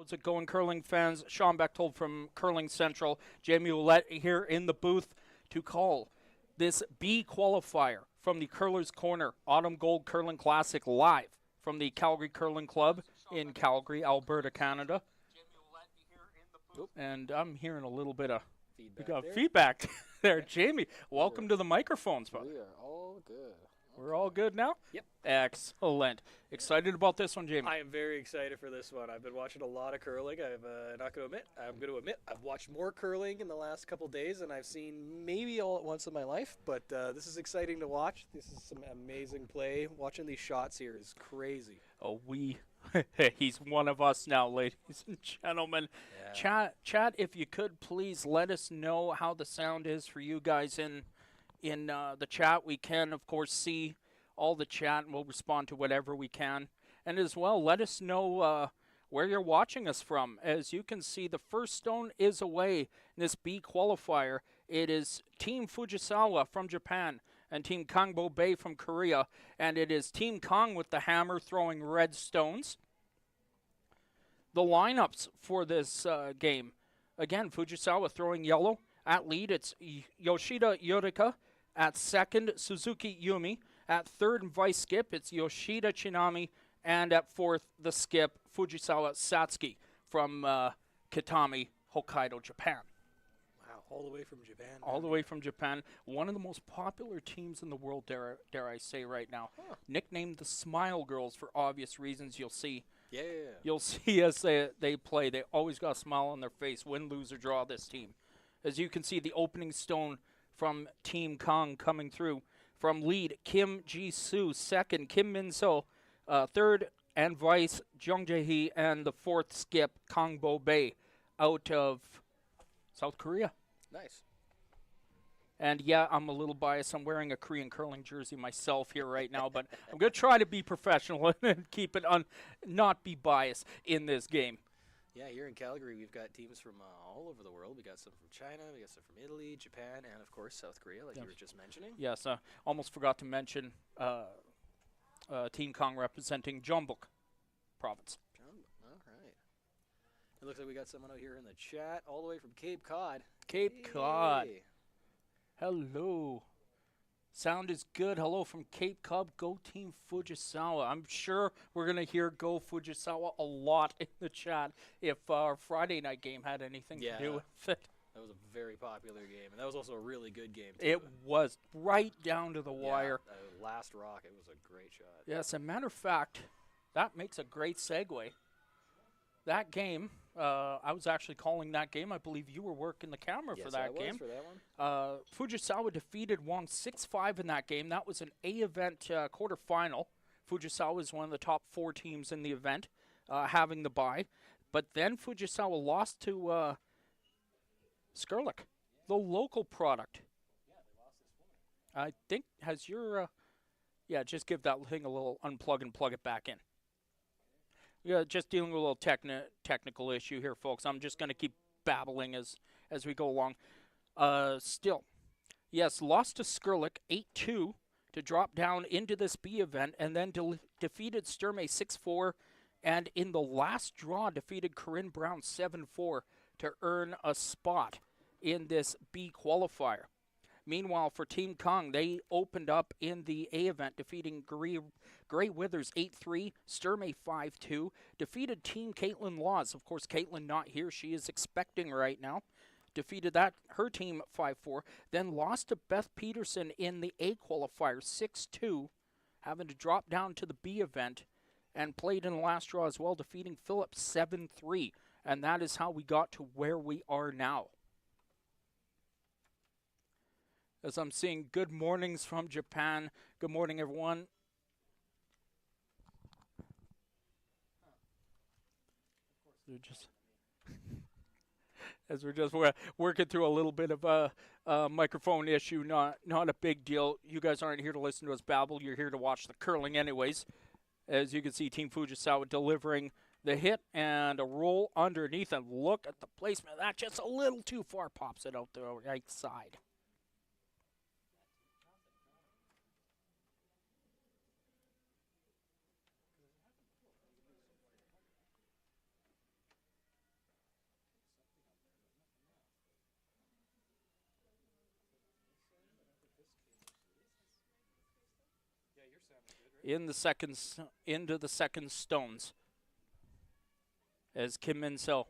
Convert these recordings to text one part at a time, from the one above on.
How's it going, curling fans? Sean Bechtold from Curling Central. Jamie Ouellette here in the booth to call this B qualifier from the Curler's Corner Autumn Gold Curling Classic live from the Calgary Curling Club in Calgary, Alberta, Canada. And I'm hearing a little bit of feedback there. Jamie, welcome to the microphones, bud. We are all good. We're all good now? Yep. Excellent. Excited about this one, Jamie? I am very excited for this one. I've been watching a lot of curling. I'm going to admit, I've watched more curling in the last couple days than I've seen maybe all at once in my life. But this is exciting to watch. This is some amazing play. Watching these shots here is crazy. Oh, he's one of us now, ladies and gentlemen. Yeah. Chat, if you could, please let us know how the sound is for you guys in the chat. We can, of course, see all the chat, and we'll respond to whatever we can. And as well, let us know where you're watching us from. As you can see, the first stone is away in this B qualifier. It is Team Fujisawa from Japan and Team Kang Bay from Korea. And it is Team Kang with the hammer throwing red stones. The lineups for this game. Again, Fujisawa throwing yellow. At lead, it's Yoshida Yorika. At second, Suzuki Yumi. At third and vice skip, it's Yoshida Chinami. And at fourth, the skip, Fujisawa Satsuki from Kitami, Hokkaido, Japan. Wow, all the way from Japan. All the way from Japan. One of the most popular teams in the world, dare I say right now. Huh. Nicknamed the Smile Girls for obvious reasons. You'll see. Yeah. You'll see as they play. They always got a smile on their face, win, lose, or draw this team. As you can see, the opening stone from Team Kang coming through. From lead, Kim Ji-soo. Second, Kim Min-so. Third and vice, Jung Jae-hee. And the fourth skip, Kang Bo-bae, out of South Korea. Nice. And yeah, I'm a little biased. I'm wearing a Korean curling jersey myself here right now, but I'm going to try to be professional and keep it not be biased in this game. Yeah, here in Calgary, we've got teams from all over the world. We got some from China, we got some from Italy, Japan, and of course South Korea, like you were just mentioning. Yes, almost forgot to mention Team Kang representing Jeonbuk province. All right. It looks like we got someone out here in the chat, all the way from Cape Cod. Cape Cod. Hello. Sound is good. Hello from Cape Cod. Go Team Fujisawa. I'm sure we're going to hear Go Fujisawa a lot in the chat if our Friday night game had anything to do with it. That was a very popular game, and that was also a really good game, too. It was right down to the wire. Last rock, it was a great shot. Yes, as a matter of fact, that makes a great segue. That game, I was actually calling that game. I believe you were working the camera for that game. Yes, I was for that one. Fujisawa defeated Wong 6-5 in that game. That was an A-event quarterfinal. Fujisawa is one of the top 4 teams in the event, having the bye. But then Fujisawa lost to Skrlik, the local product. Yeah, they lost this one. I think, has your... just give that thing a little unplug and plug it back in. Yeah, just dealing with a little technical issue here, folks. I'm just going to keep babbling as we go along. Still, yes, lost to Skrlik 8-2 to drop down into this B event, and then defeated Sturmey 6-4, and in the last draw defeated Corinne Brown 7-4 to earn a spot in this B qualifier. Meanwhile, for Team Kang, they opened up in the A event, defeating Gray Withers 8-3, Sturmey 5-2, defeated Team Caitlin Laws. Of course, Caitlin not here. She is expecting right now. Defeated her team 5-4, then lost to Beth Peterson in the A qualifier 6-2, having to drop down to the B event, and played in the last draw as well, defeating Phillips 7-3. And that is how we got to where we are now. As I'm seeing good mornings from Japan. Good morning, everyone. They're just as we're just working through a little bit of a microphone issue, not a big deal. You guys aren't here to listen to us babble. You're here to watch the curling anyways. As you can see, Team Fujisawa delivering the hit and a roll underneath. And look at the placement. That just a little too far pops it out the right side. in the into the second stones as Kim Min-sil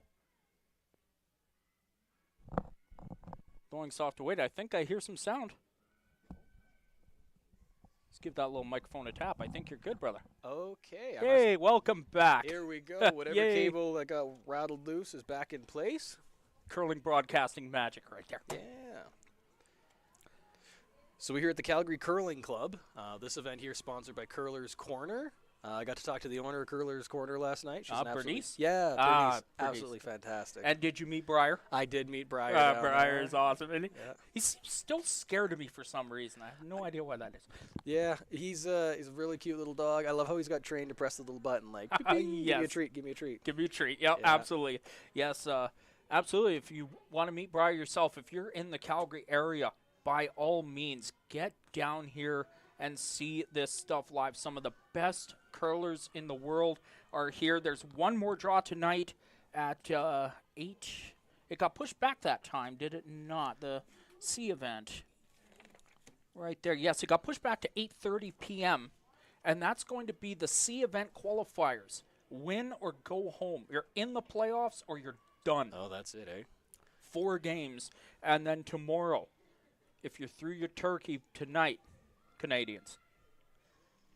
going soft to wait. I think I hear some sound. Let's give that little microphone a tap. I think you're good, brother. Okay. Hey, welcome back. Here we go. Whatever cable that got rattled loose is back in place. Curling broadcasting magic right there. Yeah. So we're here at the Calgary Curling Club. This event here is sponsored by Curler's Corner. I got to talk to the owner of Curler's Corner last night. She's Bernice? Yeah, Bernice. Absolutely fantastic. And did you meet Briar? I did meet Briar. Briar is awesome. And yeah. He's still scared of me for some reason. I have no idea why that is. Yeah, he's a really cute little dog. I love how he's got trained to press the little button like, yes. Give me a treat, give me a treat. Give me a treat. Yep, yeah, absolutely. Yes, absolutely. If you want to meet Briar yourself, if you're in the Calgary area, by all means, get down here and see this stuff live. Some of the best curlers in the world are here. There's one more draw tonight at 8. It got pushed back that time, did it not? The C event right there. Yes, it got pushed back to 8:30 p.m., and that's going to be the C event qualifiers. Win or go home. You're in the playoffs or you're done. Oh, that's it, eh? 4 games, and then tomorrow, if you're through your turkey tonight, Canadians,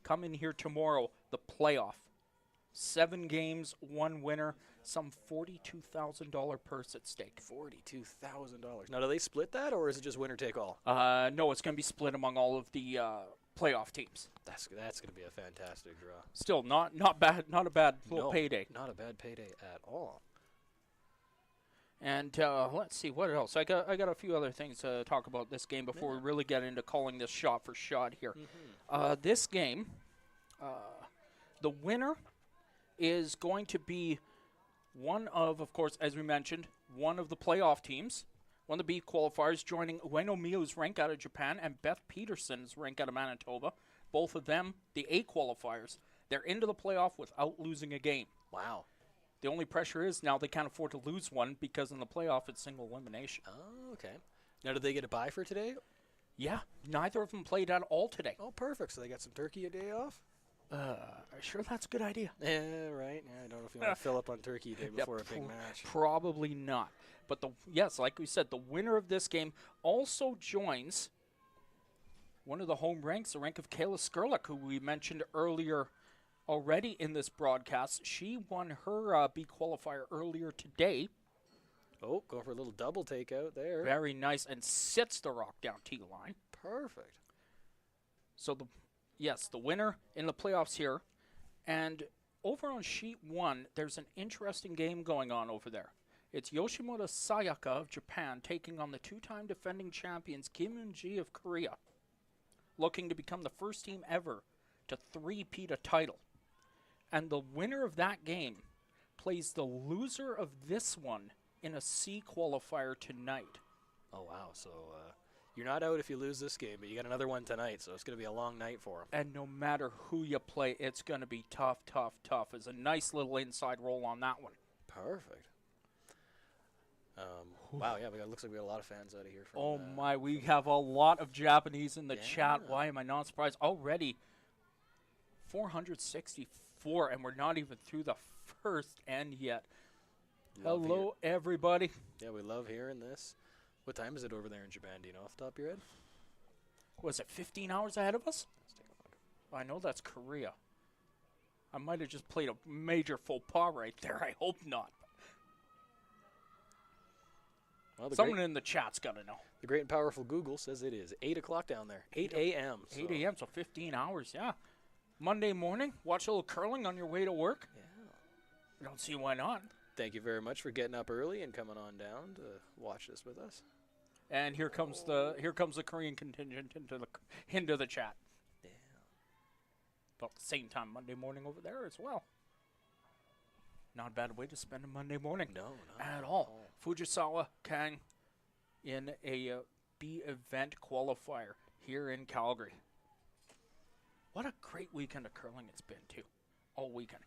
come in here tomorrow, the playoff. 7 games, 1 winner, some $42,000 purse at stake. $42,000. Now, do they split that, or is it just winner take all? No, it's going to be split among all of the playoff teams. That's going to be a fantastic draw. Still, not bad, not a bad little payday. Not a bad payday at all. And let's see, what else? I got a few other things to talk about this game before we really get into calling this shot for shot here. Mm-hmm. This game, the winner is going to be one of course, as we mentioned, one of the playoff teams, one of the B qualifiers, joining Ueno Miyu's rank out of Japan and Beth Peterson's rank out of Manitoba. Both of them, the A qualifiers. They're into the playoff without losing a game. Wow. The only pressure is now they can't afford to lose one because in the playoff it's single elimination. Oh, okay. Now, did they get a bye for today? Yeah, neither of them played at all today. Oh, perfect. So they got some turkey a day off? Sure, that's a good idea. Yeah, right. Yeah, I don't know if you want to fill up on turkey day before a big match. Probably not. But yes, like we said, the winner of this game also joins one of the home ranks, the rank of Kayla Skurlik, who we mentioned earlier already in this broadcast. She won her B qualifier earlier today. Oh, go for a little double takeout there. Very nice, and sits the rock down tee line. Perfect. So the winner in the playoffs here. And over on sheet 1, there's an interesting game going on over there. It's Yoshimoto Sayaka of Japan taking on the 2-time defending champions Kim Eun-ji of Korea, looking to become the first team ever to three-peat a title. And the winner of that game plays the loser of this one in a C qualifier tonight. Oh, wow. So you're not out if you lose this game, but you got another one tonight, so it's going to be a long night for them. And no matter who you play, it's going to be tough, tough, tough. It's a nice little inside roll on that one. Perfect. Wow, yeah, looks like we got a lot of fans out of here. Oh, my, we have a lot of Japanese in the chat. Why am I not surprised? Already 464, and we're not even through the first end yet. Hello, everybody. Yeah, we love hearing this. What time is it over there in Japan? Do you know off the top of your head? Was it 15 hours ahead of us? Let's take a look. I know that's Korea. I might have just played a major faux pas right there. I hope not. Well, someone in the chat's got to know. The great and powerful Google says it is 8 o'clock down there. 8 a.m. 8 a.m., so 15 hours, yeah. Monday morning, watch a little curling on your way to work. Yeah. I don't see why not. Thank you very much for getting up early and coming on down to watch this with us. And here comes the Korean contingent into the chat. Yeah. About the same time Monday morning over there as well. Not a bad way to spend a Monday morning. No, not at all. Fujisawa, Kang in a B event qualifier here in Calgary. What a great weekend of curling it's been, too. All weekend.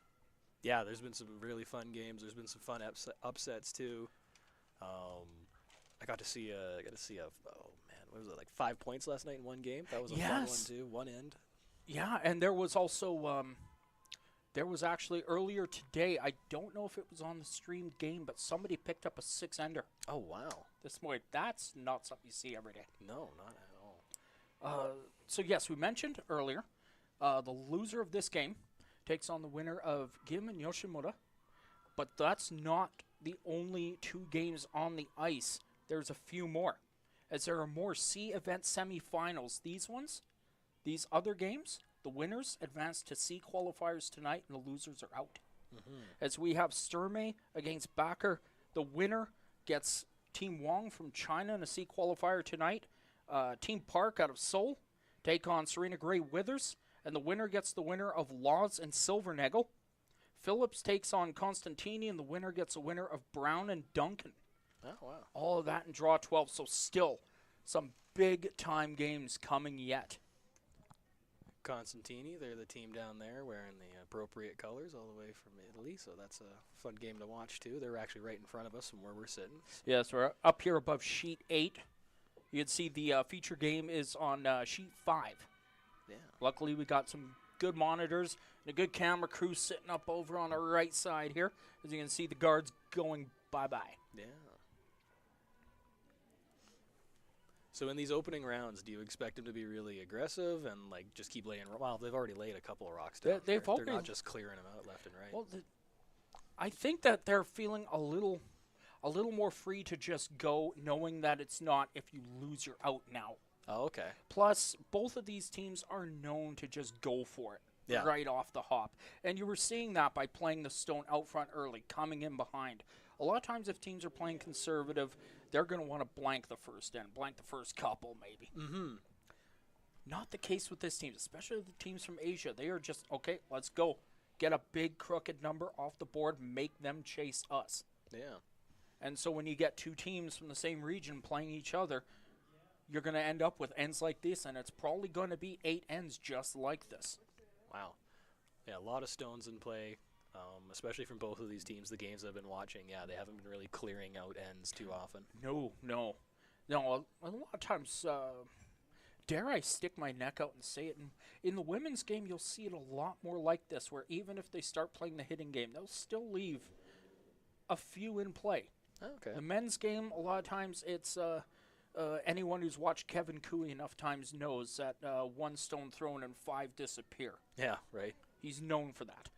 Yeah, there's been some really fun games. There's been some fun upsets, too. I got to see oh, man, what was it, like 5 points last night in one game? That was a fun one, too. One end. Yeah, and there was also there was actually earlier today. I don't know if it was on the streamed game, but somebody picked up a 6-ender. Oh, wow. This morning. That's not something you see every day. No, not at all. So yes, we mentioned earlier, the loser of this game takes on the winner of Gim and Yoshimura, but that's not the only 2 games on the ice. There's a few more, as there are more C event semifinals. These other games, the winners advance to C qualifiers tonight, and the losers are out. As we have Sturmey against Bakker, the winner gets Team Wong from China in a C qualifier tonight. Team Park out of Seoul take on Serena Gray Withers, and the winner gets the winner of Laws and Silvernagel. Phillips takes on Constantini, and the winner gets a winner of Brown and Duncan. Oh, wow. All of that in draw 12, so still some big-time games coming yet. Constantini, they're the team down there wearing the appropriate colors all the way from Italy, so that's a fun game to watch, too. They're actually right in front of us from where we're sitting. Yes, we're up here above Sheet 8. You can see the feature game is on Sheet 5. Yeah. Luckily, we got some good monitors and a good camera crew sitting up over on our right side here. As you can see, the guards going bye-bye. Yeah. So in these opening rounds, do you expect them to be really aggressive and like just keep laying? Well, they've already laid a couple of rocks down. They're not just clearing them out left and right. Well, I think that they're feeling a little more free to just go, knowing that it's not if you lose, you're out now. Oh, okay. Plus, both of these teams are known to just go for it right off the hop. And you were seeing that by playing the stone out front early, coming in behind. A lot of times if teams are playing conservative, they're going to want to blank the first end, blank the first couple maybe. Not the case with this team, especially the teams from Asia. They are just, okay, let's go. Get a big crooked number off the board, make them chase us. Yeah. And so when you get 2 teams from the same region playing each other, you're going to end up with ends like this, and it's probably going to be 8 ends just like this. Wow. Yeah, a lot of stones in play, especially from both of these teams. The games I've been watching, yeah, they haven't been really clearing out ends too often. No. A lot of times, dare I stick my neck out and say it, in the women's game, you'll see it a lot more like this, where even if they start playing the hitting game, they'll still leave a few in play. Okay. The men's game, a lot of times, it's anyone who's watched Kevin Cooey enough times knows that 1 stone thrown and 5 disappear. Yeah, right. He's known for that.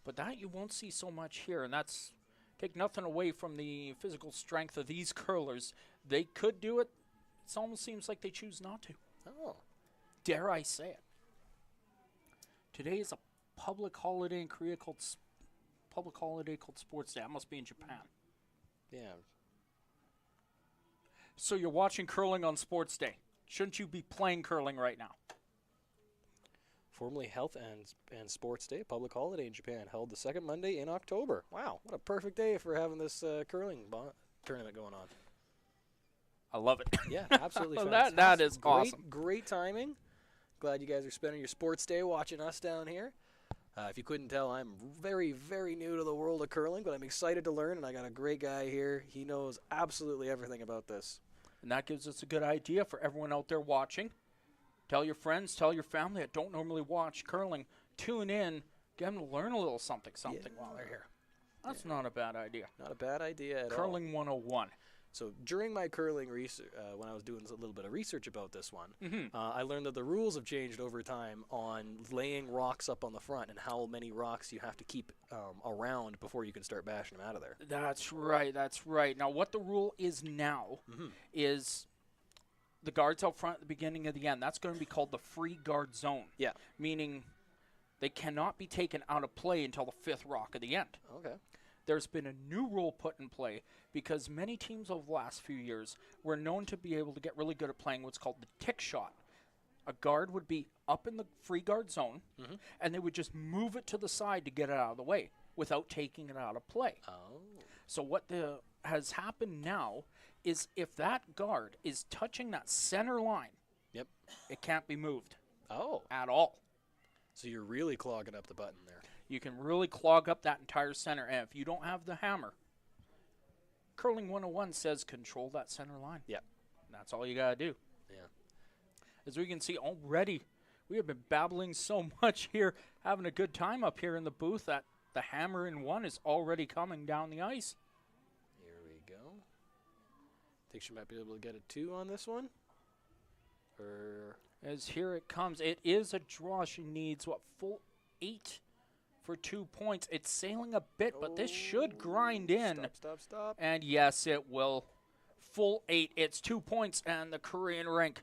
But that you won't see so much here, and that's take nothing away from the physical strength of these curlers. They could do it. It almost seems like they choose not to. Oh. Dare I say it. Today is a public holiday in Korea called Sports Day. That must be in Japan. Yeah. So you're watching curling on Sports Day. Shouldn't you be playing curling right now? Formerly Health and Sports Day, public holiday in Japan, held the second Monday in October. Wow, what a perfect day for having this curling tournament going on. I love it. Yeah, absolutely fantastic. that is awesome. Great timing. Glad you guys are spending your sports day watching us down here. If you couldn't tell, I'm very, very new to the world of curling, but I'm excited to learn, and I got a great guy here. He knows absolutely everything about this. And that gives us a good idea for everyone out there watching. Tell your friends, tell your family that don't normally watch curling. Tune in, get them to learn a little something while they're here. That's not a bad idea. Not a bad idea at all. Curling 101. So during my curling research, when I was doing a little bit of research about this one, I learned that the rules have changed over time on laying rocks up on the front and how many rocks you have to keep around before you can start bashing them out of there. That's right. Now, what the rule is now is the guards out front at the beginning and the end. That's going to be called the free guard zone. Yeah. Meaning they cannot be taken out of play until the 5th rock of the end. Okay. There's been a new rule put in play because many teams over the last few years were known to be able to get really good at playing what's called the tick shot. A guard would be up in the free guard zone, and they would just move it to the side to get it out of the way without taking it out of play. Oh. So what has happened now is if that guard is touching that center line, it can't be moved at all. So you're really clogging up the button there. You can really clog up that entire center. And if you don't have the hammer, Curling 101 says control that center line. Yeah. That's all you got to do. Yeah. As we can see already, We have been babbling so much here, having a good time up here in the booth that the hammer in one is already coming down the ice. Here we go. Think she might be able to get a 2 on this one? Or As here it comes. It is a draw. She needs, full 8 for 2 points. It's sailing a bit, but this should grind in. Stop. And yes, it will. Full 8. It's 2 points, and the Korean rink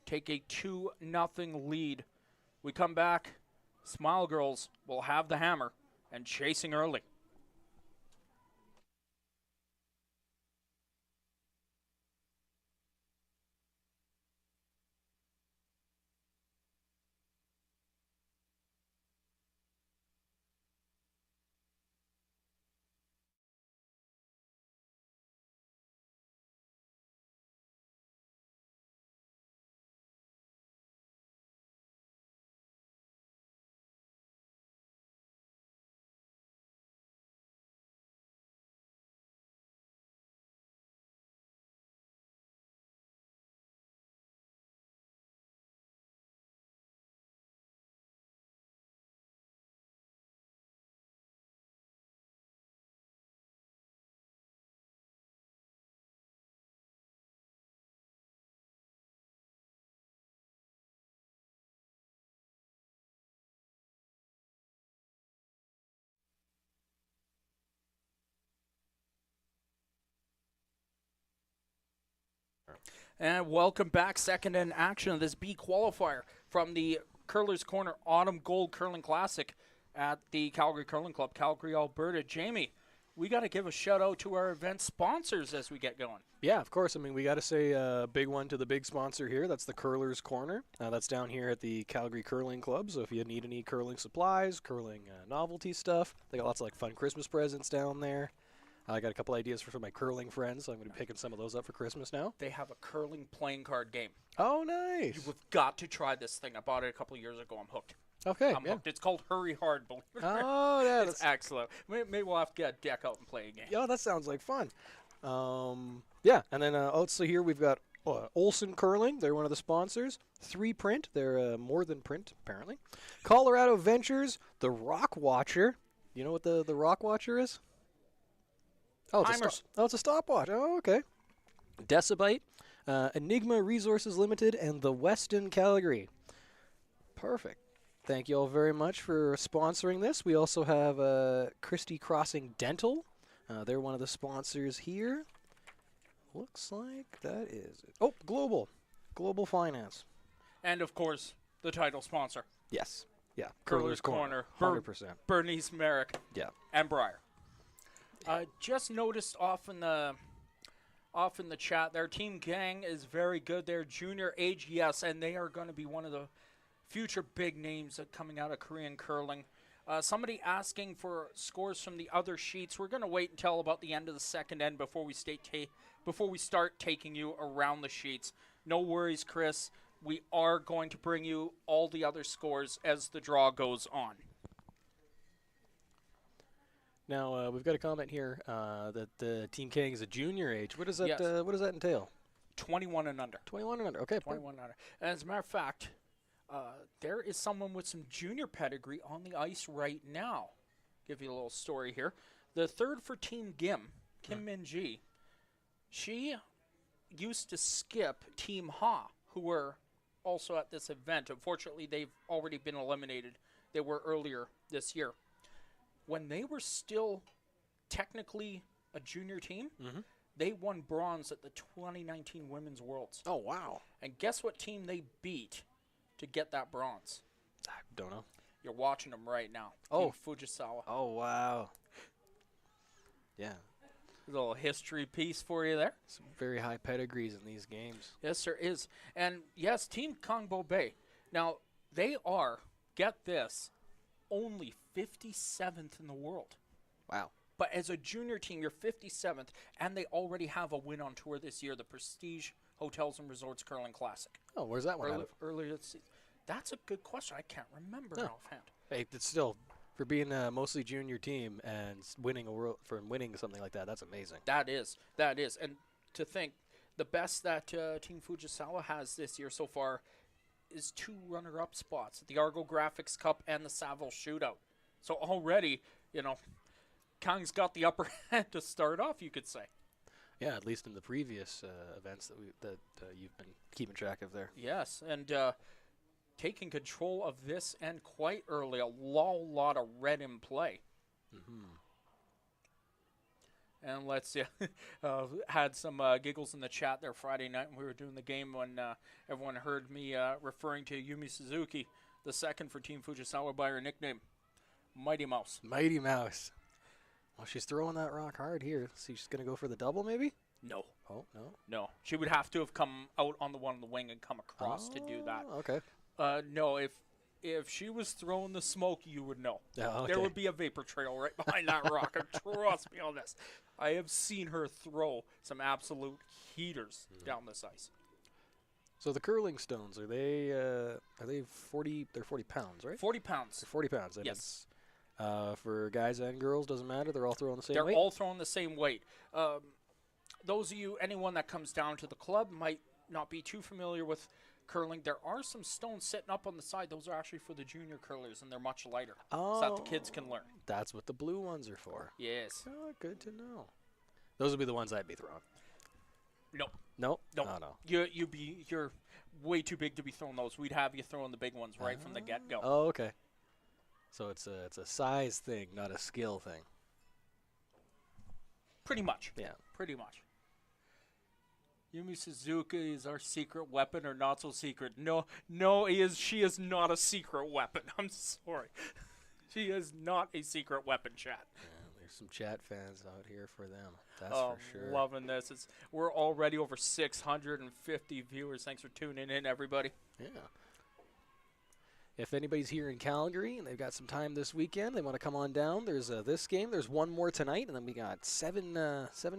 take a 2-0 lead. We come back. Smile Girls will have the hammer and chasing early. And welcome back. Second in action of this B qualifier from the Curlers Corner Autumn Gold Curling Classic at the Calgary Curling Club, Calgary, Alberta. Jamie, we got to give a shout out to our event sponsors as we get going. Yeah, of course. I mean, we got to say a big one to the big sponsor here. That's the Curlers Corner. That's down here at the Calgary Curling Club. So if you need any curling supplies, curling novelty stuff, they got lots of fun Christmas presents down there. I got a couple ideas for my curling friends, so I'm going to be picking some of those up for Christmas now. They have a curling playing card game. Oh, nice. You've got to try this thing. I bought it a couple years ago. I'm hooked. Okay, I'm hooked. It's called Hurry Hard, believe it or not. Oh, yeah. It's excellent. Maybe we'll have to get a deck out and play a game. Yeah, that sounds like fun. Yeah, and then also here we've got Olsen Curling. They're one of the sponsors. 3 Print. They're more than print, apparently. Colorado Ventures. The Rock Watcher. You know what the Rock Watcher is? Oh, it's a stopwatch. Oh, okay. Decibite, Enigma Resources Limited, and the Weston Calgary. Perfect. Thank you all very much for sponsoring this. We also have Christie Crossing Dental. They're one of the sponsors here. Looks like that is it. Oh, Global Finance. And, of course, the title sponsor. Yes. Yeah. Curlers Corner. 100%. Bernice Merrick. Yeah. And Breyer. Just noticed off in the chat there, Team Kang is very good. They're junior age, yes, and they are going to be one of the future big names coming out of Korean curling. Somebody asking for scores from the other sheets. We're going to wait until about the end of the second end before we start taking you around the sheets. No worries, Chris. We are going to bring you all the other scores as the draw goes on. Now we've got a comment here that Team Kang is a junior age. What does that? Yes. What does that entail? 21 and under. 21 and under. Okay. 21 and under. And as a matter of fact, there is someone with some junior pedigree on the ice right now. Give you a little story here. The third for Team Kim Min-ji, she used to skip Team Ha, who were also at this event. Unfortunately, they've already been eliminated. They were earlier this year. When they were still technically a junior team, they won bronze at the 2019 Women's Worlds. Oh, wow. And guess what team they beat to get that bronze? I don't know. You're watching them right now. Oh. Team Fujisawa. Oh, wow. Yeah. A little history piece for you there. Some very high pedigrees in these games. Yes, there is. And yes, Team Kangbo Bay. Now, they are, get this, only 57th in the world. Wow. But as a junior team, you're 57th, and they already have a win on tour this year, the Prestige Hotels and Resorts Curling Classic. Oh, where's that one out of? Earlier this season. That's a good question. I can't remember offhand. Hey, it's still, for being a mostly junior team and winning something like that, that's amazing. That is. And to think, the best that Team Fujisawa has this year so far is 2 runner-up spots at the Argo Graphics Cup and the Saville Shootout. So already, Kang's got the upper hand to start off, you could say. Yeah, at least in the previous events that you've been keeping track of there. Yes, and taking control of this end quite early. A lot of red in play. And let's see, had some giggles in the chat there Friday night when we were doing the game when everyone heard me referring to Yumi Suzuki, the second for Team Fujisawa, by her nickname, Mighty Mouse. Mighty Mouse. Well, she's throwing that rock hard here. So she's going to go for the double, maybe? No. Oh, no? No. She would have to have come out on the one on the wing and come across to do that. Okay. No, if she was throwing the smoke, you would know. Oh, okay. There would be a vapor trail right behind that rock. Trust me on this. I have seen her throw some absolute heaters down this ice. So the curling stones, are they 40? They're 40 pounds, right? 40 pounds. They're 40 pounds. And Yes. It's, for guys and girls, doesn't matter. They're all throwing the same weight. They're all throwing the same weight. Those of you, anyone that comes down to the club might not be too familiar with curling. There are some stones sitting up on the side. Those are actually for the junior curlers, and they're much lighter, so that the kids can learn. That's what the blue ones are for. Yes. Oh, good to know. Those would be the ones I'd be throwing. No. No? No. Oh, no. You're way too big to be throwing those. We'd have you throwing the big ones right from the get-go. Oh, okay. So it's a size thing, not a skill thing. Pretty much. Yeah. Pretty much. Yumi Suzuki is our secret weapon, or not so secret? No, she is not a secret weapon. I'm sorry. She is not a secret weapon, chat. Yeah, there's some chat fans out here for them. That's for for sure. Loving this. We're already over 650 viewers. Thanks for tuning in, everybody. Yeah. If anybody's here in Calgary and they've got some time this weekend, they want to come on down. There's this game. There's one more tonight, and then we got seven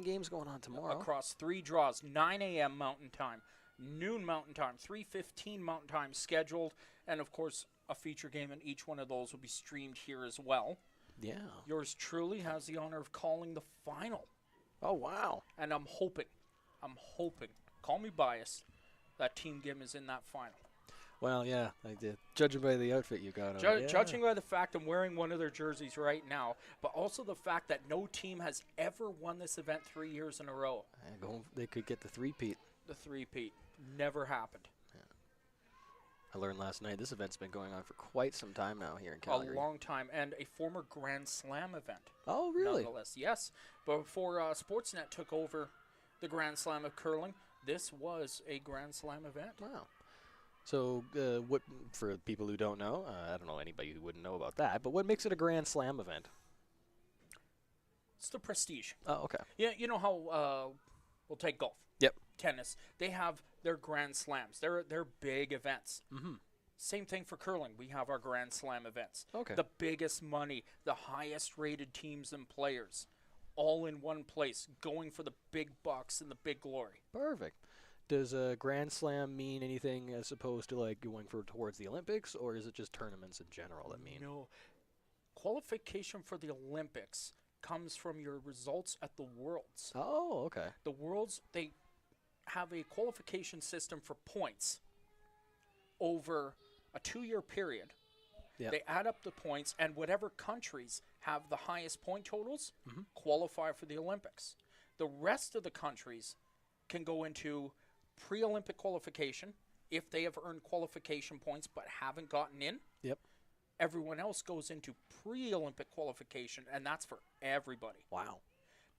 games going on tomorrow. Across 3 draws, 9 a.m. Mountain Time, noon Mountain Time, 3:15 Mountain Time scheduled, and of course a feature game in each one of those will be streamed here as well. Yeah. Yours truly has the honor of calling the final. Oh, wow. And I'm hoping, call me biased, that Team Gim is in that final. Well, yeah, I did. Judging by the outfit you got on. Yeah. Judging by the fact I'm wearing one of their jerseys right now, but also the fact that no team has ever won this event 3 years in a row. They could get the three-peat. The three-peat. Never happened. Yeah. I learned last night this event's been going on for quite some time now here in Calgary. A long time, and a former Grand Slam event. Oh, really? Nonetheless, yes. Before Sportsnet took over the Grand Slam of curling, this was a Grand Slam event. Wow. So, what for people who don't know, I don't know anybody who wouldn't know about that, but what makes it a Grand Slam event? It's the prestige. Oh, okay. Yeah, you know how we'll take golf. Yep. Tennis. They have their Grand Slams. They're big events. Mm-hmm. Same thing for curling. We have our Grand Slam events. Okay. The biggest money, the highest rated teams and players, all in one place, going for the big bucks and the big glory. Perfect. Does a Grand Slam mean anything as opposed to like going towards the Olympics, or is it just tournaments in general that mean? No. Qualification for the Olympics comes from your results at the Worlds. Oh, okay. The Worlds, they have a qualification system for points over a 2-year period. Yep. They add up the points, and whatever countries have the highest point totals Mm-hmm. qualify for the Olympics. The rest of the countries can go into pre-Olympic qualification if they have earned qualification points but haven't gotten in. Yep. Everyone else goes into pre-Olympic qualification, and that's for everybody. Wow.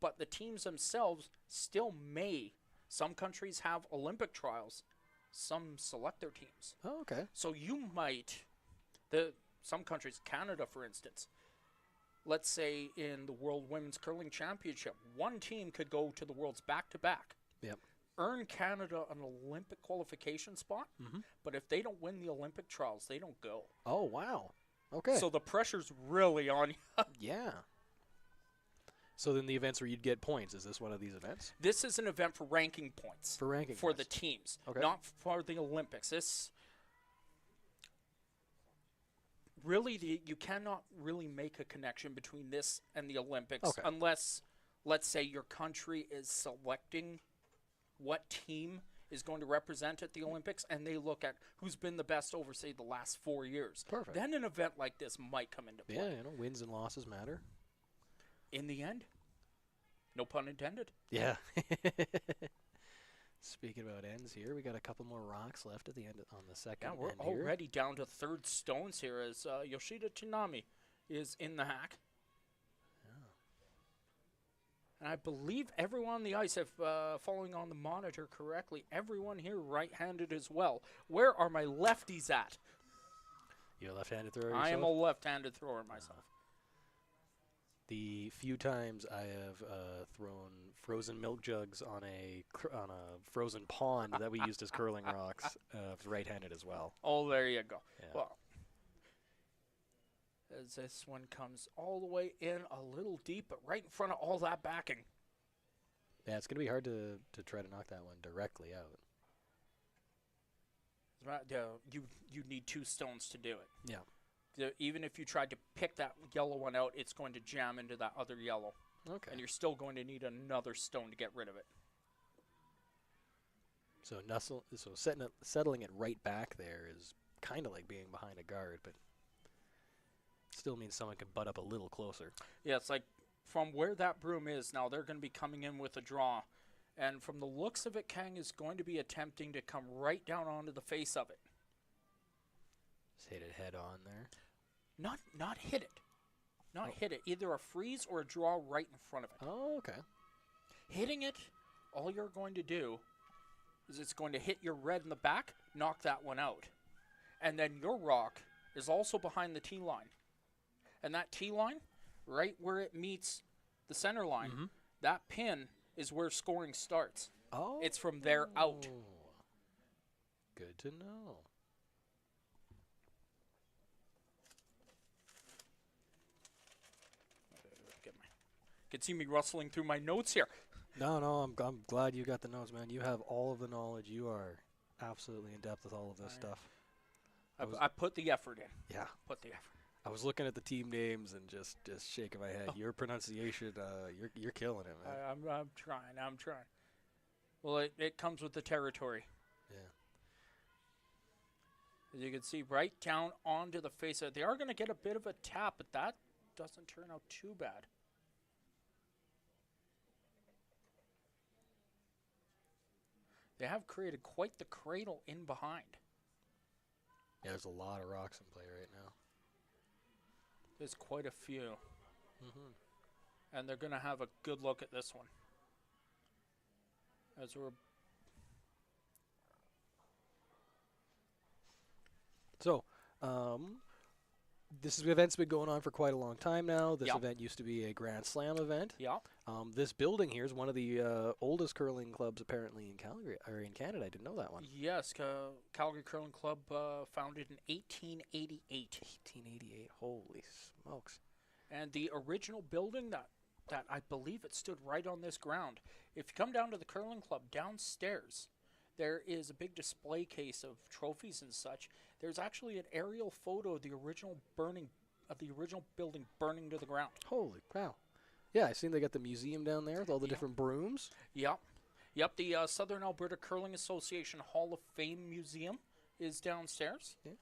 But the teams themselves still may. Some countries have Olympic trials. Some select their teams. Oh, okay. So you might, some countries, Canada for instance, let's say in the World Women's Curling Championship, one team could go to the Worlds back-to-back. Yep. Earn Canada an Olympic qualification spot, but if they don't win the Olympic trials, they don't go. Oh, wow. Okay. So the pressure's really on you. Yeah. So then the events where you'd get points, is this one of these events? This is an event for ranking points. For ranking For points. the teams, Okay. not for the Olympics. This really, you cannot really make a connection between this and the Olympics unless, let's say, your country is selecting what team is going to represent at the Olympics, and they look at who's been the best over, say, the last 4 years. Perfect. Then an event like this might come into play. Yeah, wins and losses matter. In the end, no pun intended. Yeah. Speaking about ends here, we got a couple more rocks left at the end on the second Yeah, we're end here. already down to third stones here as Yoshida Tsunami is in the hack. And I believe everyone on the ice, if following on the monitor correctly, everyone here right-handed as well. Where are my lefties at? You're a left-handed thrower I am a yourself? left-handed thrower myself. The few times I have thrown frozen milk jugs on a frozen pond that we used as curling rocks, right-handed as well. Oh, there you go. Yeah. Well, as this one comes all the way in a little deep, but right in front of all that backing. Yeah, it's going to be hard to try to knock that one directly out. You need 2 stones to do it. Yeah. Even if you tried to pick that yellow one out, it's going to jam into that other yellow. Okay. And you're still going to need another stone to get rid of it. So settling it right back there is kind of like being behind a guard, but still means someone can butt up a little closer. Yeah, it's like from where that broom is now, they're going to be coming in with a draw. And from the looks of it, Kang is going to be attempting to come right down onto the face of it. Just hit it head on there. Not hit it. Not hit it. Either a freeze or a draw right in front of it. Oh, okay. Hitting it, all you're going to do is it's going to hit your red in the back, knock that one out. And then your rock is also behind the tee line. And that tee line, right where it meets the center line, that pin is where scoring starts. Oh. It's from there out. Good to know. You can see me rustling through my notes here. No, I'm glad you got the notes, man. You have all of the knowledge. You are absolutely in depth with all of this stuff. I put the effort in. Yeah. Put the effort. I was looking at the team names and just shaking my head. Your pronunciation, you're killing it, man. I'm trying. Well, it comes with the territory. Yeah. As you can see, right down onto the face of it. They are going to get a bit of a tap, but that doesn't turn out too bad. They have created quite the cradle in behind. Yeah, there's a lot of rocks in play right now. There's quite a few. And they're going to have a good look at this one. As we're So, this event's been going on for quite a long time now. This Yep. event used to be a Grand Slam event. Yeah. This building here is one of the oldest curling clubs apparently in Calgary or in Canada. I didn't know that one. Yes, Calgary Curling Club founded in 1888. 1888. Holy smokes. And the original building that I believe it stood right on this ground. If you come down to the curling club downstairs, there is a big display case of trophies and such. There's actually an aerial photo of the original building burning to the ground. Holy cow. Yeah, I seen they got the museum down there with all the different brooms. Yep. The Southern Alberta Curling Association Hall of Fame Museum is downstairs. Yeah.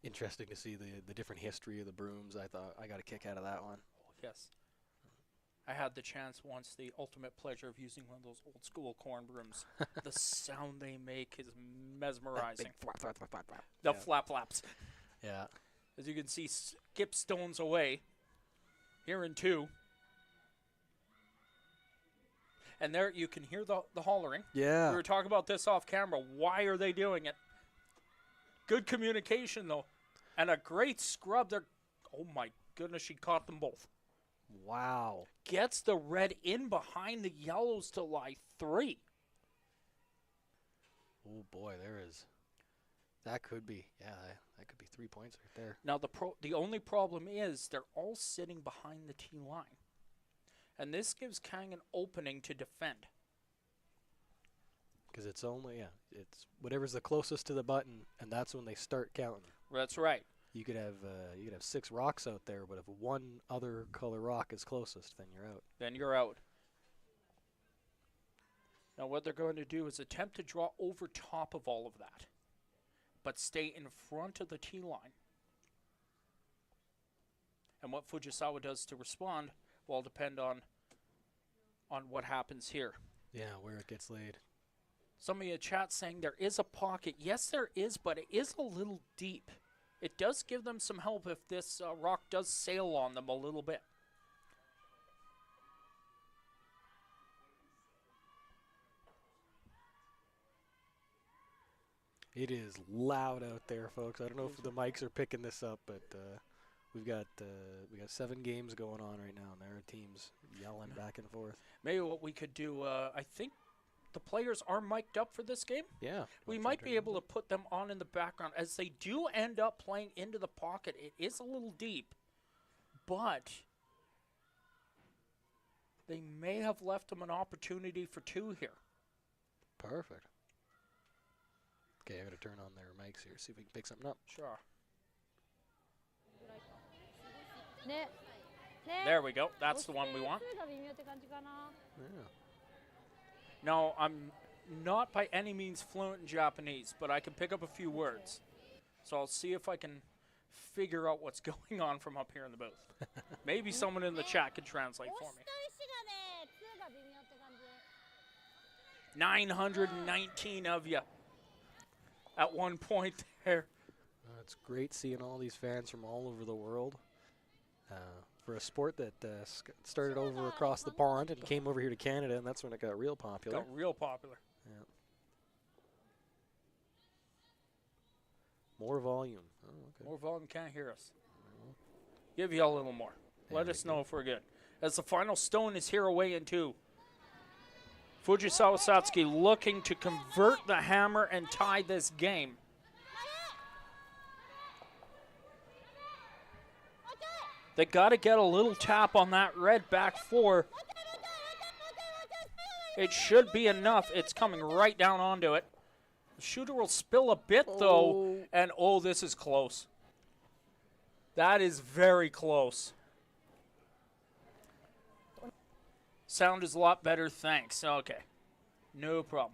Interesting to see the different history of the brooms. I thought I got a kick out of that one. Oh, yes. I had the chance once, the ultimate pleasure of using one of those old school corn brooms. The sound they make is mesmerizing. Flap, flap, flap, flap, flap. The flap flaps. Yeah. As you can see, skip stones away. Here in 2. And there you can hear the hollering. Yeah. We were talking about this off camera. Why are they doing it? Good communication, though. And a great scrub. Oh, my goodness, she caught them both. Wow. Gets the red in behind the yellows to lie 3. Oh, boy, that could be 3 points right there. Now, the only problem is they're all sitting behind the tee line. And this gives Kang an opening to defend. Because it's whatever's the closest to the button, and that's when they start counting. That's right. You could have 6 rocks out there, but if one other color rock is closest, then you're out. Then you're out. Now what they're going to do is attempt to draw over top of all of that, but stay in front of the tee line. And what Fujisawa does to respond will depend on what happens here. Yeah, where it gets laid. Some of you chat saying there is a pocket. Yes, there is, but it is a little deep. It does give them some help if this rock does sail on them a little bit. It is loud out there, folks. I don't know if the mics are picking this up, but we got 7 games going on right now, and there are teams yelling back and forth. Maybe what we could do, I think the players are mic'd up for this game. Yeah. We might be able to put them on in the background. As they do end up playing into the pocket, it is a little deep, but they may have left them an opportunity for 2 here. Perfect. Okay, I gotta turn on their mics here, see if we can pick something up. Sure. There we go. That's the one we want. Yeah. No, I'm not by any means fluent in Japanese, but I can pick up a few words. So I'll see if I can figure out what's going on from up here in the booth. Maybe someone in the chat can translate for me. 919 of you at one point there. It's great seeing all these fans from all over the world. For a sport that started over across the pond and came over here to Canada, and that's when it got real popular. Got real popular. Yeah. More volume. Oh, okay. More volume, can't hear us. Give you a little more. Let us know if we're good. As the final stone is here away in 2. Fujisawa Satsuki looking to convert the hammer and tie this game. They got to get a little tap on that red back 4. It should be enough. It's coming right down onto it. The shooter will spill a bit, though, and this is close. That is very close. Sound is a lot better, thanks. Okay, no problem.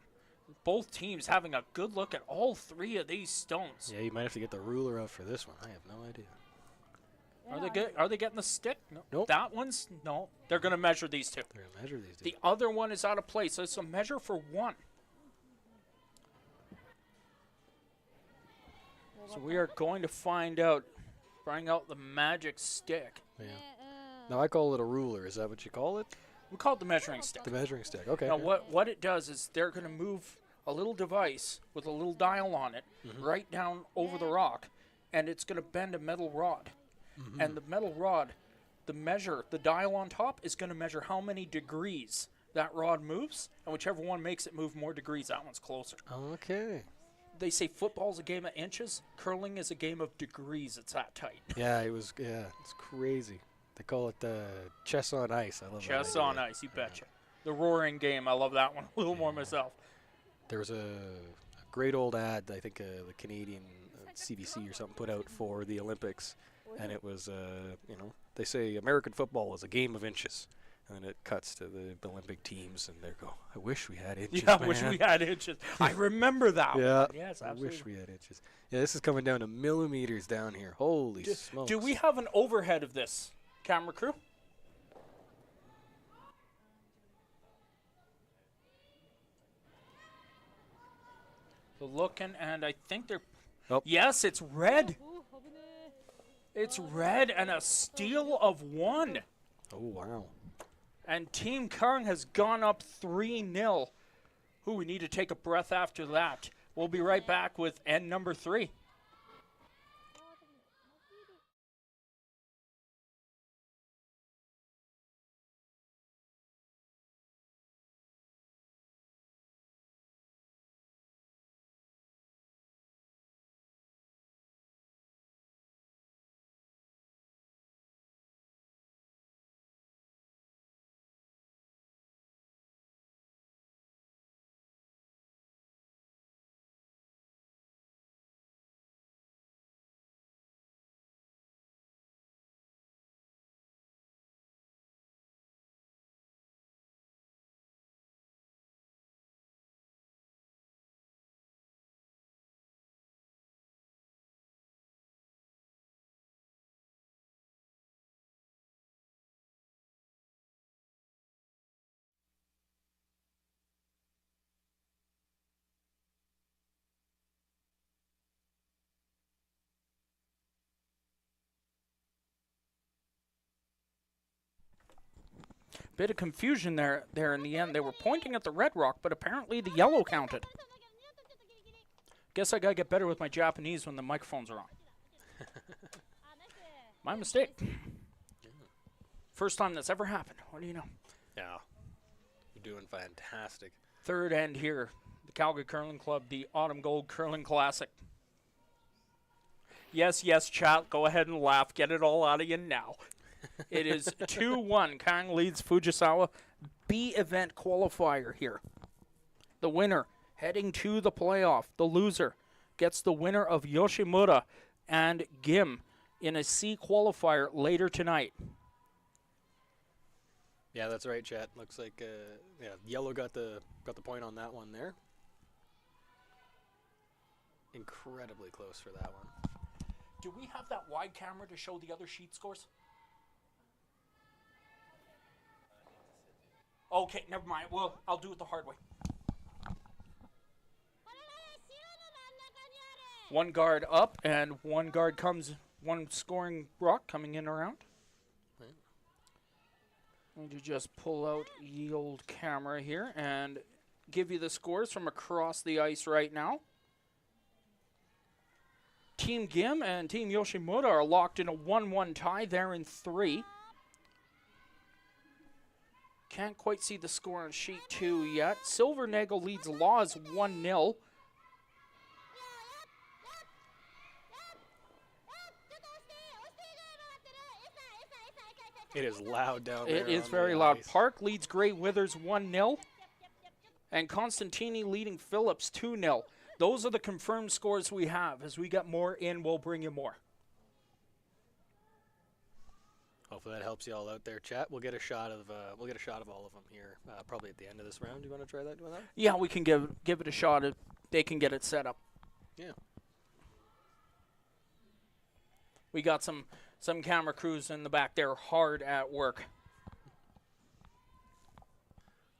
Both teams having a good look at all 3 of these stones. Yeah, you might have to get the ruler out for this one. I have no idea. Are they good? Are they getting the stick? No. Nope. That one's no. They're going to measure these 2. They're going to measure these 2. The other one is out of place. So it's a measure for 1. So we are going to find out. Bring out the magic stick. Yeah. Now I call it a ruler. Is that what you call it? We call it the measuring stick. The measuring stick. Okay. Now what it does is they're going to move a little device with a little dial on it right down over the rock, and it's going to bend a metal rod. And the metal rod, the dial on top is going to measure how many degrees that rod moves, and whichever one makes it move more degrees, that one's closer. Okay. They say football's a game of inches, curling is a game of degrees. It's that tight. Yeah, it's crazy. They call it chess on ice. I love that. Chess on ice, you betcha. The roaring game, I love that one a little more myself. There was a great old ad, I think the Canadian CBC or something put out for the Olympics. And it was, they say American football is a game of inches. And then it cuts to the Olympic teams, and they go, I wish we had inches, Yeah, I man. wish we had inches. I remember that Yeah, one. Yes, absolutely. I wish we had inches. Yeah, this is coming down to millimeters down here. Holy smokes. Do we have an overhead of this, camera crew? So looking, and I think they're... Oh. Yes, it's red. It's red and a steal of 1. Oh, wow. And Team Kang has gone up 3-0. We need to take a breath after that. We'll be right back with end number 3. Bit of confusion there in the end. They were pointing at the red rock, but apparently the yellow counted. Guess I gotta get better with my Japanese when the microphones are on. My mistake. First time that's ever happened. What do you know? Yeah. You're doing fantastic. Third end here. The Calgary Curling Club, the Autumn Gold Curling Classic. Yes, yes, chat. Go ahead and laugh. Get it all out of you now. It is 2-1. Kang leads Fujisawa. B event qualifier here. The winner heading to the playoff. The loser gets the winner of Yoshimura and Gim in a C qualifier later tonight. Yeah, that's right, chat. Looks like yellow got the point on that one there. Incredibly close for that one. Do we have that wide camera to show the other sheet scores? Okay, never mind. Well, I'll do it the hard way. One guard up, and one guard comes, one scoring rock coming in around. Right. I'm going to just pull out the old camera here and give you the scores from across the ice right now. Team Gim and Team Yoshimura are locked in a 1-1 tie. They're in 3. Can't quite see the score on sheet 2 yet. Silvernagel leads Laws 1-0. It is loud down there. It is on very the loud. ice. Park leads Grey Withers 1-0. And Constantini leading Phillips 2-0. Those are the confirmed scores we have. As we get more in, we'll bring you more. Hopefully that helps you all out there, chat. We'll get a shot of all of them here, probably at the end of this round. Do you want to try that? Doing that? Yeah, we can give it a shot. If they can get it set up. Yeah. We got some camera crews in the back there hard at work.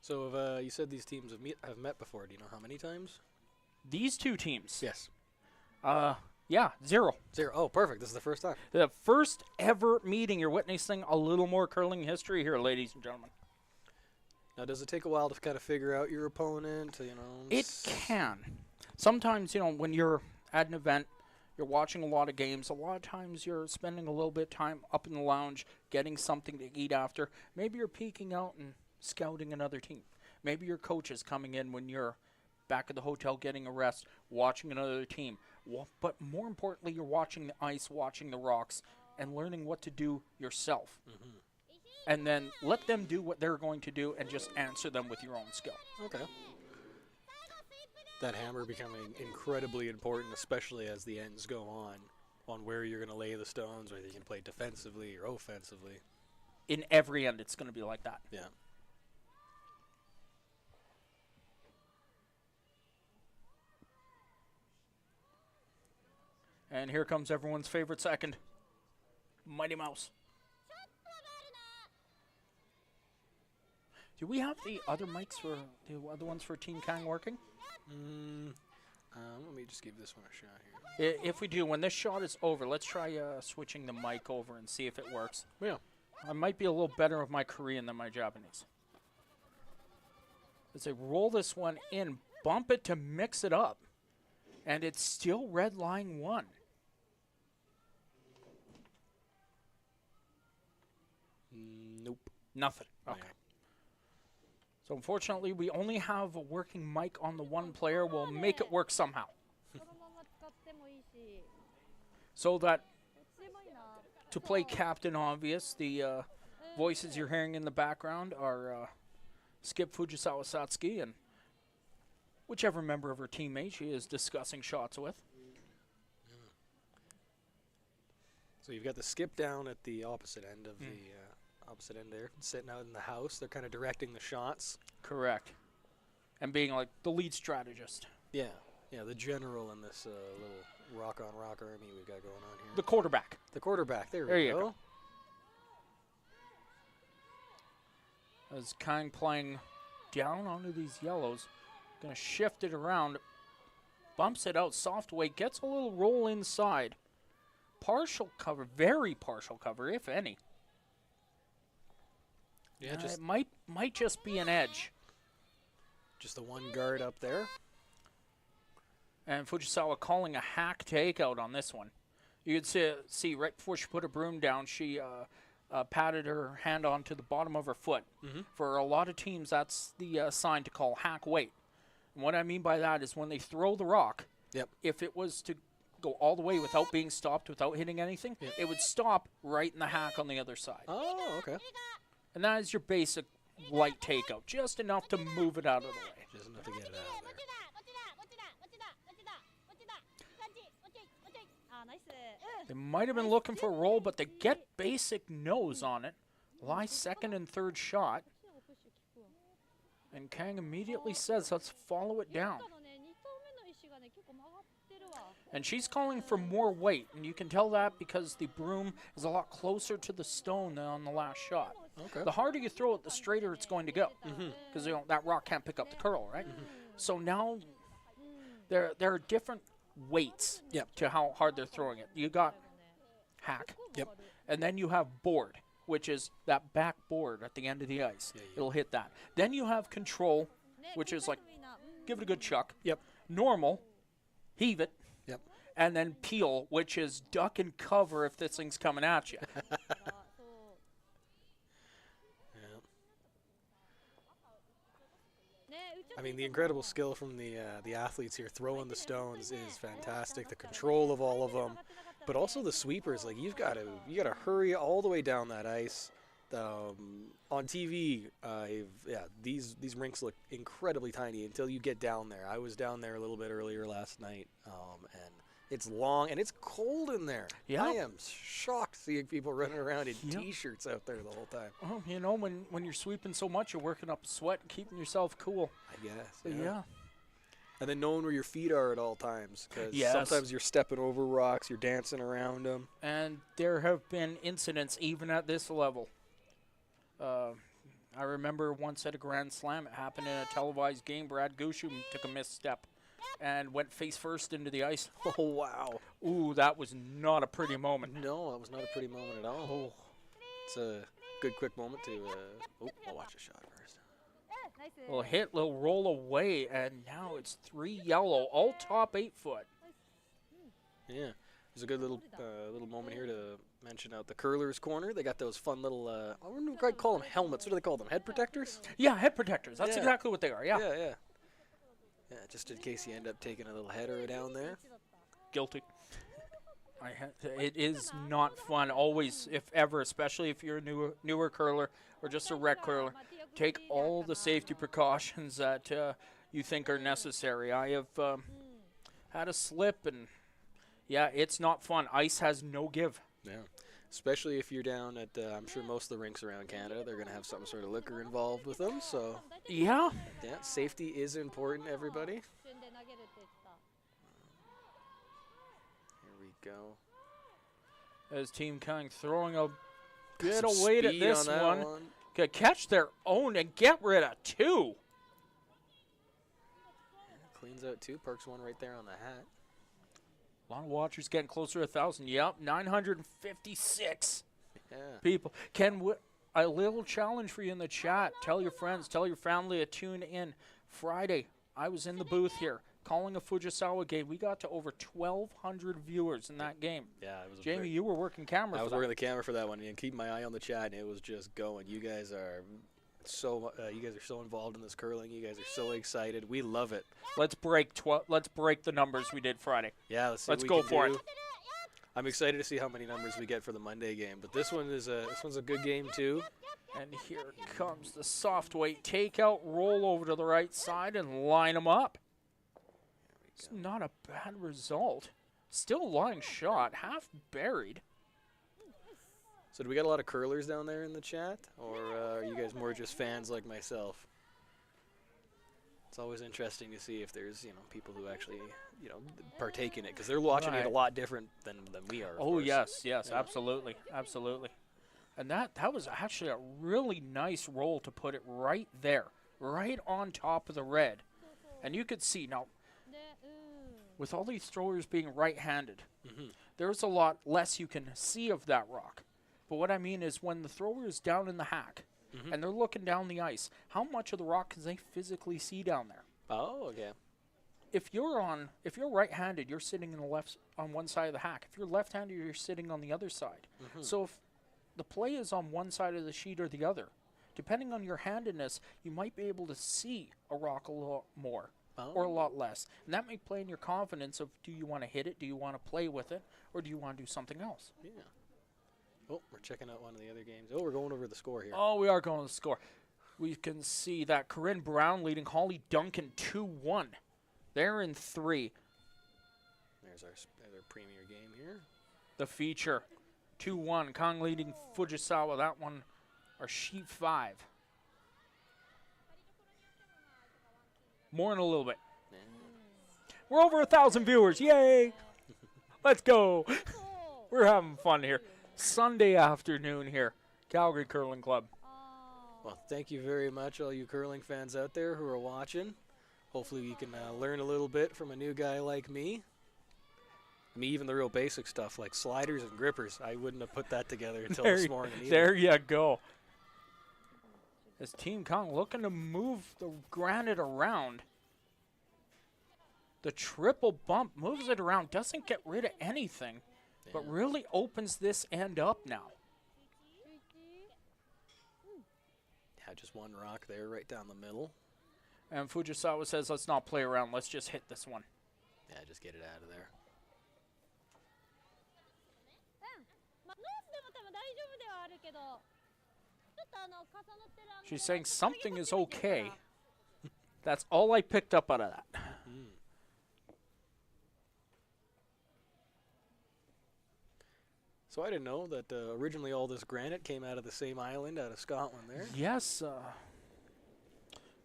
So you said these teams have met before. Do you know how many times? These two teams. Yes. Yeah, 0. 0. Oh, perfect. This is the first time. The first ever meeting. You're witnessing a little more curling history here, ladies and gentlemen. Now, does it take a while to kind of figure out your opponent? You know. It can. Sometimes, when you're at an event, you're watching a lot of games. A lot of times you're spending a little bit of time up in the lounge, getting something to eat after. Maybe you're peeking out and scouting another team. Maybe your coach is coming in when you're back at the hotel getting a rest, watching another team. But more importantly, you're watching the ice, watching the rocks, and learning what to do yourself. Mm-hmm. And then let them do what they're going to do and just answer them with your own skill. Okay. That hammer becoming incredibly important, especially as the ends go on where you're going to lay the stones, whether you can play defensively or offensively. In every end, it's going to be like that. Yeah. And here comes everyone's favorite second, Mighty Mouse. Do we have the other mics for the other ones for Team Kang working? Let me just give this one a shot here. If we do, when this shot is over, let's try switching the mic over and see if it works. Yeah. I might be a little better with my Korean than my Japanese. As they roll this one in, bump it to mix it up, and it's still red line 1. Nope. Nothing. Okay. Yeah. So unfortunately, we only have a working mic on the one player. We'll make it work somehow. So that to play Captain Obvious, the voices you're hearing in the background are Skip Fujisawa Satsuki and whichever member of her teammate she is discussing shots with. So you've got the skip down at the opposite end of the opposite end there, sitting out in the house. They're kind of directing the shots. Correct. And being like the lead strategist. Yeah, the general in this little rock-on-rock army we've got going on here. The quarterback. The quarterback. There There we you go. go. As Kang playing down onto these yellows. Going to shift it around. Bumps it out soft weight. Gets a little roll inside. Partial cover. Very partial cover, if any. Yeah, it might just be an edge. Just the one guard up there. And Fujisawa calling a hack takeout on this one. You could see right before she put her broom down, she patted her hand onto the bottom of her foot. For a lot of teams, that's the sign to call hack weight. And what I mean by that is when they throw the rock, if it was to go all the way without being stopped, without hitting anything, it would stop right in the hack on the other side. Oh, okay. And that is your basic light takeout, just enough to move it out of the way. Just enough to get it out of there. They might have been looking for a roll, but they get basic nose on it. Lie second and third shot. And Kang immediately says, let's follow it down. And she's calling for more weight, and you can tell that because the broom is a lot closer to the stone than on the last shot. Okay. The harder you throw it, the straighter it's going to go, because that rock can't pick up the curl, right? So now there are different weights to how hard they're throwing it. You got hack, and then you have board, which is that back board at the end of the ice. It'll hit that. Then you have control, which is like give it a good chuck. Normal, heave it. And then peel, which is duck and cover if this thing's coming at you. I mean, the incredible skill from the athletes here throwing the stones is fantastic. The control of all of them, but also the sweepers. Like you got to hurry all the way down that ice. On TV, these rinks look incredibly tiny until you get down there. I was down there a little bit earlier last night, and it's long and it's cold in there. I am shocked seeing people running around in T-shirts out there the whole time. Oh, you know, when you're sweeping so much, you're working up sweat and keeping yourself cool. I guess. So, And then knowing where your feet are at all times, because sometimes you're stepping over rocks, you're dancing around them. And there have been incidents even at this level. I remember once at a Grand Slam, it happened in a televised game. Brad Gushue took a misstep and went face first into the ice. Oh, wow. Ooh, that was not a pretty moment. No, that was not a pretty moment at all. Oh. It's a good, quick moment to... I'll watch a shot first. Little hit, little roll away, and now it's 3 yellow, all top 8 foot. Yeah. There's a good little moment here to mention out the curler's corner. They got those fun little, I wouldn't quite call them helmets. What do they call them? Head protectors? Yeah, head protectors. That's exactly what they are, Yeah, just in case you end up taking a little header down there. Guilty. It is not fun always, if ever, especially if you're a newer curler or just a rec curler. Take all the safety precautions that you think are necessary. I have had a slip, and it's not fun. Ice has no give. Yeah, especially if you're down at, I'm sure most of the rinks around Canada, they're going to have some sort of liquor involved with them. So yeah, safety is important, everybody. Here we go. As Team Kang throwing a bit of weight at this one. Could catch their own and get rid of 2. Cleans out 2, perks 1 right there on the hat. A lot of watchers getting closer to 1,000. Yep, 956 people. A little challenge for you in the chat. Tell your friends, tell your family to tune in. Friday, I was in the booth here calling a Fujisawa game. We got to over 1,200 viewers in that game. Yeah, it was. Jamie, you were working camera. I was working the camera for that one, and keeping my eye on the chat, and it was just going. You guys are so involved in this curling. You guys are so excited. We love it. Let's break the numbers we did Friday. Yeah, let's go for it. I'm excited to see how many numbers we get for the Monday game, but this one's a good game too. And here comes the soft weight takeout, roll over to the right side and line them up. It's not a bad result. Still a line shot, half buried. So do we got a lot of curlers down there in the chat, or are you guys more just fans like myself? It's always interesting to see if there's people who actually partake in it, because they're watching it a lot different than we are. Oh yes, absolutely. And that was actually a really nice roll to put it right there, right on top of the red. And you could see now, with all these throwers being right-handed, there's a lot less you can see of that rock. But what I mean is when the thrower is down in the hack and they're looking down the ice. How much of the rock can they physically see down there? Oh, okay. If you're right-handed, you're sitting on one side of the hack. If you're left-handed, you're sitting on the other side. So if the play is on one side of the sheet or the other, depending on your handedness, you might be able to see a rock a lot more or a lot less. And that may play in your confidence of, do you want to hit it, do you want to play with it, or do you want to do something else? Yeah. Oh, we're checking out one of the other games. Oh, we're going over the score here. Oh, we are going to the score. We can see that Corinne Brown leading Holly Duncan 2-1. They're in 3. There's our premier game here. The feature, 2-1. Kang leading Fujisawa. That one, our sheet 5. More in a little bit. Yeah. We're over 1,000 viewers. Yay! Let's go. We're having fun here. Sunday afternoon here, Calgary Curling Club. Well, thank you very much, all you curling fans out there who are watching. Hopefully we can learn a little bit from a new guy like me. I mean, even the real basic stuff like sliders and grippers, I wouldn't have put that together until this morning either. There you go. As Team Kang looking to move the granite around. The triple bump moves it around, doesn't get rid of anything, but really opens this end up now. Yeah, just one rock there right down the middle. And Fujisawa says, let's not play around, let's just hit this one. Yeah, just get it out of there. She's saying something is okay. That's all I picked up out of that. So I didn't know that originally all this granite came out of the same island out of Scotland there. Yes,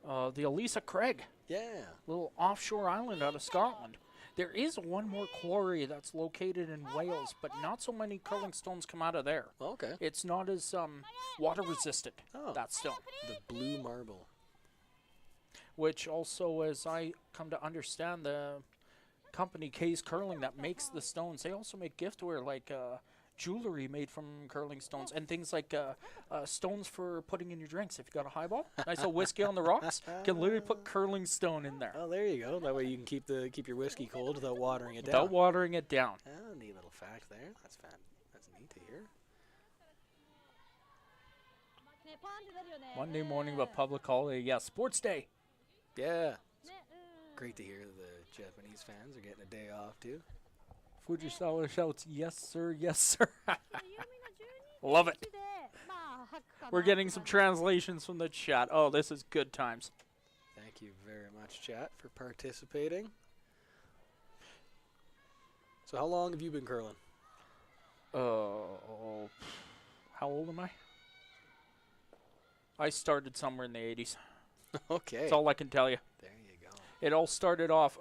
the Elisa Craig. Yeah. Little offshore island out of Scotland. There is one more quarry that's located in Wales, but not so many curling stones come out of there. Okay. It's not as water resistant, that stone. The blue marble. Which also, as I come to understand, the company K's Curling that makes the stones, they also make giftware like jewelry made from curling stones and things like stones for putting in your drinks. If you got a highball, nice little whiskey on the rocks, you can literally put curling stone in there. Oh, there you go. That way you can keep your whiskey cold without watering it down. Without watering it down. Oh, neat little fact there. That's fun. That's neat to hear. Monday morning, but public holiday. Yeah, sports day. Yeah. It's great to hear the Japanese fans are getting a day off too. Fujisawa shouts, yes, sir, yes, sir. Love it. We're getting some translations from the chat. Oh, this is good times. Thank you very much, chat, for participating. So how long have you been curling? How old am I? I started somewhere in the 80s. Okay. That's all I can tell you. There you go. It all started off...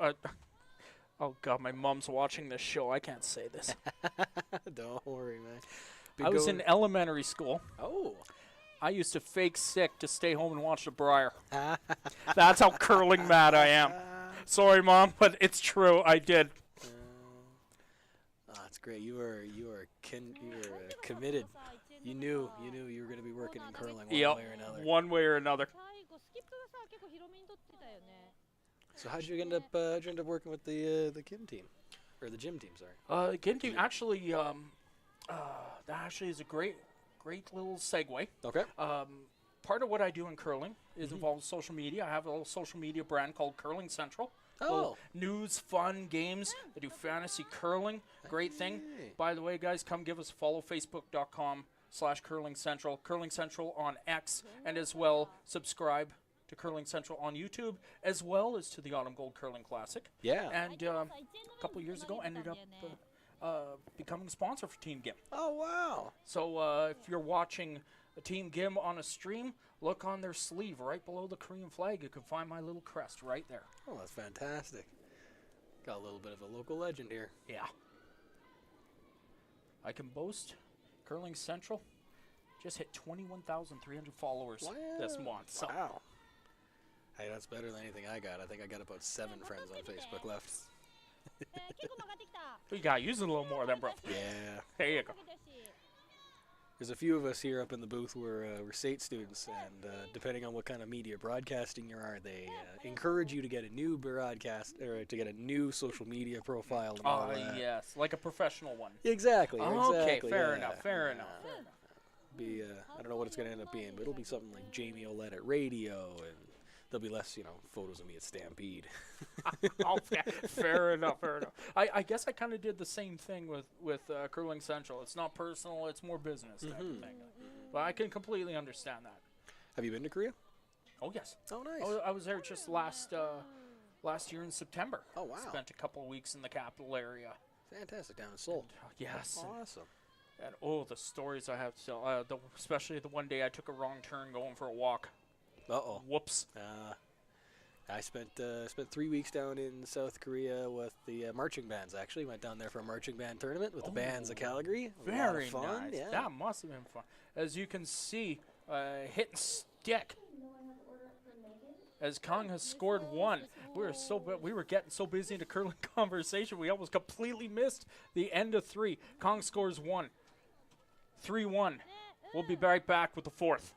oh, God, my mom's watching this show. I can't say this. Don't worry, man. I was in elementary school. Oh. I used to fake sick to stay home and watch The Briar. That's how curling mad I am. Sorry, Mom, but it's true. I did. Oh, that's great. You were committed. You knew you were going to be working in curling one way or another. One way or another. So how'd you end up working with the Kim team, or the gym team? Sorry. The Kim team actually. That actually is a great little segue. Okay. Part of what I do in curling is involves social media. I have a little social media brand called Curling Central. Oh. News, fun, games. I do fantasy curling. Great thing. By the way, guys, come give us a follow. Facebook.com/Curling Central. Curling Central on X, and as well subscribe to Curling Central on YouTube, as well as to the Autumn Gold Curling Classic. Yeah. And a couple years ago, ended up becoming a sponsor for Team Gim. Oh, wow. So if you're watching a Team Gim on a stream, look on their sleeve right below the Korean flag. You can find my little crest right there. Oh, that's fantastic. Got a little bit of a local legend here. Yeah. I can boast Curling Central just hit 21,300 followers this month. So. Wow. Hey, that's better than anything I got. I think I got about 7 friends on Facebook left. You got using a little more then, bro. Yeah. There you go. There's a few of us here up in the booth. We're state students, and depending on what kind of media broadcasting you are, they encourage you to get a new broadcast or to get a new social media profile. And all that. Yes, like a professional one. Exactly. Okay, exactly. fair yeah. enough. Fair enough. Be I don't know what it's gonna end up being, but it'll be something like Jamie Olette at radio, and there'll be less, photos of me at Stampede. Oh, fair enough. Fair enough. I guess I kind of did the same thing with Curling Central. It's not personal; it's more business type of thing. But I can completely understand that. Have you been to Korea? Oh yes. Oh, nice. I was there just last year in September. Oh, wow. Spent a couple of weeks in the capital area. Fantastic, down in Seoul. Yes. Awesome. And the stories I have to tell. Especially the one day I took a wrong turn going for a walk. Uh-oh. Whoops. I spent 3 weeks down in South Korea with the marching bands. Actually, went down there for a marching band tournament with the bands of Calgary. Very fun. nice. Yeah. That must have been fun. As you can see, hitting stick. As Kang has scored one. We were getting so busy into curling conversation, we almost completely missed the end of three. Kang scores one. 3-1. We'll be right back with the fourth.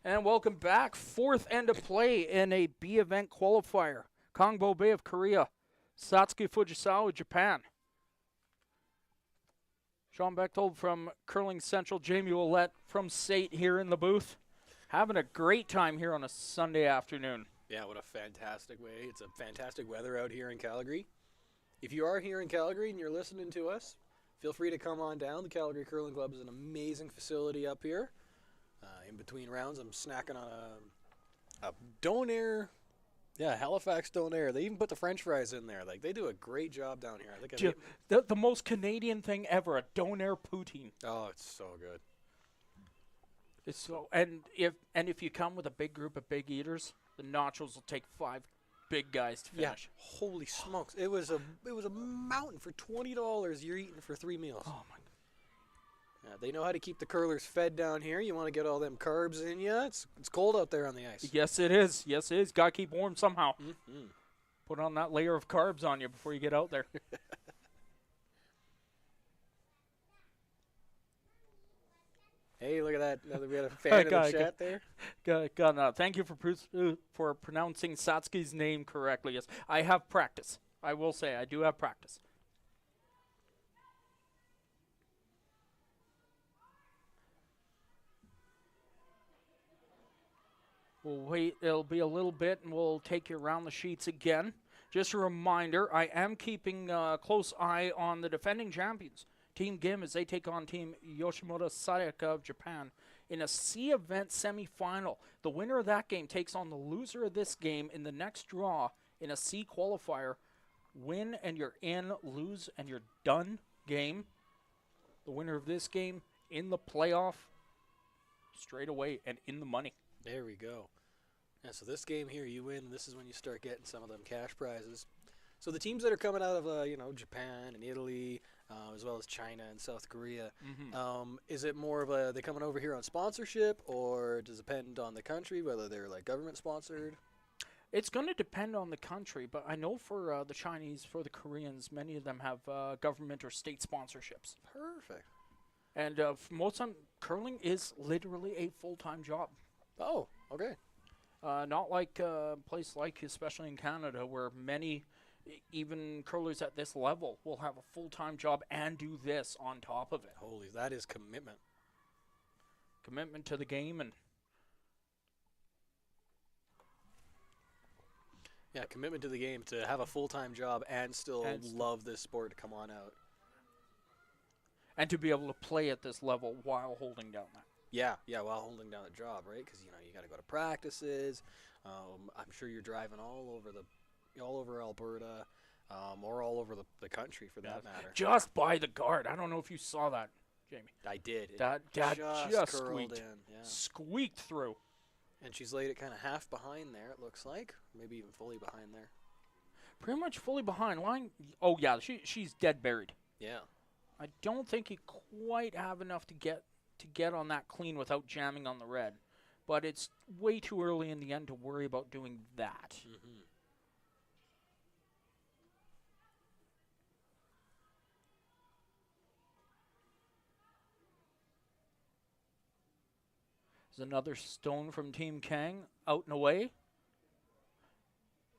And welcome back. Fourth end of play in a B event qualifier. Kangbo Bay of Korea. Satsuki Fujisawa, Japan. Sean Bechtold from Curling Central. Jamie Ouellette from SATE here in the booth. Having a great time here on a Sunday afternoon. Yeah, what a fantastic way. It's a fantastic weather out here in Calgary. If you are here in Calgary and you're listening to us, feel free to come on down. The Calgary Curling Club is an amazing facility up here. In between rounds, I'm snacking on a Donair. Yeah, Halifax Donair. They even put the French fries in there. Like, they do a great job down here. I think the most Canadian thing ever, a Donair poutine. Oh, it's so good. It's so, and if you come with a big group of big eaters, the nachos will take 5 big guys to finish. Yeah, holy smokes! It was a mountain for $20. You're eating for 3 meals. Oh my! They know how to keep the curlers fed down here. You want to get all them carbs in you. It's cold out there on the ice. Yes, it is. Yes, it is. Got to keep warm somehow. Mm-hmm. Put on that layer of carbs on you before you get out there. Hey, look at that. Now that we got a fan in the chat there. Thank you for pronouncing Satsuki's name correctly. Yes, I have practice. I will say I do have practice. We'll wait. It'll be a little bit, and we'll take you around the sheets again. Just a reminder, I am keeping a close eye on the defending champions, Team Gim, as they take on Team Yoshimoto Sayaka of Japan in a C event semifinal. The winner of that game takes on the loser of this game in the next draw in a C qualifier. Win and you're in, lose and you're done game. The winner of this game in the playoff straight away and in the money. There we go. Yeah, so this game here, you win. This is when you start getting some of them cash prizes. So the teams that are coming out of Japan and Italy, as well as China and South Korea, is it more of they coming over here on sponsorship, or does it depend on the country whether they're like government sponsored? It's going to depend on the country, but I know for the Chinese, for the Koreans, many of them have government or state sponsorships. Perfect. And for most of them, curling is literally a full-time job. Oh, okay. Not like a place like, especially in Canada, where many Even curlers at this level will have a full-time job and do this on top of it. Holy, that is commitment. Commitment to the game and Yeah, commitment to the game, to have a full-time job and still love this sport to come on out. and to be able to play at this level while holding down that. Yeah, while holding down the job, right? Because you got to go to practices. I'm sure you're driving all over Alberta, or all over the country for that matter. Just by the guard. I don't know if you saw that, Jamie. I did. That just curled squeaked. in. Yeah. Squeaked through. And she's laid it kind of half behind there, it looks like. Maybe even fully behind there. Pretty much fully behind line. Oh, yeah, she's dead buried. Yeah. I don't think you quite have enough to get on that clean without jamming on the red. But it's way too early in the end to worry about doing that. Mm-hmm. There's another stone from Team Kang out and away.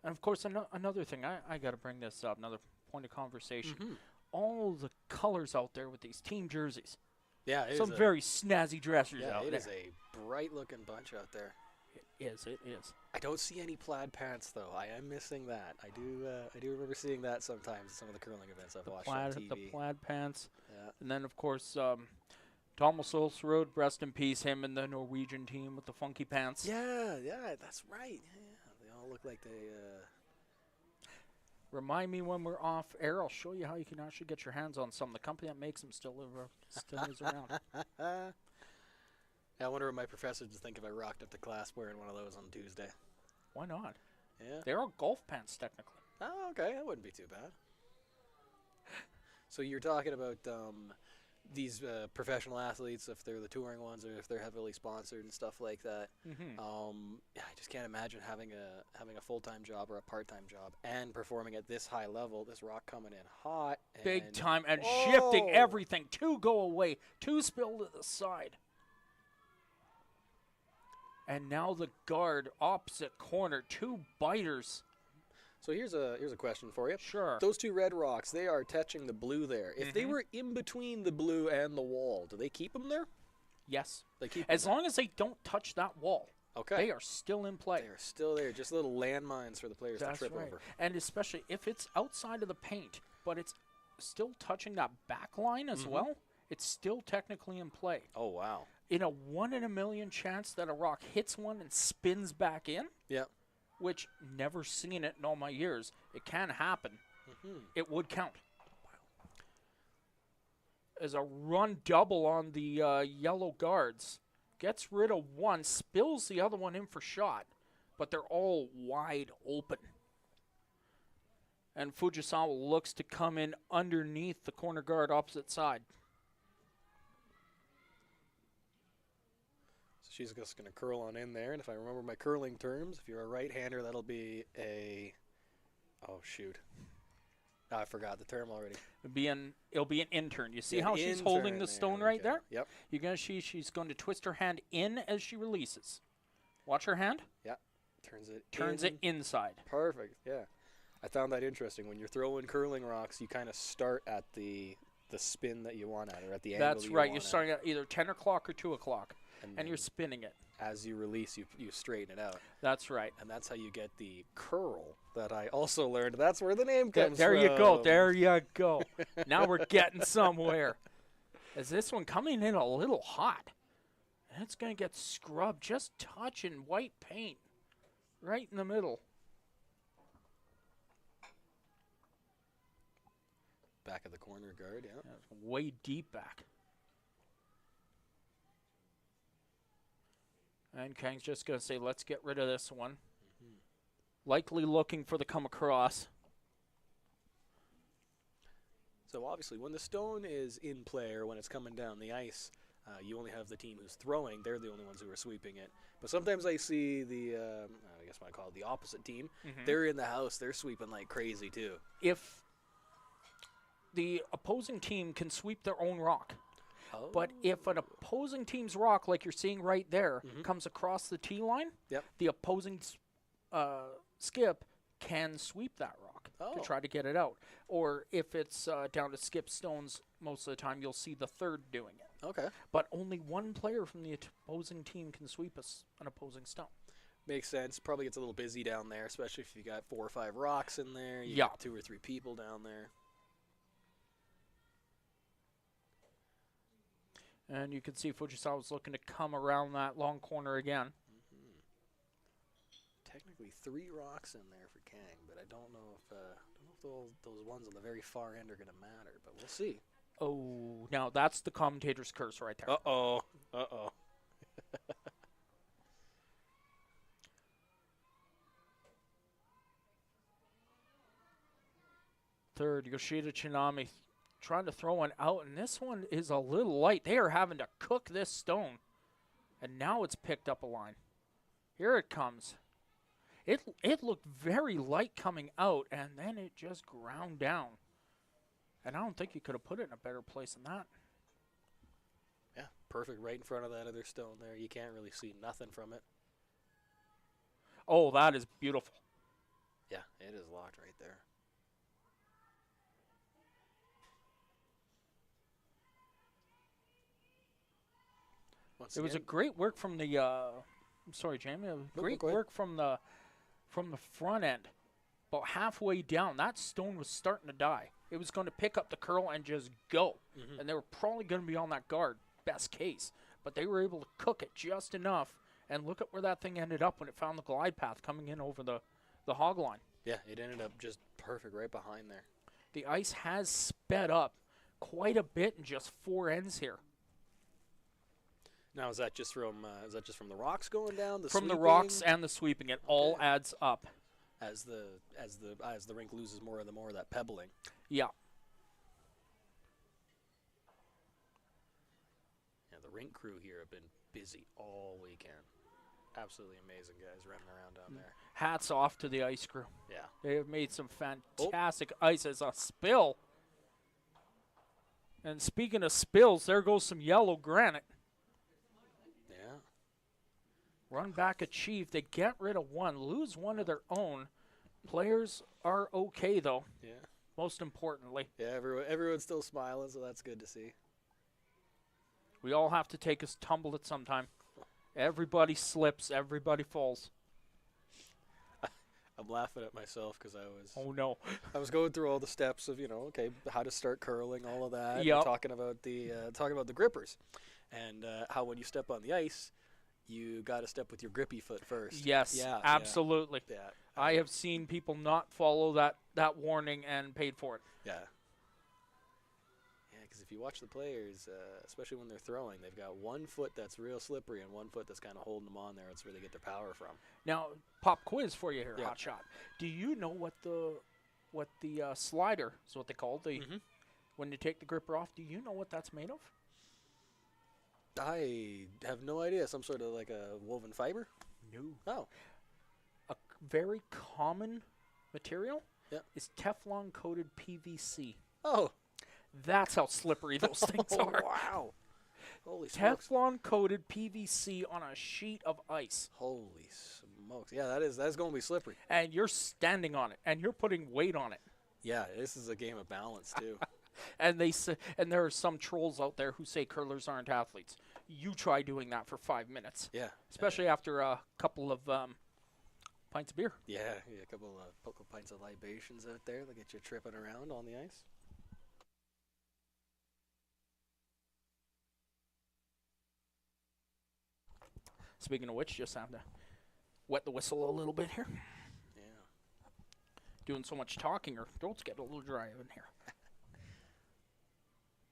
And, of course, another thing. I got to bring this up, another point of conversation. Mm-hmm. All the colors out there with these team jerseys. Yeah, it Some very snazzy dressers out there. It is a bright-looking bunch out there. It is. I don't see any plaid pants, though. I am missing that. I do remember seeing that sometimes at some of the curling events I've watched on TV. The plaid pants. Yeah. And then, of course, Thomas Olsrud, rest in peace, him and the Norwegian team with the funky pants. Yeah, that's right. Yeah, they all look like they... Remind me when we're off air. I'll show you how you can actually get your hands on some. The company that makes them still is around. I wonder what my professors would think if I rocked up to class wearing one of those on Tuesday. Why not? Yeah. They're all golf pants, technically. Oh, okay. That wouldn't be too bad. So you're talking about these professional athletes, if they're the touring ones or if they're heavily sponsored and stuff like that. Mm-hmm. I just can't imagine having a full-time job or a part-time job and performing at this high level. This rock coming in hot, Big time, and shifting everything. Two go away, two spill to the side. And now the guard, opposite corner, two biters. So here's a question for you. Sure. Those two red rocks, they are touching the blue there. If they were in between the blue and the wall, do they keep them there? Yes. They keep as long as they don't touch that wall. Okay. They are still in play. They are still there. Just little landmines for the players to trip over. And especially if it's outside of the paint, but it's still touching that back line as well, it's still technically in play. Oh, wow. In a 1 in a million chance that a rock hits one and spins back in, Yeah. which never seen it in all my years, it can happen. It would count. As a run double on the yellow guards. Gets rid of one, spills the other one in for shot, but they're all wide open. And Fujisawa looks to come in underneath the corner guard opposite side. So she's just going to curl on in there, and if I remember my curling terms, if you're a right-hander, that'll be a... Oh, shoot. I forgot the term already. It'll be an intern. You see how she's holding the stone right there? Yep. You're gonna see she's going to twist her hand in as she releases. Watch her hand. Yeah. Turns it inside. Perfect. Yeah. I found that interesting. When you're throwing curling rocks, you kind of start at the spin that you want at, or at the angle. That's right. You're starting at either 10 o'clock or 2 o'clock, and you're spinning it. As you release, you straighten it out. That's right. And that's how you get the curl that I also learned. That's where the name comes from. There you go. There you go. Now we're getting somewhere. Is this one coming in a little hot? And it's going to get scrubbed, just touching white paint right in the middle. Back of the corner guard, yeah. Way deep back. And Kang's just going to say, let's get rid of this one. Likely looking for the come across. So obviously, when the stone is in play or when it's coming down the ice, you only have the team who's throwing. They're the only ones who are sweeping it. But sometimes I see the, I guess what I call it, the opposite team. They're in the house. They're sweeping like crazy, too. If the opposing team can sweep their own rock. But if an opposing team's rock, like you're seeing right there, comes across the tee line, the opposing skip can sweep that rock. rock Oh. to try to get it out. Or if it's down to skip stones, most of the time you'll see the third doing it. Okay. But only one player from the opposing team can sweep an opposing stone. Makes sense. Probably gets a little busy down there, especially if you got 4 or 5 rocks in there. You Yeah. got 2 or 3 people down there. And you can see Fujisawa's looking to come around that long corner again. Technically 3 rocks in there for Kang, but I don't know if those ones on the very far end are going to matter, but we'll see. Oh, now that's the commentator's curse right there. Uh-oh. Uh-oh. Third, Yoshida Tsunami trying to throw one out, and this one is a little light. They are having to cook this stone, and now it's picked up a line. Here it comes. It looked very light coming out, and then it just ground down. And I don't think you could have put it in a better place than that. Yeah, perfect right in front of that other stone there. You can't really see nothing from it. Oh, that is beautiful. Yeah, it is locked right there. It was a great work from the. I'm sorry, Jamie. Great work from the front end. About halfway down, that stone was starting to die. It was going to pick up the curl and just go, and they were probably going to be on that guard, best case. But they were able to cook it just enough, and look at where that thing ended up when it found the glide path coming in over the hog line. Yeah, it ended up just perfect right behind there. The ice has sped up quite a bit in just 4 ends here. Now, is that just from the rocks going down? From the rocks and the sweeping, it all adds up. As the rink loses more and more of that pebbling. Yeah. Yeah, the rink crew here have been busy all weekend. Absolutely amazing guys running around down there. Hats off to the ice crew. Yeah. They have made some fantastic ice as a spill. And speaking of spills, there goes some yellow granite. Yeah. Run back achieved. They get rid of one, lose one of their own. Players are okay, though. Yeah. Most importantly. Yeah, everyone's still smiling, so that's good to see. We all have to take a tumble at some time. Everybody slips. Everybody falls. I'm laughing at myself because Oh, no. I was going through all the steps of, how to start curling, all of that. Yep. And talking about the grippers, and how when you step on the ice, you got to step with your grippy foot first. Yes, yeah, absolutely. Yeah. I have seen people not follow that warning and paid for it. Yeah. Yeah, because if you watch the players, especially when they're throwing, they've got one foot that's real slippery and one foot that's kind of holding them on there. That's where they get their power from. Now, pop quiz for you here, Yeah. Hot Shot. Do you know what the slider is what they call the when you take the gripper off? Do you know what that's made of? I have no idea. Some sort of like a woven fiber? No. Oh. A very common material is Teflon coated PVC. Oh. That's how slippery those things are. Wow. Holy smokes. Teflon coated PVC on a sheet of ice. Holy smokes. Yeah, that's going to be slippery. And you're standing on it, and you're putting weight on it. Yeah, this is a game of balance, too. And there are some trolls out there who say curlers aren't athletes. You try doing that for 5 minutes. Yeah. Especially after a couple of pints of beer. Yeah, a couple of pints of libations out there that get you tripping around on the ice. Speaking of which, just have to wet the whistle a little bit here. Yeah. Doing so much talking, our throats get a little dry in here.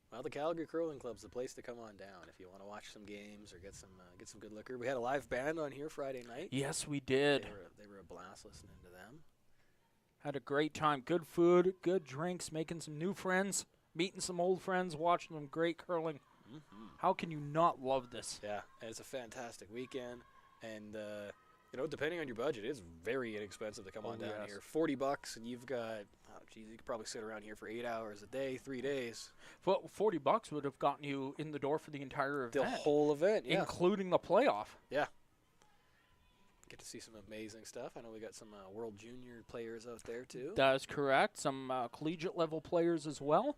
Well, the Calgary Curling Club's the place to come on down if you want to watch some games or get some good liquor. We had a live band on here Friday night. Yes, we did. They were a blast listening to them. Had a great time. Good food, good drinks, making some new friends, meeting some old friends, watching some great curling. Mm-hmm. How can you not love this? Yeah, it's a fantastic weekend, and depending on your budget, it's very inexpensive to come on down here. $40, and you've got, you could probably sit around here for 8 hours a day, 3 days. Well, $40 would have gotten you in the door for the entire event. The whole event, yeah. Including the playoff. Yeah. Get to see some amazing stuff. I know we got some World Junior players out there too. That is correct. Some collegiate level players as well.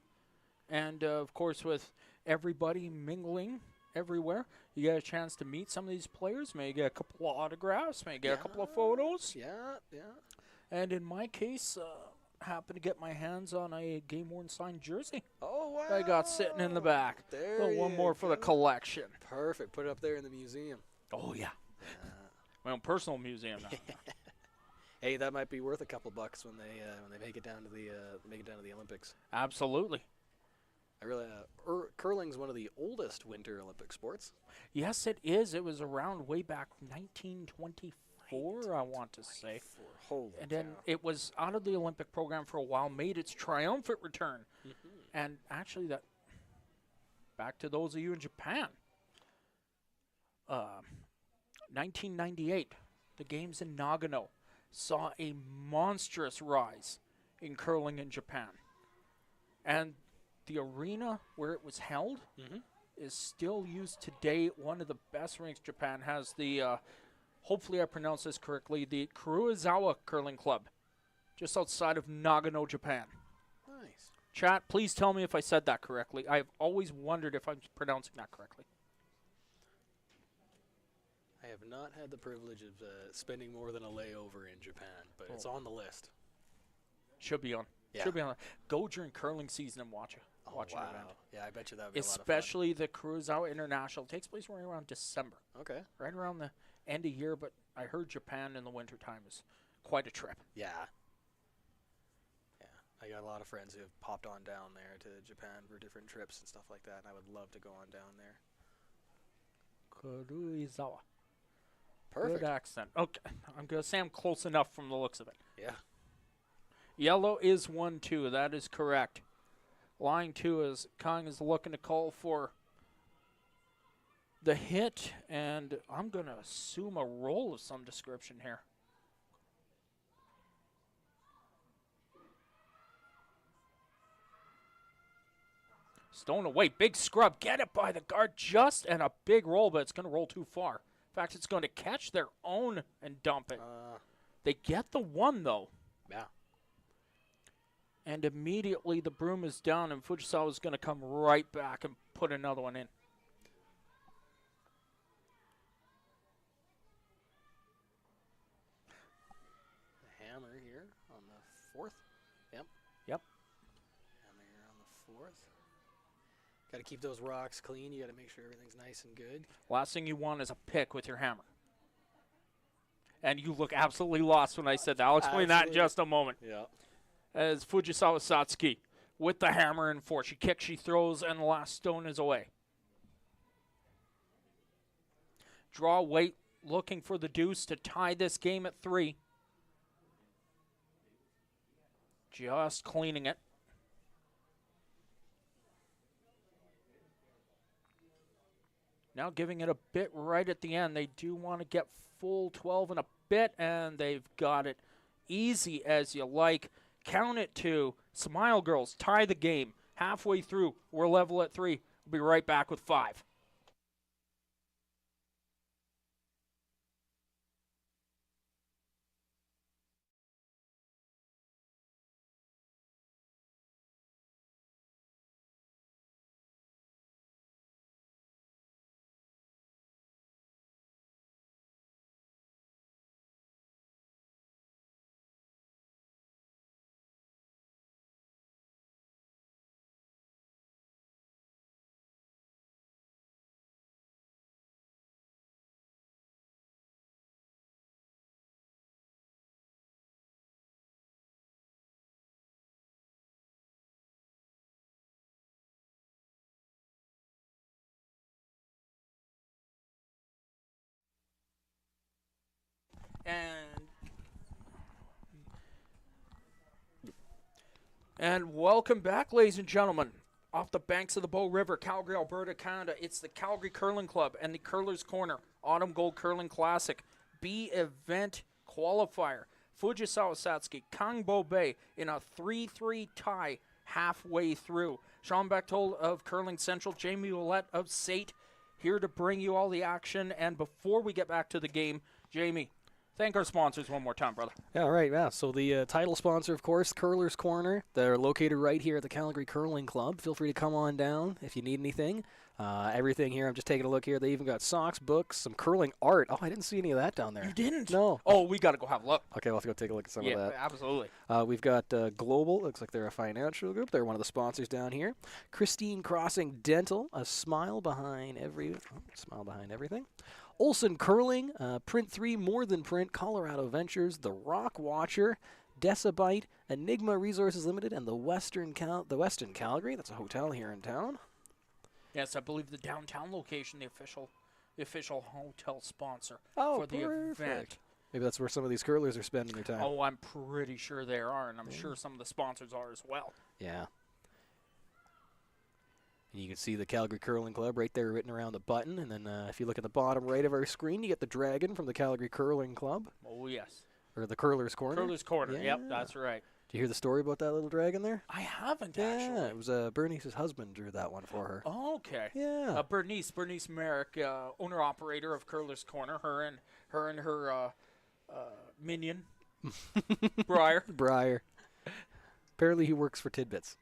And, of course, with everybody mingling everywhere, you get a chance to meet some of these players. Maybe get a couple of autographs, maybe get a couple of photos. Yeah. And in my case, happened to get my hands on a game-worn signed jersey. Oh, wow. I got sitting in the back. There One more for the collection. Perfect. Put it up there in the museum. Oh, yeah. My own personal museum now. Hey, that might be worth a couple bucks when they make it down to the Olympics. Absolutely. I really curling's one of the oldest Winter Olympic sports. Yes, it is. It was around way back 1924, I want to say. Holy And then cow. it was out of the Olympic program for a while, made its triumphant return. And actually, that back to those of you in Japan. 1998, the games in Nagano saw a monstrous rise in curling in Japan. And the arena where it was held is still used today. One of the best rinks Japan has. The, hopefully I pronounce this correctly, the Fujisawa Curling Club, just outside of Nagano, Japan. Nice. Chat, please tell me if I said that correctly. I've always wondered if I'm pronouncing that correctly. I have not had the privilege of spending more than a layover in Japan, but it's on the list. Should be on. Yeah. Should be on. Go during curling season and watch it. Watch an event. Yeah, I bet you that would be Especially the Kurosawa International. It takes place right around December. a lot of fun. Okay. Right around the end of year, but I heard Japan in the wintertime is quite a trip. Yeah. I got a lot of friends who have popped on down there to Japan for different trips and stuff like that, and I would love to go on down there. Kurosawa. Perfect. Good accent. Okay, I'm going to say I'm close enough from the looks of it. Yeah. Yellow is 1-2. That is correct. Line 2 is Kang is looking to call for the hit, and I'm going to assume a roll of some description here. Stone away. Big scrub. Get it by the guard just, and a big roll, but it's going to roll too far. In fact, it's going to catch their own and dump it. They get the one, though. Yeah. And immediately the broom is down, and Fujisawa is going to come right back and put another one in. The hammer here on the fourth. Yep. Yep. Hammer here on the fourth. Got to keep those rocks clean. You got to make sure everything's nice and good. Last thing you want is a pick with your hammer. And you look absolutely lost when I said that. I'll explain that in just a moment. Yeah. As Fujisawa Satsuki with the hammer in four. She kicks, she throws, and the last stone is away. Draw weight, looking for the deuce to tie this game at 3. Just cleaning it. Now giving it a bit right at the end. They do want to get full 12 and a bit, and they've got it easy as you like. Count it 2. Smile, girls. Tie the game. Halfway through, we're level at 3. We'll be right back with 5. And welcome back, ladies and gentlemen. Off the banks of the Bow River, Calgary, Alberta, Canada, it's the Calgary Curling Club and the Curler's Corner Autumn Gold Curling Classic B event qualifier. Fujisawa Satsuki, Kang Bay in a 3-3 tie halfway through. Sean Bechtold of Curling Central, Jamie Ouellette of SAIT, here to bring you all the action. And before we get back to the game, Jamie, Thank our sponsors one more time, brother. Yeah, right. Yeah. So the title sponsor, of course, Curler's Corner. They're located right here at the Calgary Curling Club. Feel free to come on down if you need anything. Everything here. I'm just taking a look here. They even got socks, books, some curling art. Oh, I didn't see any of that down there. You didn't? No. Oh, we got to go have a look. Okay, we'll have to go take a look at some of Yeah, that. absolutely. We've got Global. Looks like they're a financial group. They're one of the sponsors down here. Christine Crossing Dental. A smile behind everything. Olson Curling. Print 3 More Than Print. Colorado Ventures. The Rock Watcher. Decibite. Enigma Resources Limited. And the Western Calgary. That's a hotel here in town. Yes, I believe the downtown location, the official hotel sponsor Oh, for the perfect. event. Maybe that's where some of these curlers are spending their time. Oh, I'm pretty sure they are, and I'm sure some of the sponsors are as well. Yeah. And you can see the Calgary Curling Club right there written around the button. And then if you look at the bottom right of our screen, you get the dragon from the Calgary Curling Club. Oh, yes. Or the Curler's Corner. Curler's Corner. Yeah. Yep, that's right. Did you hear the story about that little dragon there? I haven't, Yeah, actually. it was Bernice's husband drew that one for her. Oh, okay. Yeah. Bernice Merrick, owner-operator of Curler's Corner, her and her minion, Briar. Briar. Apparently he works for Tidbits.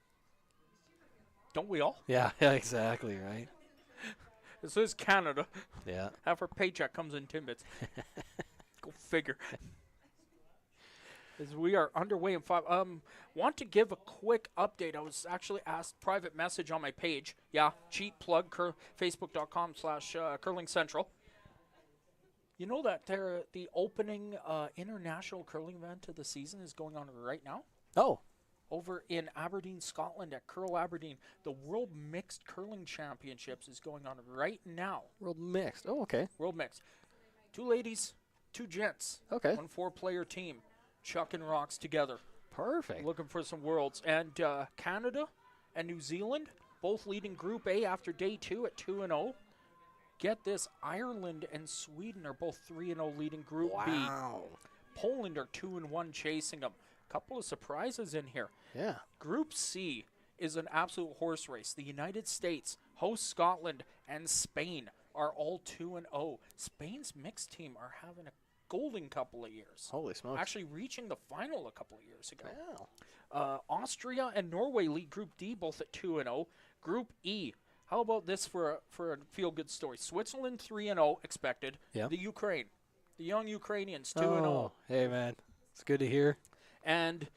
Don't we all? Yeah, exactly, right? This is Canada. Yeah. Half her paycheck comes in Timbits. Go figure. As we are underway in 5. Want to give a quick update. I was actually asked private message on my page. Yeah, cheap plug, Facebook.com/Curling Central. You know that the opening international curling event of the season is going on right now? Oh. Over in Aberdeen, Scotland at Curl Aberdeen. The World Mixed Curling Championships is going on right now. World Mixed. Oh, okay. World Mixed. 2 ladies, 2 gents. Okay. 1 4-player team. Chucking rocks together. Perfect. Looking for some worlds. And Canada and New Zealand, both leading Group A after day 2 at 2-0. Get this, Ireland and Sweden are both 3-0 leading Group B. Wow. Poland are 2-1 chasing them. Couple of surprises in here. Yeah. Group C is an absolute horse race. The United States, host Scotland, and Spain are all 2-0. Spain's mixed team are having a golden couple of years. Holy smokes. Actually reaching the final a couple of years ago. Wow. Austria and Norway lead Group D both at 2-0. Group E, how about this for a feel-good story? Switzerland 3-0 expected. Yeah. The young Ukrainians 2-0. Oh, hey, man. It's good to hear. And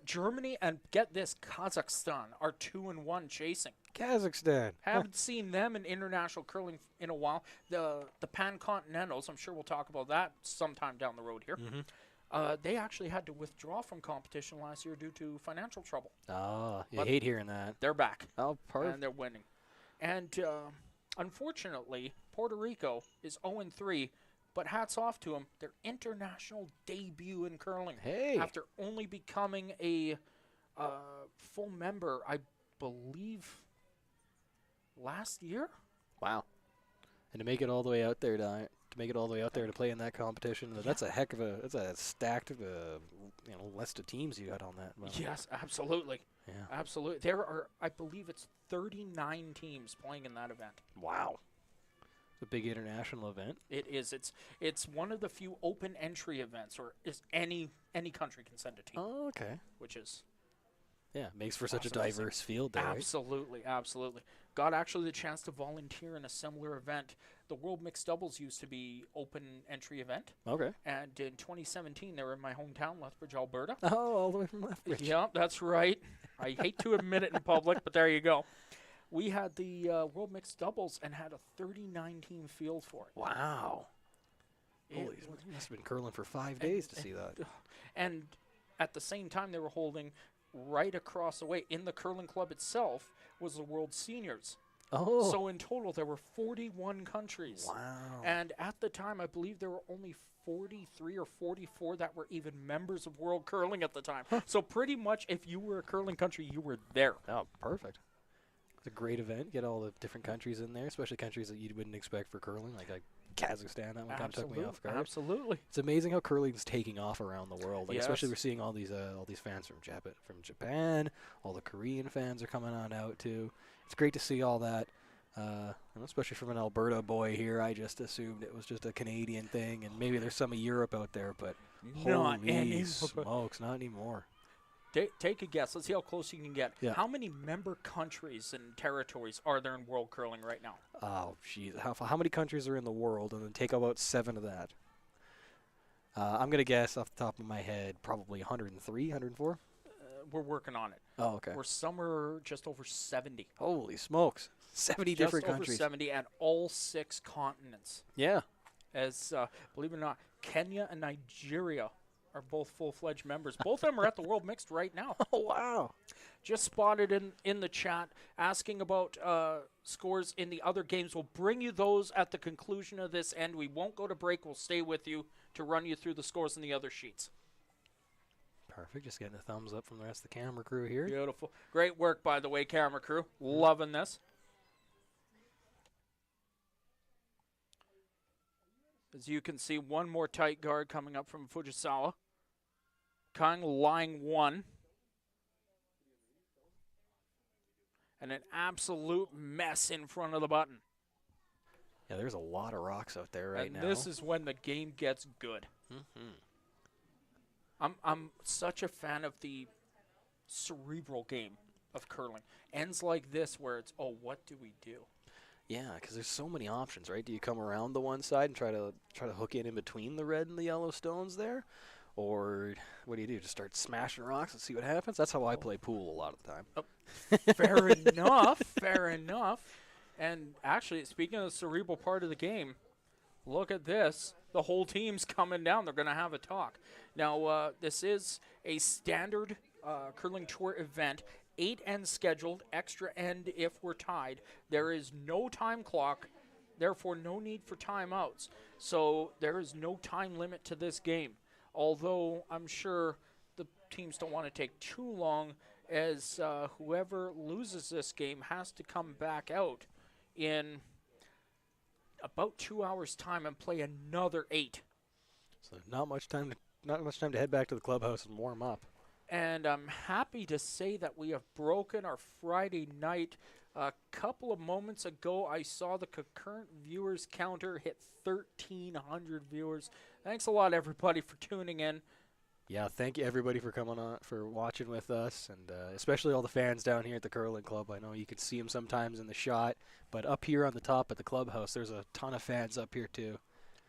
Germany and, get this, Kazakhstan are 2-1 chasing. Kazakhstan. Haven't seen them in international curling in a while. The Pan-Continentals, I'm sure we'll talk about that sometime down the road here. Mm-hmm. They actually had to withdraw from competition last year due to financial trouble. Oh, you But hate hearing that. They're back. Oh, perfect. And they're winning. And unfortunately, Puerto Rico is 0-3, but hats off to them. Their international debut in curling. Hey. After only becoming a full member, I believe, last year. Wow. And to make it all the way out there to play in that competition, that's a stacked list of teams you got on that. Well, Yes, absolutely. yeah. Absolutely. There are, I believe it's 39 teams playing in that event. Wow. It's a big international event. It is. It's one of the few open entry events, or is any country can send a team, Oh, okay. which is Yeah, makes for such a Awesome to see. diverse field there, right? absolutely. Got actually the chance to volunteer in a similar event. The World Mixed Doubles used to be open entry event, Okay. and in 2017 they were in my hometown, Lethbridge, Alberta. Oh, all the way from Lethbridge. Yeah, that's right. I hate to admit it in public, but there you go. We had the World Mixed Doubles and had a 39-team field for it. Wow. It Holy, was- you must have been curling for 5 days to see that. And at the same time, they were holding right across the way in the curling club itself was the World Seniors. Oh. So in total, there were 41 countries. Wow. And at the time, I believe there were only 43 or 44 that were even members of World Curling at the time. So pretty much, if you were a curling country, you were there. Oh, perfect. It's a great event. Get all the different countries in there, especially countries that you wouldn't expect for curling, like Kazakhstan. That one kind of took me off guard. Absolutely. It's amazing how curling's taking off around the world. Like, Yes. especially we're seeing all these fans from Japan. All the Korean fans are coming on out too. It's great to see all that. And especially from an Alberta boy here, I just assumed it was just a Canadian thing, and maybe there's some of Europe out there, but Not holy anymore. smokes, not anymore. Take a guess. Let's see how close you can get. Yeah. How many member countries and territories are there in world curling right now? Oh, jeez. How many countries are in the world? And then take about 7 of that. I'm going to guess off the top of my head probably 103, 104. We're working on it. Oh, okay. We're somewhere just over 70. Holy smokes. 70 different just over countries. 70 at all 6 continents. Yeah. As, believe it or not, Kenya and Nigeria are both full-fledged members. Both of them are at the World Mixed right now. Oh, wow. Just spotted in the chat asking about scores in the other games. We'll bring you those at the conclusion of this end. We won't go to break. We'll stay with you to run you through the scores in the other sheets. Perfect. Just getting a thumbs up from the rest of the camera crew here. Beautiful. Great work, by the way, camera crew. Loving this. As you can see, one more tight guard coming up from Fujisawa. Kang lying 1. And an absolute mess in front of the button. Yeah, there's a lot of rocks out there right now. And this is when the game gets good. I'm such a fan of the cerebral game of curling. Ends like this where it's, oh, what do we do? Yeah, because there's so many options, right? Do you come around the one side and try to hook in between the red and the yellow stones there? Or what do? Just start smashing rocks and see what happens? That's how I play pool a lot of the time. Fair enough. Fair enough. And actually, speaking of the cerebral part of the game, look at this. The whole team's coming down. They're going to have a talk. Now, this is a standard curling tour event. 8 ends scheduled, extra end if we're tied. There is no time clock, therefore no need for timeouts. So there is no time limit to this game. Although I'm sure the teams don't want to take too long, as whoever loses this game has to come back out in about 2 hours' time and play another 8. So not much time to head back to the clubhouse and warm up. And I'm happy to say that we have broken our Friday night. A couple of moments ago, I saw the concurrent viewers counter hit 1,300 viewers. Thanks a lot, everybody, for tuning in. Yeah, thank you, everybody, for coming on, for watching with us, and especially all the fans down here at the Curling Club. I know you can see them sometimes in the shot, but up here on the top at the clubhouse, there's a ton of fans up here, too.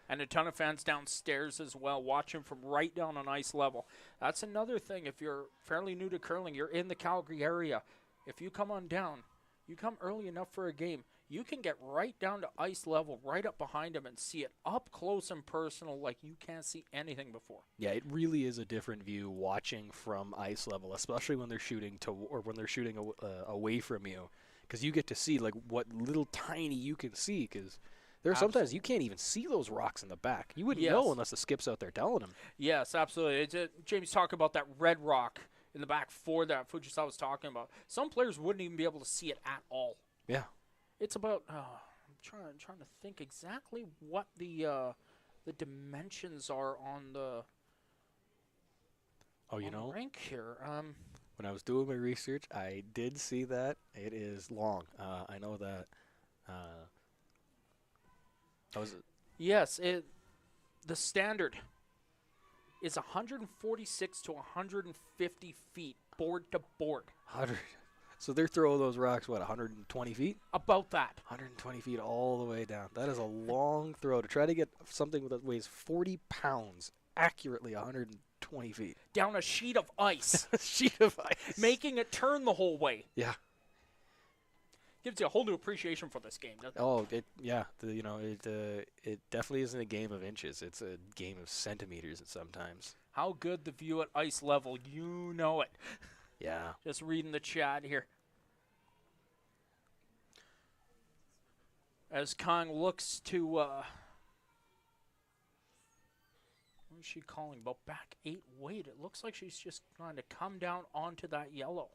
And a ton of fans downstairs as well, watching from right down on ice level. That's another thing. If you're fairly new to curling, you're in the Calgary area. If you come on down, you come early enough for a game, you can get right down to ice level, right up behind them, and see it up close and personal like you can't see anything before. Yeah, it really is a different view watching from ice level, especially when they're shooting away from you, because you get to see like what little tiny you can see, because there are sometimes you can't even see those rocks in the back. You wouldn't know unless the skip's out there telling them. Yes, absolutely. James talking about that red rock in the back 4 that Fujisawa was talking about. Some players wouldn't even be able to see it at all. Yeah. It's about, I'm trying to think exactly what the dimensions are on the rink here. When I was doing my research, I did see that. It is long. I know that. Yes, the standard is 146 to 150 feet, board to board. 100. So they're throwing those rocks, what, 120 feet? About that. 120 feet all the way down. That is a long throw. To try to get something that weighs 40 pounds accurately 120 feet. Down a sheet of ice. A sheet of ice. Making it turn the whole way. Yeah. Gives you a whole new appreciation for this game, doesn't it? Oh, it definitely isn't a game of inches. It's a game of centimeters at sometimes. How good the view at ice level, you know it. Yeah. Just reading the chat here. As Kang looks to, what is she calling about? Back 8 weight. It looks like she's just trying to come down onto that yellow.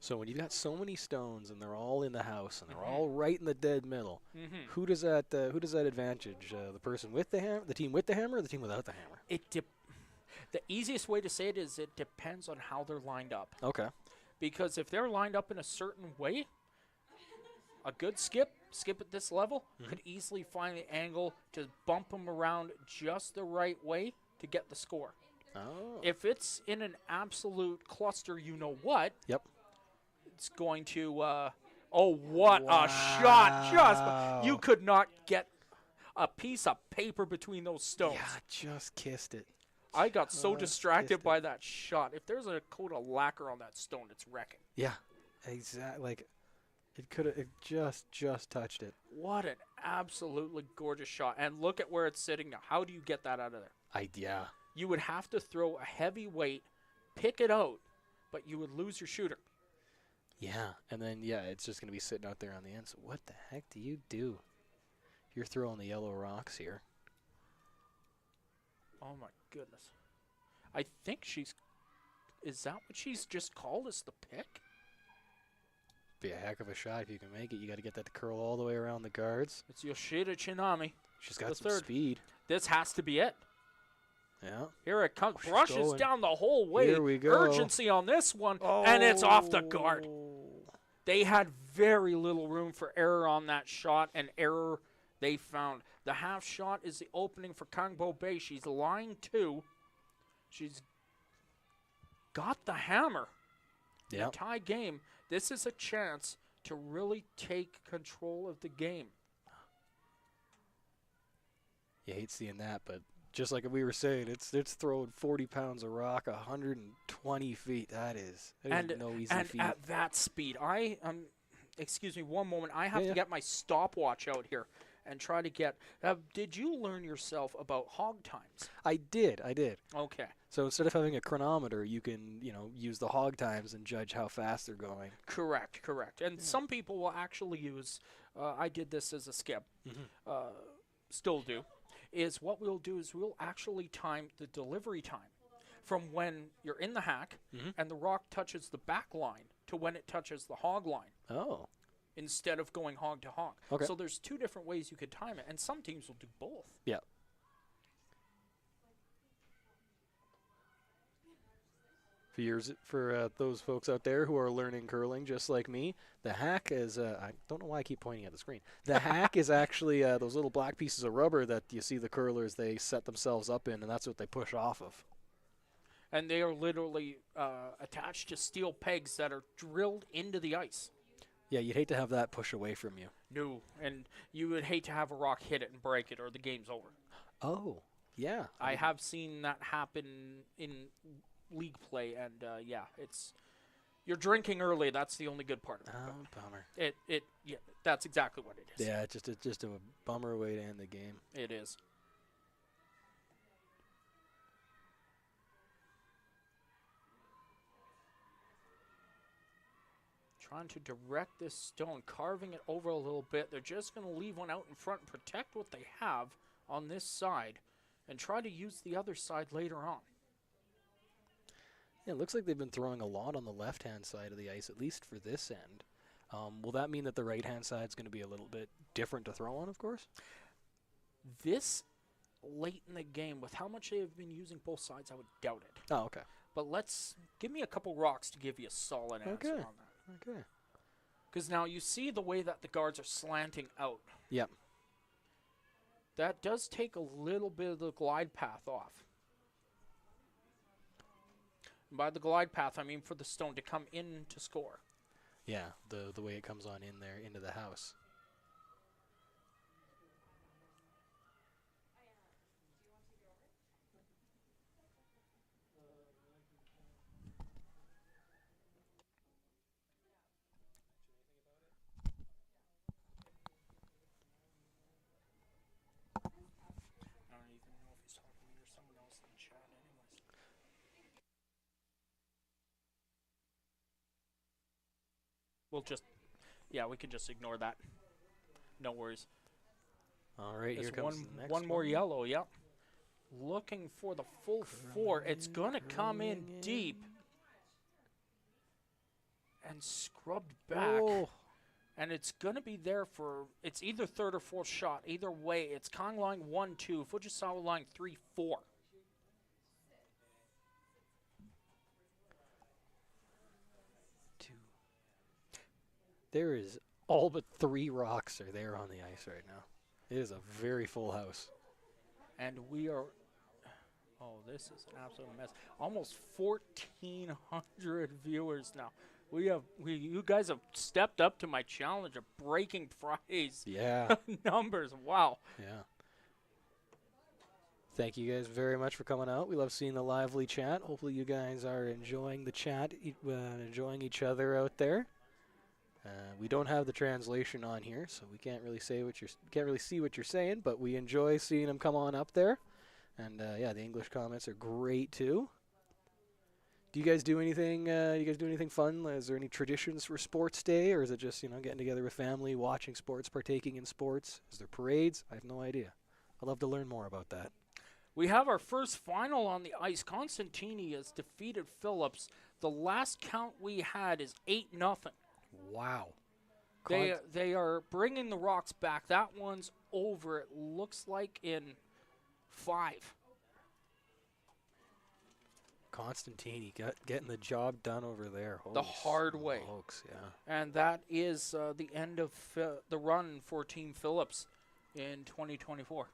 So when you've got so many stones and they're all in the house and they're all right in the dead middle, who does that advantage? The person with the hammer, the team with the hammer, or the team without the hammer? The easiest way to say it is it depends on how they're lined up. Okay. Because if they're lined up in a certain way, a good skip at this level, could easily find the angle to bump them around just the right way to get the score. Oh. If it's in an absolute cluster, you know what? Yep. It's going to, what a shot. You could not get a piece of paper between those stones. Yeah, just kissed it. I got so Just distracted kissed by it. that shot. If there's a coat of lacquer on that stone, it's wrecking. Yeah, exactly. Like, it just touched it. What an absolutely gorgeous shot. And look at where it's sitting now. How do you get that out of there? Yeah. You would have to throw a heavy weight, pick it out, but you would lose your shooter. Yeah, and then, it's just going to be sitting out there on the end. So what the heck do you do? You're throwing the yellow rocks here. Oh, my goodness. I think is that what she's just called as the pick? Be a heck of a shot if you can make it. You got to get that to curl all the way around the guards. It's Yoshida Chinami. She's got The some third. speed. This has to be it. Yeah. Here it comes. she's Brushes going. down the whole way. Here we go. Urgency on this one, and it's off the guard. Oh. They had very little room for error on that shot, and error they found. The half shot is the opening for Kang Bay. She's line 2. She's got the hammer. Yeah. A tie game. This is a chance to really take control of the game. You hate seeing that, but just like we were saying, it's throwing 40 pounds of rock 120 feet. That is no easy feat. At that speed, excuse me one moment, I have Yeah, to get my stopwatch out here and try to get, did you learn yourself about hog times? I did. Okay. So instead of having a chronometer, you can, use the hog times and judge how fast they're going. Correct. And some people will actually use, I did this as a skip, still do, is what we'll do is we'll actually time the delivery time from when you're in the hack and the rock touches the back line to when it touches the hog line. Oh. Instead of going hog to hog. Okay. So there's 2 different ways you could time it, and some teams will do both. Yeah. For those folks out there who are learning curling just like me, the hack is, I don't know why I keep pointing at the screen. The hack is actually those little black pieces of rubber that you see the curlers, they set themselves up in, and that's what they push off of. And they are literally attached to steel pegs that are drilled into the ice. Yeah, you'd hate to have that push away from you. No, and you would hate to have a rock hit it and break it or the game's over. Oh, yeah. I have seen that happen in league play, and you're drinking early. That's the only good part of it. Oh, bummer. Yeah, that's exactly what it is. Yeah, it's just a bummer way to end the game. It is. Trying to direct this stone, carving it over a little bit. They're just going to leave one out in front and protect what they have on this side and try to use the other side later on. Yeah, it looks like they've been throwing a lot on the left-hand side of the ice, at least for this end. Will that mean that the right-hand side is going to be a little bit different to throw on, of course? This late in the game, with how much they have been using both sides, I would doubt it. Oh, okay. But give me a couple rocks to give you a solid answer on that. Okay. Because now you see the way that the guards are slanting out. Yep. That does take a little bit of the glide path off. And by the glide path, I mean for the stone to come in to score. Yeah, the way it comes on in there into the house. I don't even know if he's talking to me or someone else in the chat anyways. We can just ignore that. No worries. All right, here There's comes the next one more yellow, yep. Looking for the full 4. It's going to come in deep and scrubbed back. Oh. And it's going to be there for, it's either 3rd or 4th shot. Either way, it's Kang line 1-2, Fujisawa line 3-4. There is all but 3 rocks are there on the ice right now. It is a very full house. And we are. Oh, this is an absolute mess. Almost 1,400 viewers now. You guys have stepped up to my challenge of breaking prize Yeah. numbers. Wow. Yeah. Thank you guys very much for coming out. We love seeing the lively chat. Hopefully you guys are enjoying the chat, enjoying each other out there. We don't have the translation on here, so we can't really see what you're saying, but we enjoy seeing them come on up there. And yeah, the English comments are great too. Do you guys do anything? Fun? Is there any traditions for Sports Day, or is it just getting together with family, watching sports, partaking in sports? Is there parades? I have no idea. I'd love to learn more about that. We have our first final on the ice. Constantini has defeated Phillips. The last count we had is 8-0. Wow. They are bringing the Rocks back. That one's over. It looks like in 5. Constantini getting the job done over there. The Holy hard way. smokes, yeah. And that is the end of the run for Team Phillips in 2024.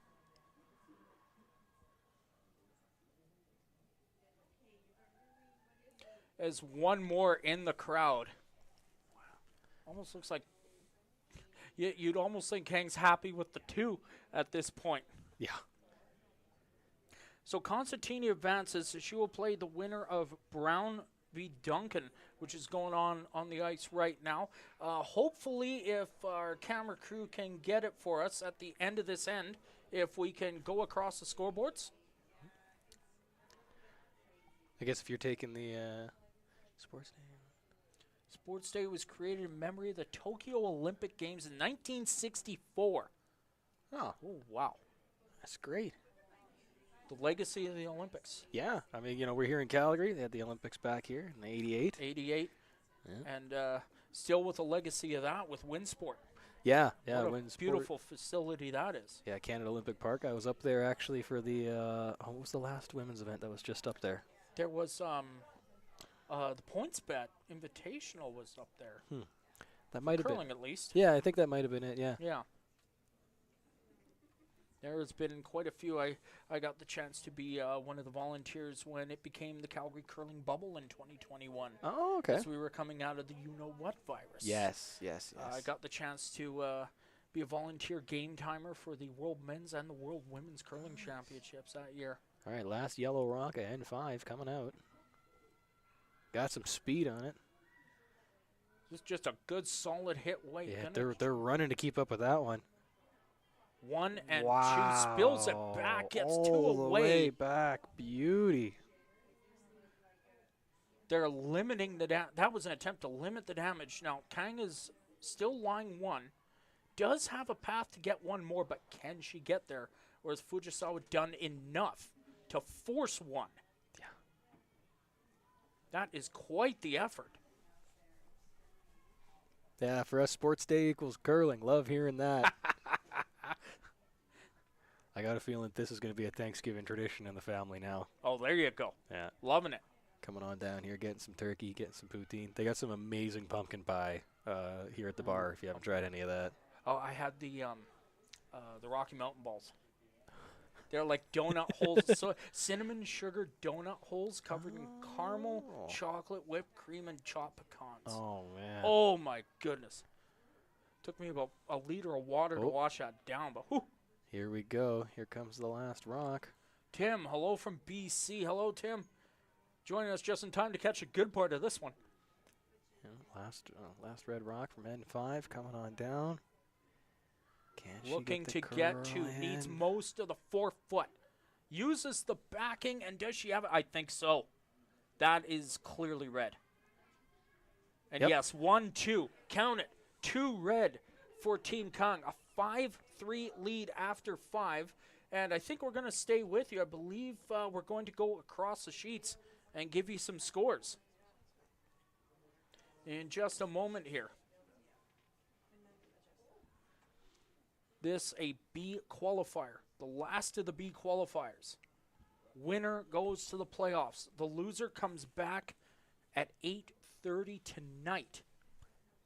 As one more in the crowd. Almost looks like you'd almost think Kang's happy with the 2 at this point. Yeah. So Constantini advances. She will play the winner of Brown v. Duncan, which is going on the ice right now. Hopefully, if our camera crew can get it for us at the end of this end, if we can go across the scoreboards. I guess if you're taking the Sports Day. Sports Day was created in memory of the Tokyo Olympic Games in 1964. Oh, Wow. that's great. The legacy of the Olympics. Yeah, I mean, we're here in Calgary. They had the Olympics back here in '88. 88. Yeah. And still with a legacy of that with Winsport. Yeah, What a Winsport. beautiful facility that is. Yeah, Canada Olympic Park. I was up there actually for the what was the last women's event that was just up there? There was the PointsBet Invitational was up there. That might have been. Curling at least. Yeah, I think that might have been it. Yeah. Yeah. There has been quite a few. I got the chance to be one of the volunteers when it became the Calgary Curling Bubble in 2021. Oh, okay. As we were coming out of the you-know-what virus. Yes. I got the chance to be a volunteer game timer for the World Men's and the World Women's Curling Championships that year. All right, last yellow rock at N5 coming out. Got some speed on it. Just a good, solid hit weight. Yeah, they're running to keep up with that one. 1 and Wow. 2 spills it back, gets all 2 the away. way back. Beauty. They're limiting the that was an attempt to limit the damage. Now Kang is still lying 1, does have a path to get 1 more, but can she get there? Or has Fujisawa done enough to force 1? Yeah. That is quite the effort. Yeah, for us, Sports Day equals curling. Love hearing that. I got a feeling this is going to be a Thanksgiving tradition in the family now. Oh, there you go. Yeah. Loving it. Coming on down here, getting some turkey, getting some poutine. They got some amazing pumpkin pie here at the bar if you haven't tried any of that. Oh, I had the Rocky Mountain balls. They're like donut holes, so cinnamon sugar donut holes covered in caramel, chocolate, whipped cream, and chopped pecans. Oh, man. Oh my goodness! Took me about a liter of water to wash that down, but whew. Here we go. Here comes the last rock. Tim, hello from BC. Hello, Tim. Joining us just in time to catch a good part of this one. Yeah, last red rock from N5 coming on down. Can Looking she to get to, curl needs in? most of the 4 foot. Uses the backing, and does she have it? I think so. That is clearly red. And Yep. yes, 1, 2. Count it. 2 red for Team Kang. A 5-3 lead after 5. And I think we're going to stay with you. I believe we're going to go across the sheets and give you some scores in just a moment here. This a B qualifier, the last of the B qualifiers. Winner goes to the playoffs. The loser comes back at 8:30 tonight.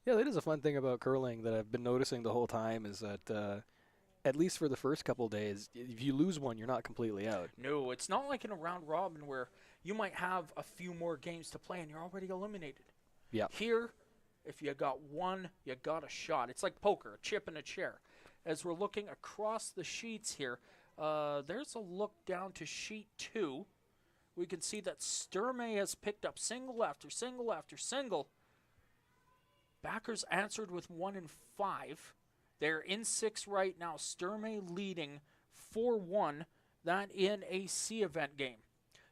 Yeah, that is a fun thing about curling that I've been noticing the whole time is that at least for the first couple days, if you lose one, you're not completely out. No, it's not like in a round robin where you might have a few more games to play and you're already eliminated. Yeah. Here, if you got one, you got a shot. It's like poker, a chip and a chair. As we're looking across the sheets here, there's a look down to sheet 2. We can see that Sturmey has picked up single after single after single. Backers answered with 1 and 5. They're in 6 right now. Sturmey leading 4-1. That in a C event game.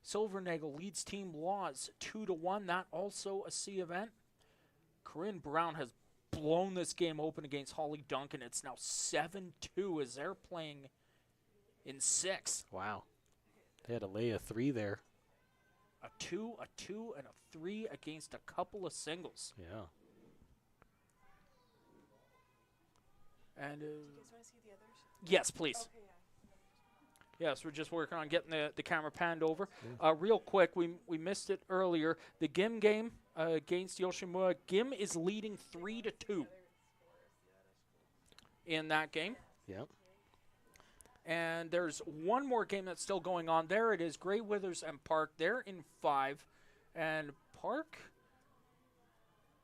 Silvernagel leads Team Laws 2-1. That also a C event. Corinne Brown has blown this game open against Holly Duncan. It's now 7-2 as they're playing in 6. Wow. They had to lay a 3 there. A 2, and a 3 against a couple of singles. Yeah. And Do you guys want to see the others? yes, please. Okay, yeah. Yes, we're just working on getting the camera panned over. Real quick, we missed it earlier. The Gim game against Yoshimura. Gim is leading 3-2 in that game. Yep. And there's one more game that's still going on. There it is, Grey Withers and Park. They're in 5. And Park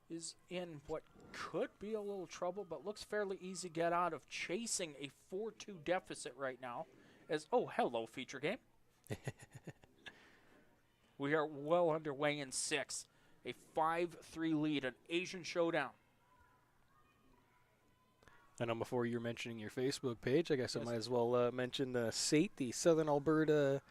is in what could be a little trouble, but looks fairly easy to get out of, chasing a 4-2 deficit right now. As hello, feature game. We are well underway in 6. A 5-3 lead, an Asian showdown. I know before you're mentioning your Facebook page, I guess Yes. I might as well mention SAIT, the Southern Alberta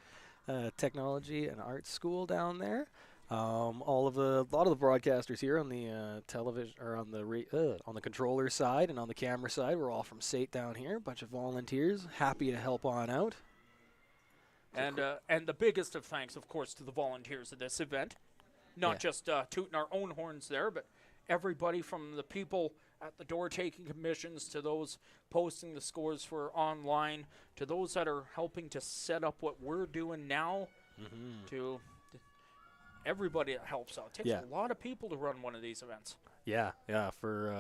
Technology and Arts School down there. A lot of the broadcasters here on the television or on the controller side and on the camera side, we're all from SAIT down here. A bunch of volunteers, happy to help on out. And the biggest of thanks, of course, to the volunteers of this event. Not just tooting our own horns there, but everybody from the people at the door taking commissions to those posting the scores for online to those that are helping to set up what we're doing now to everybody that helps out. It takes a lot of people to run one of these events. Yeah, for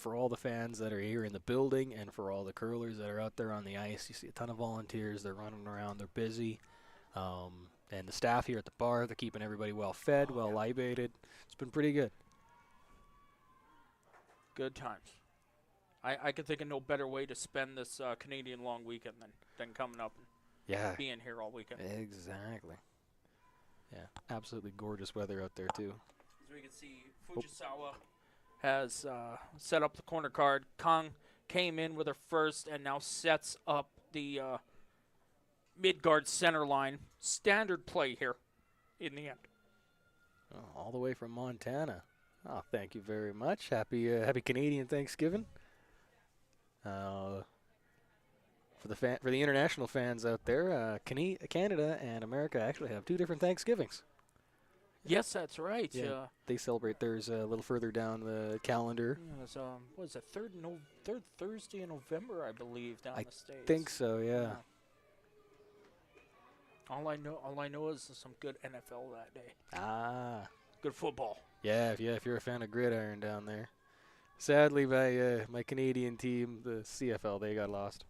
all the fans that are here in the building and for all the curlers that are out there on the ice, you see a ton of volunteers. They're running around. They're busy. And the staff here at the bar, they're keeping everybody well fed, well libated. It's been pretty good. Good times. I could think of no better way to spend this Canadian long weekend than coming up and being here all weekend. Exactly. Yeah, absolutely gorgeous weather out there too. As we can see, Fujisawa has set up the corner card. Kang came in with her first and now sets up the mid-guard center line. Standard play here in the end. Oh, all the way from Montana. Oh, thank you very much. Happy Canadian Thanksgiving. For the international fans out there, Canada and America actually have 2 different Thanksgivings. Yes, that's right. Yeah, they celebrate theirs a little further down the calendar. It's, what is it, third Thursday in November, I believe, down I the States. think so, yeah. All I know is there's some good NFL that day. Ah. Good football. Yeah, if you're a fan of gridiron down there. Sadly, my Canadian team, the CFL, they got lost.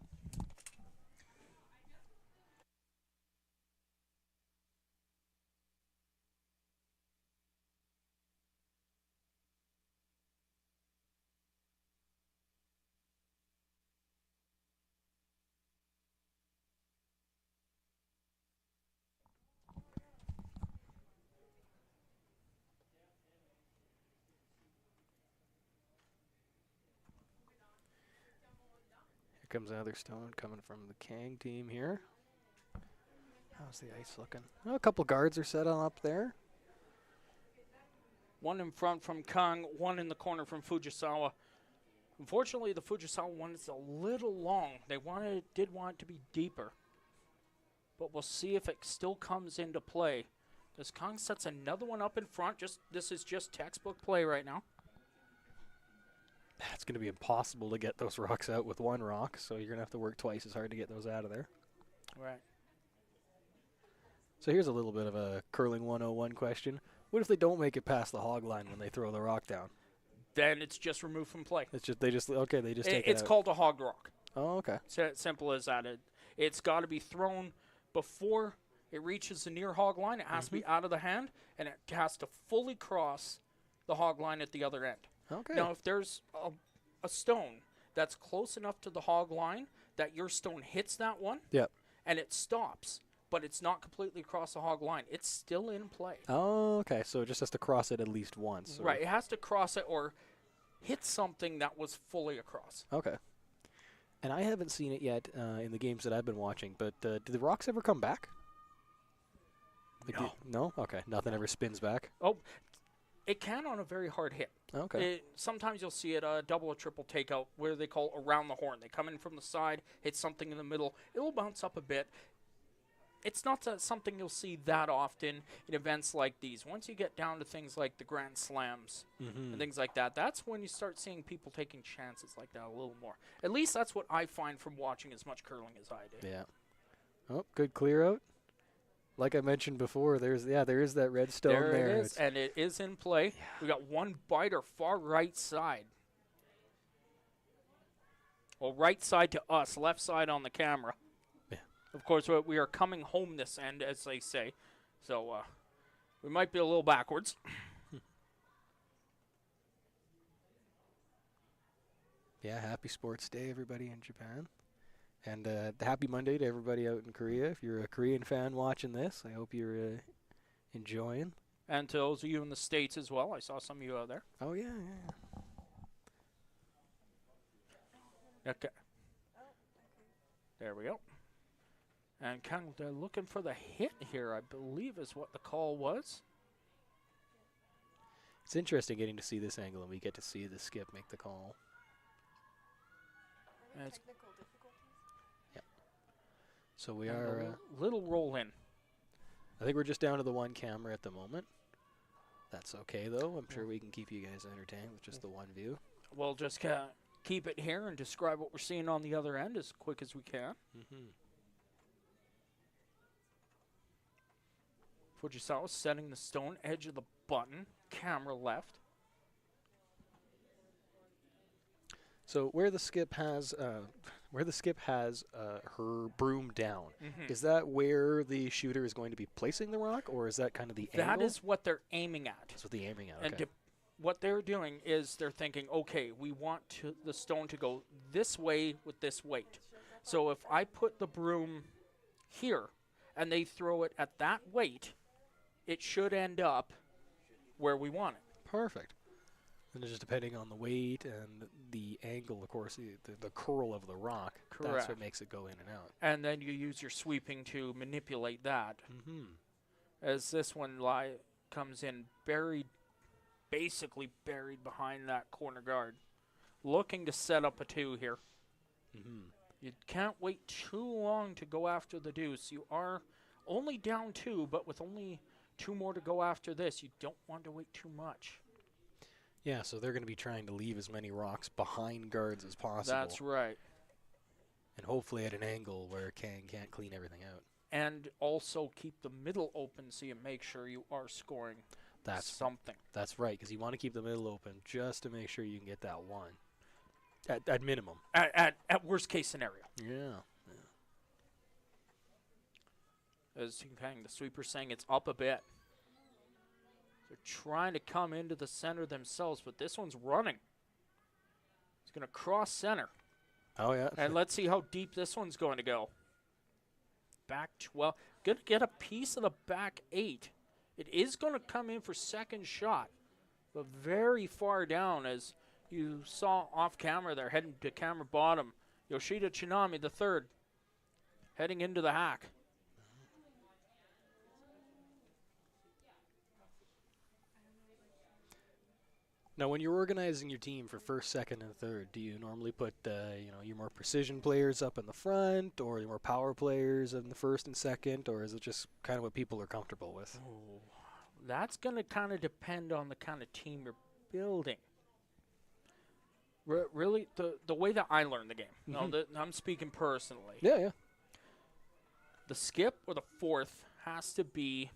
Here comes another stone coming from the Kang team here. How's the ice looking? Oh, a couple guards are set on up there. One in front from Kang, one in the corner from Fujisawa. Unfortunately, the Fujisawa one is a little long. They did want it to be deeper. But we'll see if it still comes into play. As Kang sets another one up in front, this is just textbook play right now. It's going to be impossible to get those rocks out with one rock, so you're going to have to work twice as hard to get those out of there. Right. So here's a little bit of a curling 101 question. What if they don't make it past the hog line when they throw the rock down? then it's just removed from play. It's just they just take it It's out. called a hog rock. Oh, okay. Simple as that. It's got to be thrown before it reaches the near hog line. It has to be out of the hand, and it has to fully cross the hog line at the other end. Okay. Now, if there's a stone that's close enough to the hog line that your stone hits that one, Yep. and it stops, but it's not completely across the hog line, it's still in play. Oh, okay. So it just has to cross it at least once. Right. It has to cross it or hit something that was fully across. Okay. And I haven't seen it yet in the games that I've been watching, but did the rocks ever come back? No. No? Okay. Nothing ever spins back? Oh, it can on a very hard hit. Okay. Sometimes you'll see it a double or triple takeout where they call around the horn. They come in from the side, hit something in the middle. It will bounce up a bit. It's not something you'll see that often in events like these. Once you get down to things like the Grand Slams and things like that, that's when you start seeing people taking chances like that a little more. At least that's what I find from watching as much curling as I do. Yeah. Oh, good clear out. Like I mentioned before, there is that red stone there. There it is, and it is in play. Yeah. We got one biter far right side. Well, right side to us, left side on the camera. Yeah. Of course, we are coming home this end, as they say. So we might be a little backwards. Yeah, happy sports day, everybody in Japan. And happy Monday to everybody out in Korea. If you're a Korean fan watching this, I hope you're enjoying. And to those of you in the States as well. I saw some of you out there. Oh, yeah. Okay. There we go. And Kang, they're looking for the hit here, I believe is what the call was. It's interesting getting to see this angle, and we get to see the skip make the call. Technical difficulties? So we are... little roll in. I think we're just down to the one camera at the moment. That's okay, though. I'm sure we can keep you guys entertained with just the one view. We'll just keep it here and describe what we're seeing on the other end as quick as we can. Fujisawa setting the stone, edge of the button, camera left. So where the skip has her broom down, is that where the shooter is going to be placing the rock, or is that kind of the angle? That is what they're aiming at. That's what they're aiming at. And Okay. what they're doing is they're thinking, okay, we want the stone to go this way with this weight. So if I put the broom here and they throw it at that weight, it should end up where we want it. Perfect. And it's just depending on the weight and the angle, of course, the curl of the rock. Correct. That's what makes it go in and out. And then you use your sweeping to manipulate that. As this one comes in basically buried behind that corner guard. Looking to set up a 2 here. You can't wait too long to go after the deuce. You are only down 2, but with only 2 more to go after this, you don't want to wait too much. Yeah, so they're going to be trying to leave as many rocks behind guards as possible. That's right. And hopefully at an angle where Kang can't clean everything out. And also keep the middle open so you make sure you are scoring something. That's right, because you want to keep the middle open just to make sure you can get that one. At minimum. At worst case scenario. Yeah. As Kang, the sweeper, saying it's up a bit. They're trying to come into the center themselves, but this one's running. It's going to cross center. Oh, yeah. And let's see how deep this one's going to go. Back 12. Going to get a piece of the back 8. It is going to come in for second shot, but very far down, as you saw off camera there, heading to camera bottom. Yoshida Tsunami, the third, heading into the hack. Now, when you're organizing your team for first, second, and third, do you normally put your more precision players up in the front, or your more power players in the first and second, or is it just kind of what people are comfortable with? Oh, that's going to kind of depend on the kind of team you're building. Really, the way that I learned the game. No, I'm speaking personally. Yeah. The skip or the fourth has to be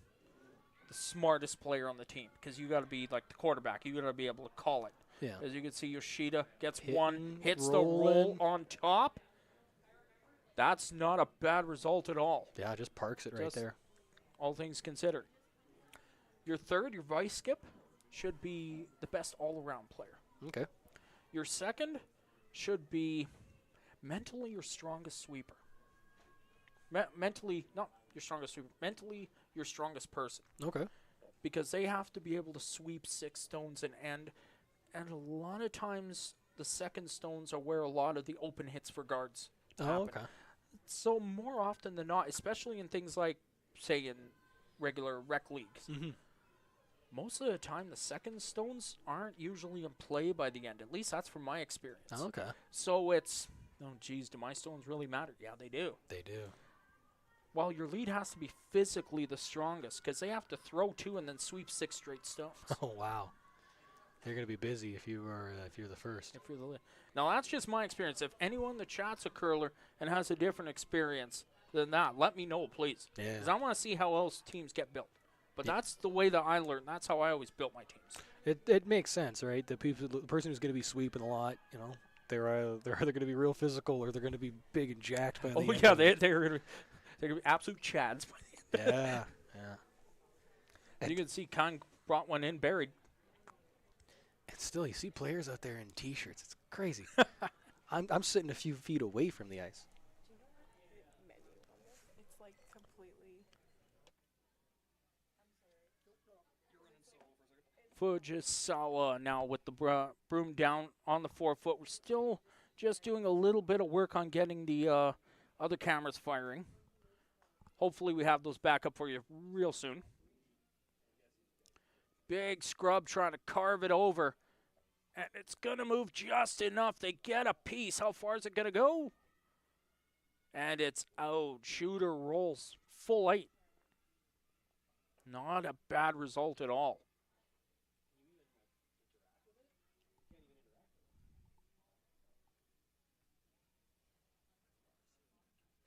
the smartest player on the team, because you got to be like the quarterback. You got to be able to call it. Yeah. As you can see, Yoshida gets Hitting, one, hits the roll rolling. on top. That's not a bad result at all, Yeah, just parks it right Just- there. all things considered. Your third, your vice skip, should be the best all-around player. Okay. Your second should be mentally your strongest sweeper. Mentally, not your strongest sweeper, mentally your strongest person. Okay. Because they have to be able to sweep 6 stones and end. And a lot of times, the second stones are where a lot of the open hits for guards happen. Oh, okay. So more often than not, especially in things like, say, in regular rec leagues, Mhm. most of the time the second stones aren't usually in play by the end. At least that's from my experience. Oh, okay. So it's, oh geez, do my stones really matter? Yeah, they do. They do. Well, your lead has to be physically the strongest because they have to throw 2 and then sweep 6 straight stones. Oh, wow. They're gonna be busy if you're the first. If you're the lead. Now that's just my experience. If anyone in the chat's a curler and has a different experience than that, let me know, please. Yeah. Because I want to see how else teams get built. But Yeah. that's the way that I learned. That's how I always built my teams. It makes sense, right? The person who's gonna be sweeping a lot, they're either gonna be real physical or they're gonna be big and jacked by the Oh end yeah, of it. they're gonna be absolute chads. Yeah. Yeah. You can see Kang brought one in buried. And still, you see players out there in T-shirts. It's crazy. I'm sitting a few feet away from the ice. It's like completely. Fujisawa now with the broom down on the 4-foot. We're still just doing a little bit of work on getting the other cameras firing. Hopefully we have those back up for you real soon. Big scrub trying to carve it over. And it's going to move just enough. They get a piece. How far is it going to go? And it's out. Shooter rolls full 8. Not a bad result at all.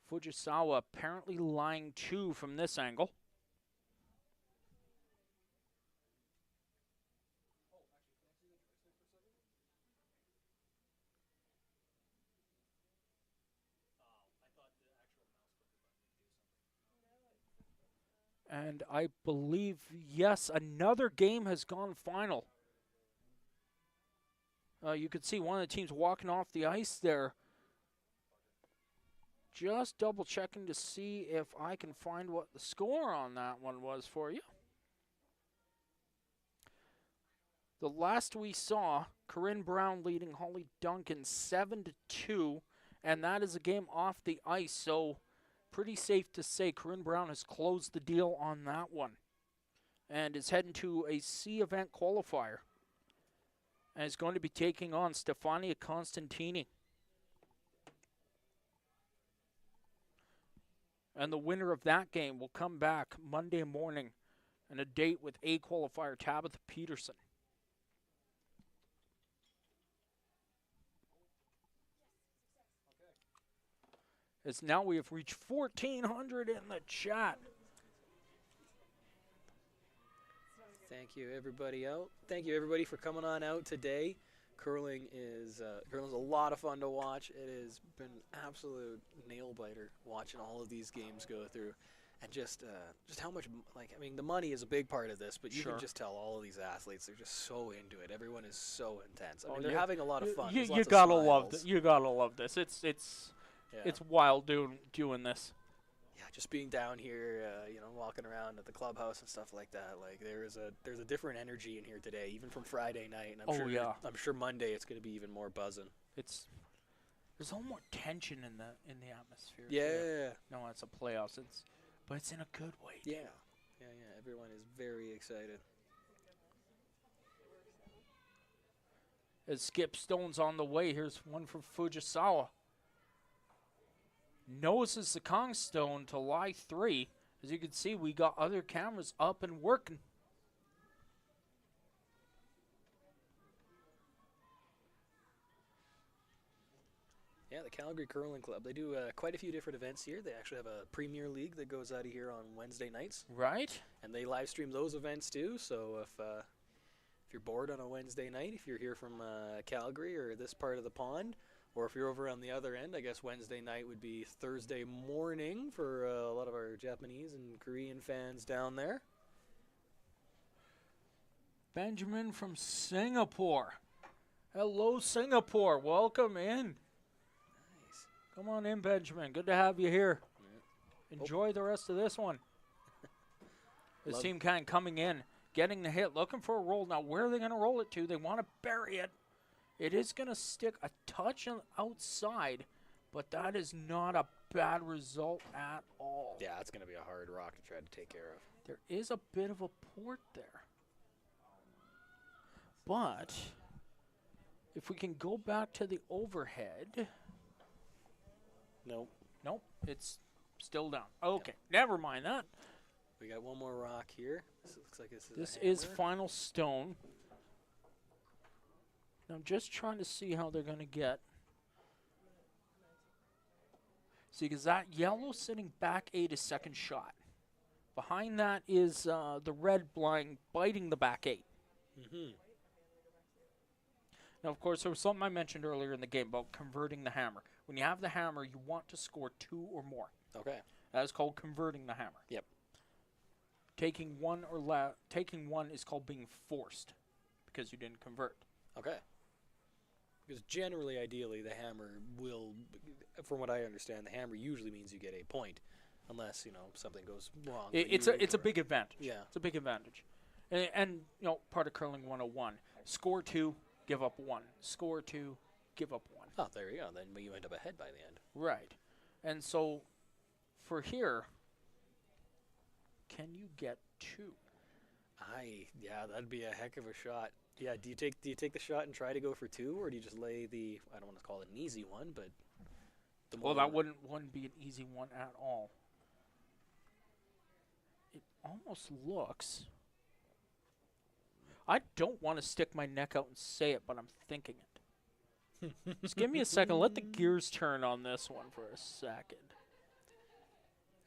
Fujisawa apparently lying 2 from this angle. And I believe, yes, another game has gone final. You could see one of the teams walking off the ice there. Just double checking to see if I can find what the score on that one was for you. The last we saw, Corinne Brown leading Holly Duncan 7-2, and that is a game off the ice, so pretty safe to say Corinne Brown has closed the deal on that one and is heading to a C event qualifier and is going to be taking on Stefania Constantini. And the winner of that game will come back Monday morning and a date with A qualifier Tabitha Peterson. As now we have reached 1,400 in the chat. Thank you, everybody out. Thank you, everybody, for coming on out today. Curling is a lot of fun to watch. It has been an absolute nail biter watching all of these games go through, and just how much the money is a big part of this, but you Sure. can just tell all of these athletes they're just so into it. Everyone is so intense. I Oh, mean, they're yeah. having a lot of fun. You There's lots of gotta love smiles. You gotta love this. Yeah. It's wild doing this. Yeah, just being down here, walking around at the clubhouse and stuff like that. Like there's a different energy in here today, even from Friday night. And Oh, sure, yeah. I'm sure Monday it's going to be even more buzzing. There's a little more tension in the atmosphere. too. Yeah, No, it's a playoffs. But it's in a good way. yeah. Everyone is very excited. As Skip Stone's on the way, here's one from Fujisawa. Noses the Kang stone to lie 3. As you can see, we got other cameras up and working. Yeah, the Calgary Curling Club. They do quite a few different events here. They actually have a Premier League that goes out of here on Wednesday nights, Right? and they live stream those events too. So if if you're bored on a Wednesday night, if you're here from Calgary or this part of the pond, or if you're over on the other end, I guess Wednesday night would be Thursday morning for a lot of our Japanese and Korean fans down there. Benjamin from Singapore. Hello, Singapore. Welcome in. Nice. Come on in, Benjamin. Good to have you here. Enjoy the rest of this one. This Love- team Kang coming in, getting the hit, looking for a roll. Now, where are they going to roll it to? They want to bury it. It is going to stick a touch on outside, but that is not a bad result at all. Yeah, it's going to be a hard rock to try to take care of. There is a bit of a port there. But if we can go back to the overhead. Nope. Nope, it's still down. Okay, never mind that. We got one more rock here. This looks like this is This a is hammer. final stone. Now I'm just trying to see how they're going to get. See, because that yellow sitting back 8 is second shot. Behind that is the red blind biting the back 8. Mm-hmm. Now, of course, there was something I mentioned earlier in the game about converting the hammer. When you have the hammer, you want to score 2 or more. Okay. That is called converting the hammer. Yep. Taking one is called being forced because you didn't convert. Okay. Because generally, ideally, the hammer will, from what I understand, the hammer usually means you get a point, unless something goes wrong. for It's you a or- big advantage. Yeah. It's a big advantage. And part of curling 101. Score 2, give up 1. Score 2, give up 1. Oh, there you go. Then you end up ahead by the end. Right. And so for here, can you get 2? Yeah, that'd be a heck of a shot. Yeah, do you take the shot and try to go for 2, or do you just lay the, I don't want to call it an easy one, but the Well, more that wouldn't be an easy one at all. It almost looks. I don't want to stick my neck out and say it, but I'm thinking it. Just give me a second. Let the gears turn on this one for a second.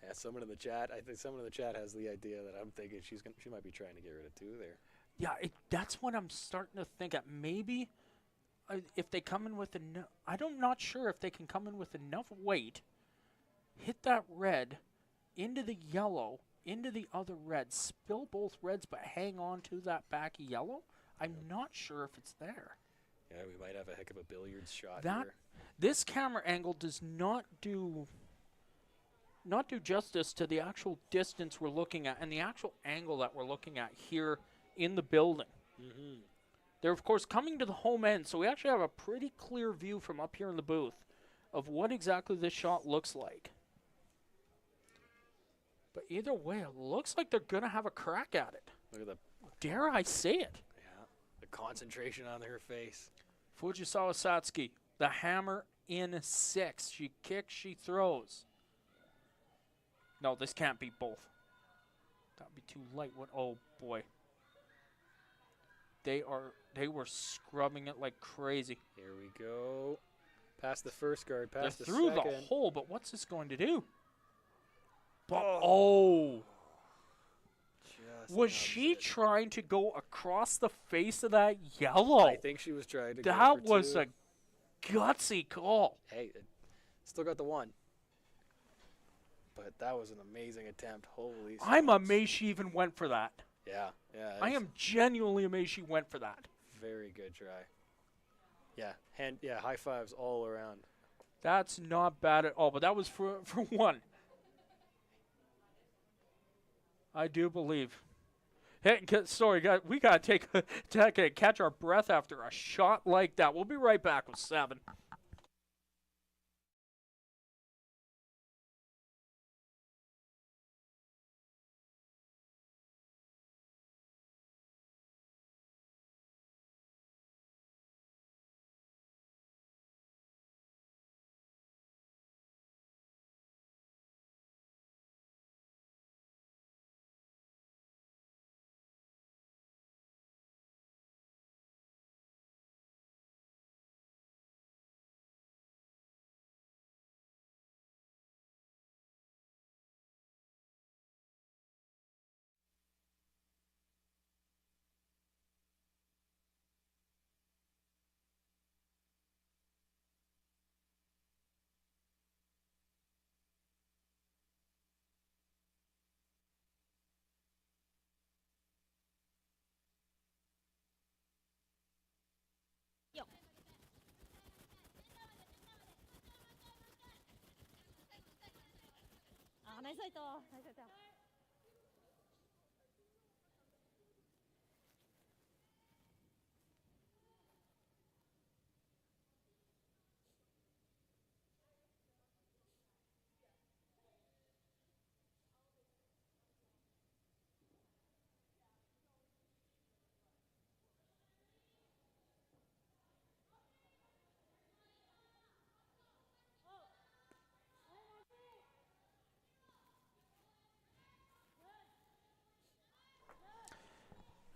Yeah, someone in the chat. I think someone in the chat has the idea that I'm thinking she might be trying to get rid of 2 there. Yeah, that's what I'm starting to think. At maybe if they come in with enough, I'm not sure if they can come in with enough weight, hit that red into the yellow, into the other red, spill both reds, but hang on to that back yellow. I'm not sure if it's there. Yeah, we might have a heck of a billiards shot That here. this camera angle does not do justice to the actual distance we're looking at and the actual angle that we're looking at here in the building. Mm-hmm. They're, of course, coming to the home end, so we actually have a pretty clear view from up here in the booth of what exactly this shot looks like. But either way, it looks like they're going to have a crack at it. Look at the Dare I say it? the concentration on her face. Fujisawa Satsuki, the hammer in 6. She kicks, she throws. No, this can't be both. That would be too light. Oh, boy. They were scrubbing it like crazy. Here we go. Past the first guard, They're past the through second. the hole, but what's this going to do? Oh. Just Was nubs she it. trying to go across the face of that yellow? I think she was trying to go That for was 2. a gutsy call. Hey, still got the 1. But that was an amazing attempt. Holy I'm smokes. amazed she even went for that. Yeah. I it's am genuinely amazed she went for that. Very good try. Yeah, high fives all around. That's not bad at all, but that was for 1. I do believe. Hey, sorry, guys, we got to catch our breath after a shot like that. We'll be right back with 7.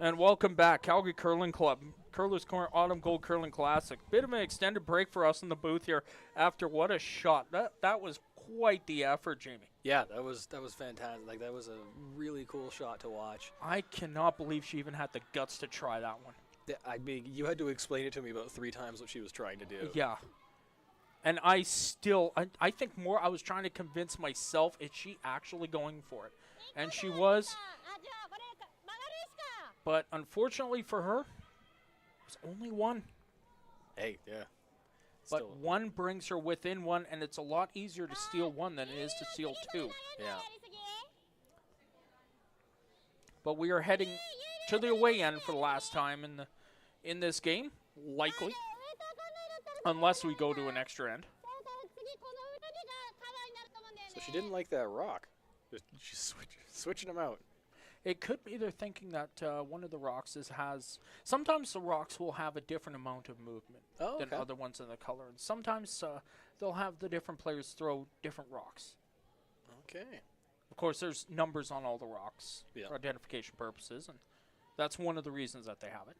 And welcome back, Calgary Curling Club, Curler's Corner Autumn Gold Curling Classic. Bit of an extended break for us in the booth here after what a shot. That was quite the effort, Jamie. Yeah, that was fantastic. Like, that was a really cool shot to watch. I cannot believe she even had the guts to try that one. I mean, you had to explain it to me about 3 times what she was trying to do. Yeah. And I think more I was trying to convince myself, is she actually going for it? And she was. But unfortunately for her, it was only one. Hey, yeah. But Still, one brings her within one, and it's a lot easier to steal one than it is to steal 2. yeah. But we are heading to the away end for the last time in this game, likely, unless we go to an extra end. So she didn't like that rock. She's switching them out. It could be they're thinking that one of the rocks has. Sometimes the rocks will have a different amount of movement than other ones in the color, and sometimes they'll have the different players throw different rocks. Okay. Of course, there's numbers on all the rocks for identification purposes, and that's one of the reasons that they have it.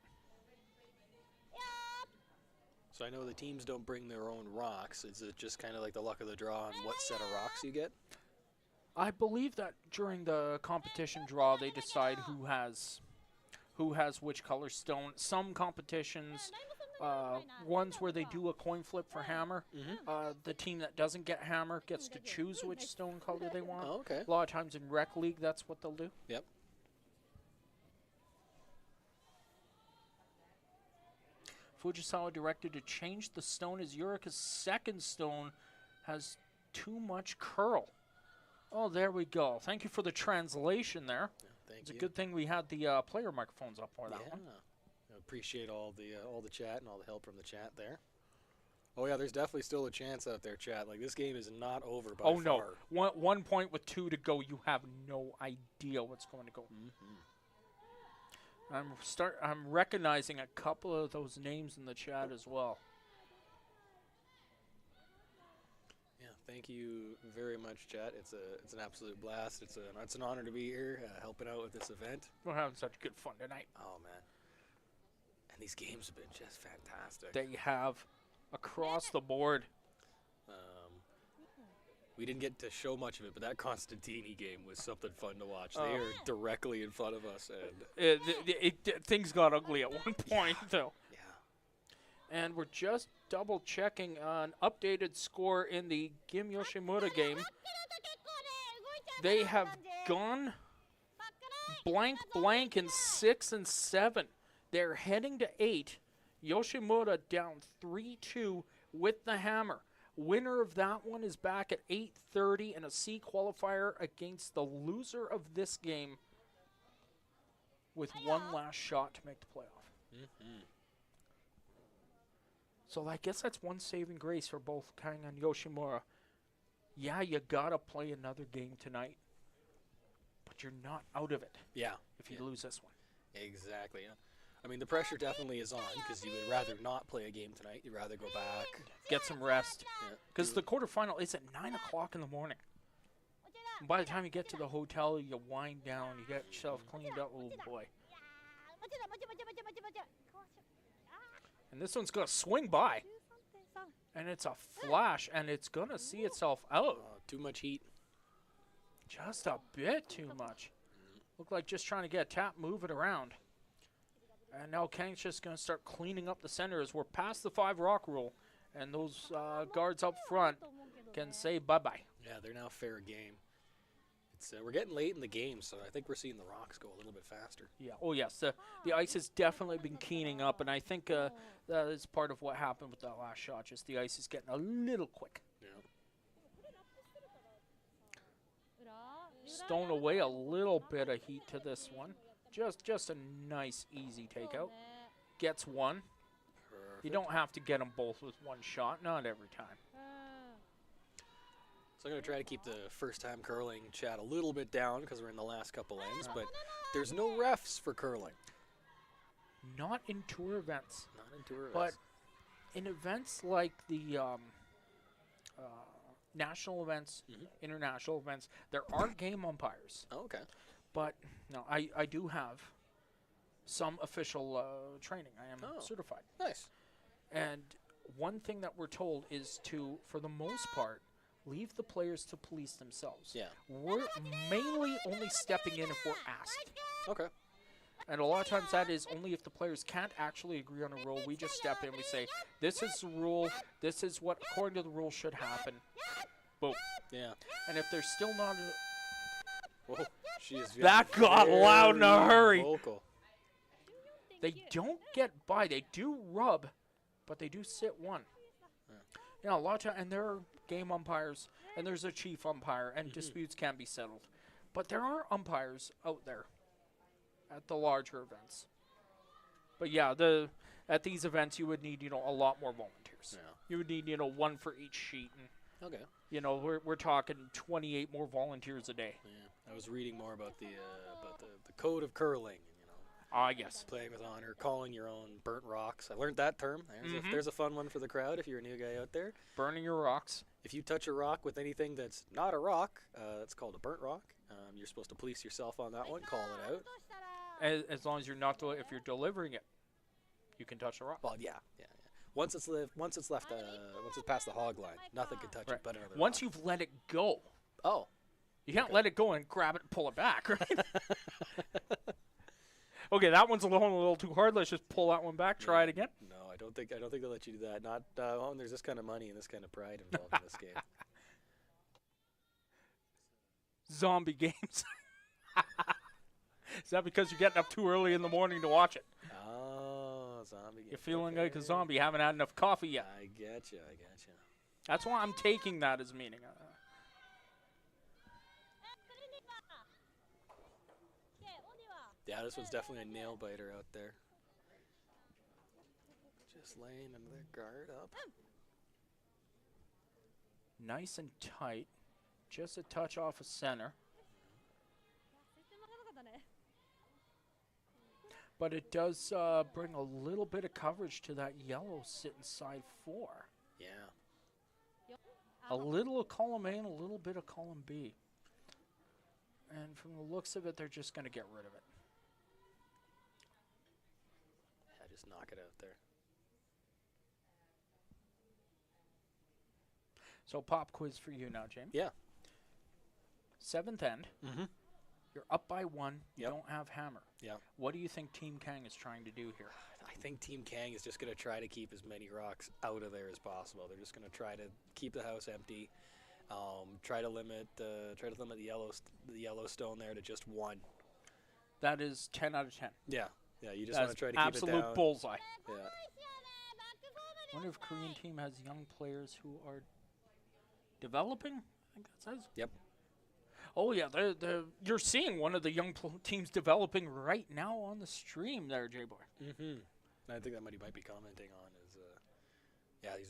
So I know the teams don't bring their own rocks. Is it just kind of like the luck of the draw on what set of rocks you get? I believe that during the competition draw, they decide who has which color stone. Some competitions, ones where they do a coin flip for hammer, the team that doesn't get hammer gets to choose which stone color they want. Oh, okay. A lot of times in rec league, that's what they'll do. Yep. Fujisawa directed to change the stone as Yurika's second stone has too much curl. Oh, there we go. Thank you for the translation there. Thank It's you. a good thing we had the player microphones up for that one. I appreciate all the chat and all the help from the chat there. Oh yeah, there's definitely still a chance out there, chat. Like, this game is not over by Oh far. no, one point with 2 to go. You have no idea what's going to go. I'm recognizing a couple of those names in the chat as well. Yeah, thank you very much, chat. It's an absolute blast. It's an honor to be here, helping out with this event. We're having such good fun tonight. Oh man, and these games have been just fantastic. They have across the board. We didn't get to show much of it, but that Constantini game was something fun to watch. They are directly in front of us, and Things got ugly at one point, though. yeah. And we're just double checking an updated score in the Gim Yoshimura game. They have gone blank in 6 and 7. They're heading to 8. Yoshimura down 3-2 with the hammer. Winner of that one is back at 8:30 in a C qualifier against the loser of this game with one last shot to make the playoff. So I guess that's one saving grace for both Kang and Yoshimura. Yeah, you gotta play another game tonight, but you're not out of it. Yeah. If you lose this one. Exactly. Yeah. I mean, the pressure definitely is on because you would rather not play a game tonight. You'd rather go back. Get some rest. Yeah. Because the quarterfinal is at 9 o'clock in the morning. And by the time you get to the hotel, you wind down, you get yourself cleaned up. Oh, boy. And this one's going to swing by. And it's a flash, and it's going to see itself out. Too much heat. Just a bit too much. Looked like just trying to get a tap, move it around. And now Kang's just going to start cleaning up the center as we're past the 5 rock rule. And those guards up front can say bye-bye. Yeah, they're now fair game. It's we're getting late in the game, so I think we're seeing the rocks go a little bit faster. Yeah. Oh, yes. The ice has definitely been keening up, and I think that is part of what happened with that last shot. Just the ice is getting a little quick. Yeah. stowing away a little bit of heat to this one. Just a nice, easy takeout. Gets one. You don't have to get them both with one shot, not every time. So I'm going to try to keep the first-time curling chat a little bit down because we're in the last couple ends, but there's no refs for curling. Not in tour events. Not in tour But events. in events like the national events, international events, there are game umpires. Oh, okay. But no, I do have some official training. I am certified. Nice. And one thing that we're told is to, for the most part, leave the players to police themselves. Yeah. We're mainly only stepping in if we're asked. Okay. And a lot of times that is only if the players can't actually agree on a rule. We just step in. We say, this is the rule. This is what, according to the rule, should happen. Boom. Yeah. And if there's still not Whoa. She is That got loud in a very hurry. Vocal. they don't get by. They do rub, but they do sit one. You know, a lot of time, and there are game umpires, and there's a chief umpire, and disputes can be settled. But there are umpires out there at the larger events. But yeah, at these events, you would need, you know, a lot more volunteers. Yeah. You would need, you know, one for each sheet, and Okay. you know, we're talking 28 more volunteers a day. Yeah. I was reading more about the code of curling. You know, Ah, yes. playing with honor, calling your own burnt rocks. I learned that term. There's a fun one for the crowd if you're a new guy out there. Burning your rocks. If you touch a rock with anything that's not a rock, that's called a burnt rock. You're supposed to police yourself on that one, call it out. As long as you're not, if you're delivering it, you can touch the rock. Well, yeah. Once it's past the hog line, nothing can touch it but another Once rock. you've let it go, Oh. you can't let it go and grab it and pull it back, right? Okay, that one's a little too hard. Let's just pull that one back. Try it again. No, I don't think they'll let you do that. Not when there's this kind of money and this kind of pride involved in this game. Zombie games. Is that because you're getting up too early in the morning to watch it? Oh, zombie game. You're feeling like a zombie. You haven't had enough coffee yet. I get you. That's why I'm taking that as meaning. Yeah, this one's definitely a nail biter out there. Just laying another guard up. Nice and tight. Just a touch off of center. But it does bring a little bit of coverage to that yellow sitting side 4. Yeah. A little of column A and a little bit of column B. And from the looks of it, they're just going to get rid of it. Yeah, just knock it out there. So pop quiz for you now, James. Yeah. 7th end. Mm-hmm. You're up by 1. You Yep. don't have hammer. Yeah. What do you think Team Kang is trying to do here? I think Team Kang is just going to try to keep as many rocks out of there as possible. They're just going to try to keep the house empty. Try to limit the Yellowstone there to just 1. That is 10 out of 10. Yeah. You just want That's to try to keep it absolute down. bullseye. Yeah. I wonder if Korean team has young players who are developing. I think that says. Yep. Oh yeah, you're seeing one of the young teams developing right now on the stream there, J-Boy. Mm-hmm. I think that might be commenting on is,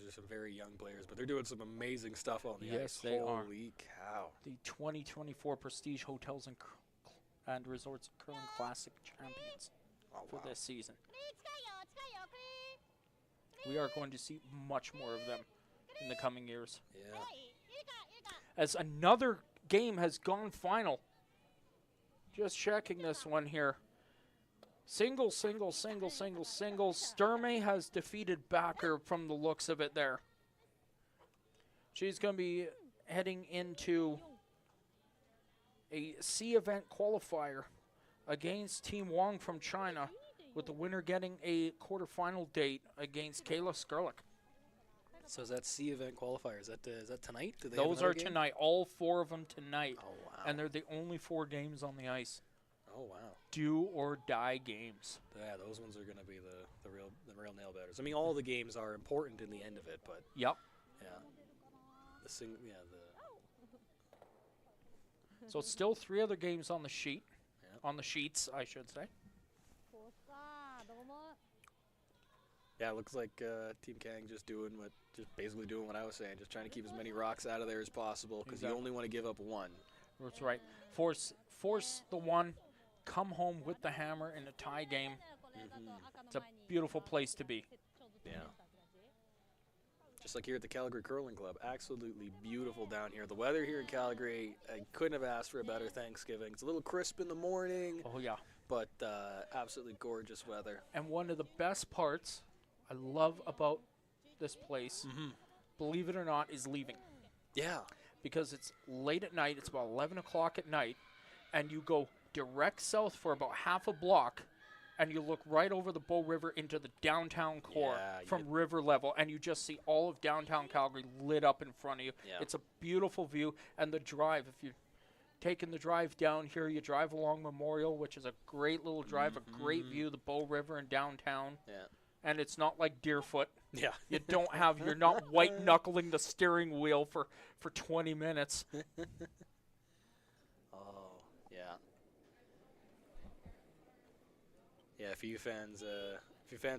these are some very young players, but they're doing some amazing stuff on the ice. Yes, they are. Holy cow. The 2024 Prestige Hotels and Resorts Curling Classic champions for this season. We are going to see much more of them in the coming years. Yeah. As another game has gone final. Just checking this one here. Single. Sturmey has defeated Backer from the looks of it there. She's going to be heading into a C event qualifier against Team Wong from China, with the winner getting a quarterfinal date against Kayla Skurlik. So is that C event qualifier? Is that tonight? Do they Those have are another game? tonight. All 4 of them tonight. Oh wow. And they're the only 4 games on the ice. Oh wow. Do or die games. Yeah, those ones are going to be the real nail biters. I mean, all the games are important in the end of it, but Yep. yeah, So still 3 other games on the sheet. Yep. On the sheets, I should say. Yeah, it looks like Team Kang just basically doing what I was saying, just trying to keep as many rocks out of there as possible because you Exactly. only want to give up one. That's right. Force the one, come home with the hammer in a tie game. It's a beautiful place to be. Yeah. Just like here at the Calgary Curling Club, absolutely beautiful down here. The weather here in Calgary, I couldn't have asked for a better Thanksgiving. It's a little crisp in the morning, Oh yeah. but absolutely gorgeous weather. And one of the best parts I love about this place, believe it or not, is leaving. Yeah. Because it's late at night. It's about 11 o'clock at night. And you go direct south for about half a block. And you look right over the Bow River into the downtown core Yeah, from river level. And you just see all of downtown Calgary lit up in front of you. Yeah. It's a beautiful view. And the drive, if you're taking the drive down here, you drive along Memorial, which is a great little drive, a great view of the Bow River and downtown. Yeah. And it's not like Deerfoot. Yeah. You're not white knuckling the steering wheel for 20 minutes. Oh, yeah. Yeah, for you fans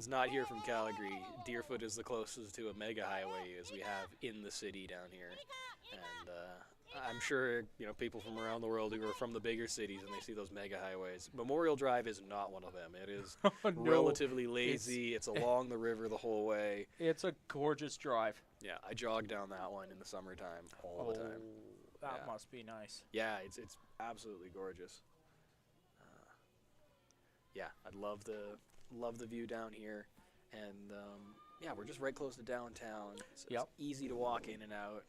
not here from Calgary, Deerfoot is the closest to a mega highway as we have in the city down here. And I'm sure, people from around the world who are from the bigger cities and they see those mega highways. Memorial Drive is not one of them. It is No, relatively lazy. It's along the river the whole way. It's a gorgeous drive. Yeah, I jog down that one in the summertime all the time. That Yeah. must be nice. Yeah, it's absolutely gorgeous. Yeah, I'd love the view down here, and yeah, we're just right close to downtown. So Yep. It's easy to walk in and out.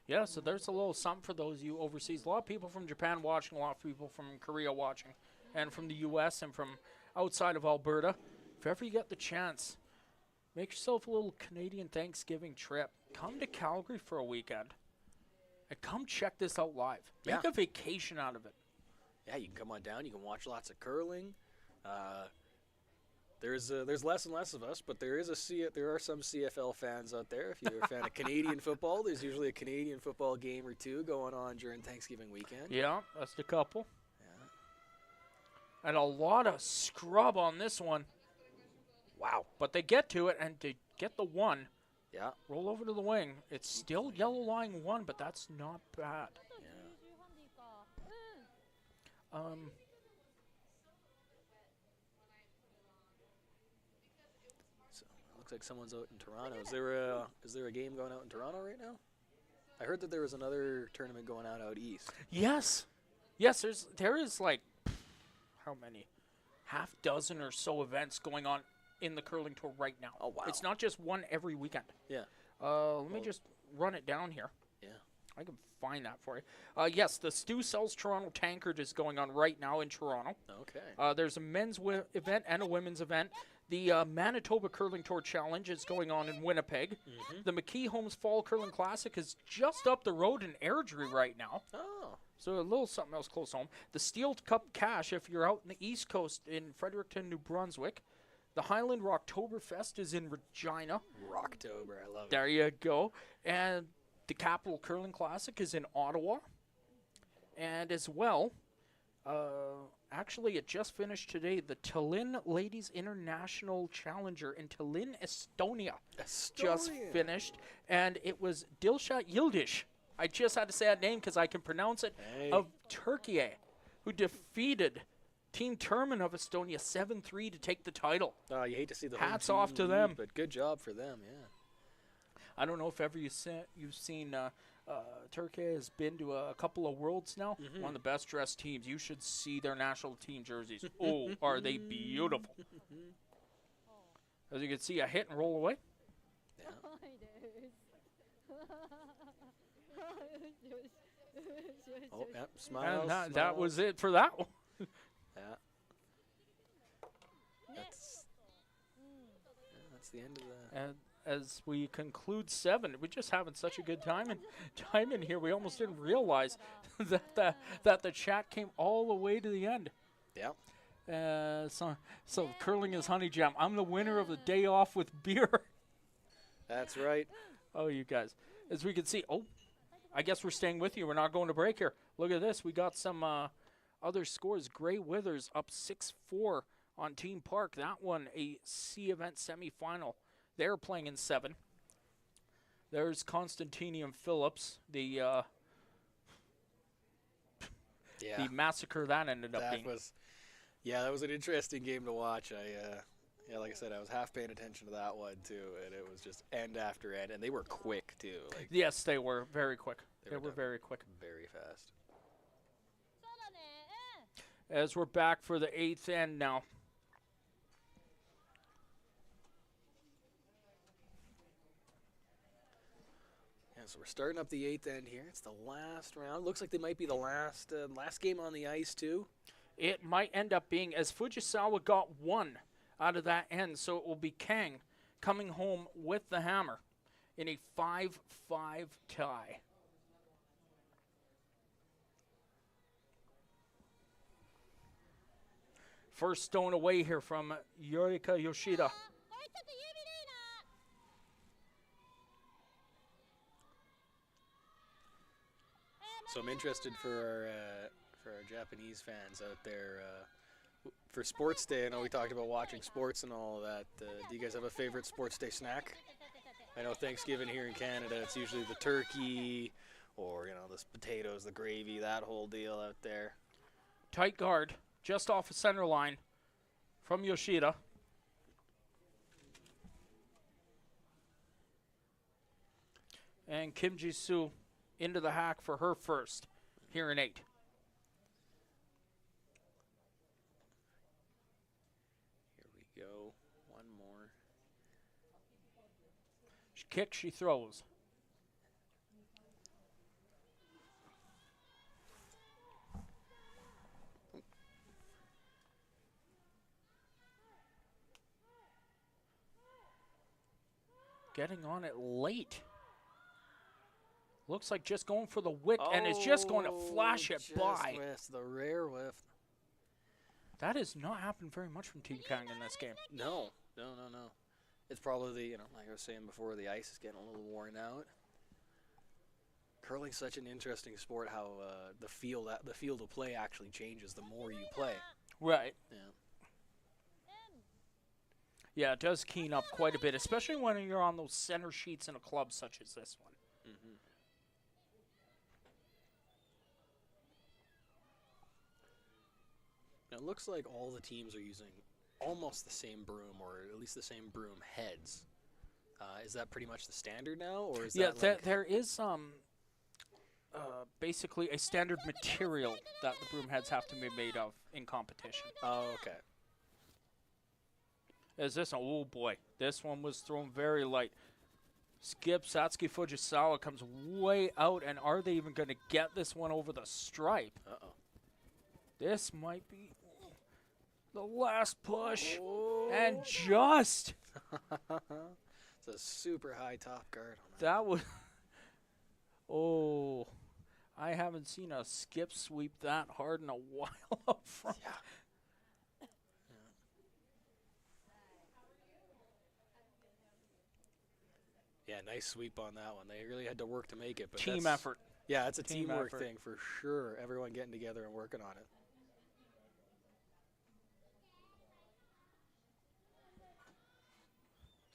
Yeah, so there's a little something for those of you overseas. A lot of people from Japan watching, a lot of people from Korea watching, and from the U.S. and from outside of Alberta. If ever you get the chance, make yourself a little Canadian Thanksgiving trip. Come to Calgary for a weekend, and come check this out live. Make Yeah. a vacation out of it. Yeah, you can come on down. You can watch lots of curling. There's less and less of us, but there are some CFL fans out there. If you're a fan of Canadian football, there's usually a Canadian football game or two going on during Thanksgiving weekend. Yeah, that's the couple. Yeah. And a lot of scrub on this one. Wow. But they get to it, and to get the one, Yeah. roll over to the wing. It's still yellow line one, but that's not bad. Yeah. So it looks like someone's out in Toronto. Is there a game going out in Toronto right now? I heard that there was another tournament going out east. Yes, there is like how many, half dozen or so events going on in the curling tour right now. Oh, wow. It's not just one every weekend. Yeah. Let me just run it down here. Yeah. I can find that for you. Yes, the Stu Sells Toronto Tankard is going on right now in Toronto. Okay. There's a men's event and a women's event. The Manitoba Curling Tour Challenge is going on in Winnipeg. The McKee Homes Fall Curling Classic is just up the road in Airdrie right now. Oh. So a little something else close home. The Steel Cup Cash, if you're out in the East Coast in Fredericton, New Brunswick. The Highland Rocktoberfest is in Regina. Rocktober, I love it. There you go. And the Capital Curling Classic is in Ottawa. And as well, actually it just finished today, the Tallinn Ladies International Challenger in Tallinn, Estonia. Just finished. And it was Dilsha Yildiz. I just had to say that name because I can pronounce it. Hey. Of Turkey, who defeated Team Turman of Estonia 7-3 to take the title. Oh, you hate to see the home Hats off team to leave, them. but good job for them, yeah. I don't know if ever you've seen Turkey has been to a couple of Worlds now. One of the best dressed teams. You should see their national team jerseys. Oh, are they beautiful. As you can see, a hit and roll away. Oh, yep, smiles. And that smiles. was it for that one. Yeah. That's the end of the... And as we conclude 7, we're just having such a good time in here. We almost didn't realize that the chat came all the way to the end. Yeah. So curling is honey jam. I'm the winner of the day off with beer. That's right. Oh, you guys. As we can see, I guess we're staying with you. We're not going to break here. Look at this. We got some other scores. Grey Withers up 6-4 on Team Park. That one, a C event semifinal. They're playing in 7. There's Constantinium Phillips, the massacre that ended up being. That was an interesting game to watch. Like I said, I was half paying attention to that one too, and it was just end after end, and they were quick too. Like Yes, they were very quick. They were done very quick. very fast. As we're back for the 8th end now. Yeah, so we're starting up the 8th end here. It's the last round. Looks like they might be the last game on the ice too. It might end up being, as Fujisawa got 1 out of that end, so it will be Kang coming home with the hammer in a 5-5 tie. First stone away here from Yorika Yoshida. So I'm interested for our Japanese fans out there. For Sports Day, I know we talked about watching sports and all of that. Do you guys have a favorite Sports Day snack? I know Thanksgiving here in Canada, it's usually the turkey or, the potatoes, the gravy, that whole deal out there. Tight guard, just off the center line from Yoshida. And Kim Ji-soo into the hack for her first here in 8. Here we go. One more. She kicks, she throws. Getting on it late. Looks like just going for the wick, and it's just going to flash it by. Missed the rare whiff. That has not happened very much from Team Kang in this game. No. It's probably like I was saying before, the ice is getting a little worn out. Curling's such an interesting sport. How the field of play actually changes the more you play. Right. Yeah. Yeah, it does keen up quite a bit, especially when you're on those center sheets in a club such as this one. Mm-hmm. Now, it looks like all the teams are using almost the same broom, or at least the same broom heads. Is that pretty much the standard now, or is that like there is basically a standard material that the broom heads have to be made of in competition. Oh, okay. Is this one? Oh boy, this one was thrown very light. Skip Satsuki Fujisawa comes way out, and are they even going to get this one over the stripe? Uh-oh. This might be the last push, and just It's a super high top guard on that. that was. Oh, I haven't seen a skip sweep that hard in a while up front. Yeah. Yeah, nice sweep on that one. They really had to work to make it. But Team that's- effort. Yeah, it's a Team teamwork effort. thing for sure. Everyone getting together and working on it.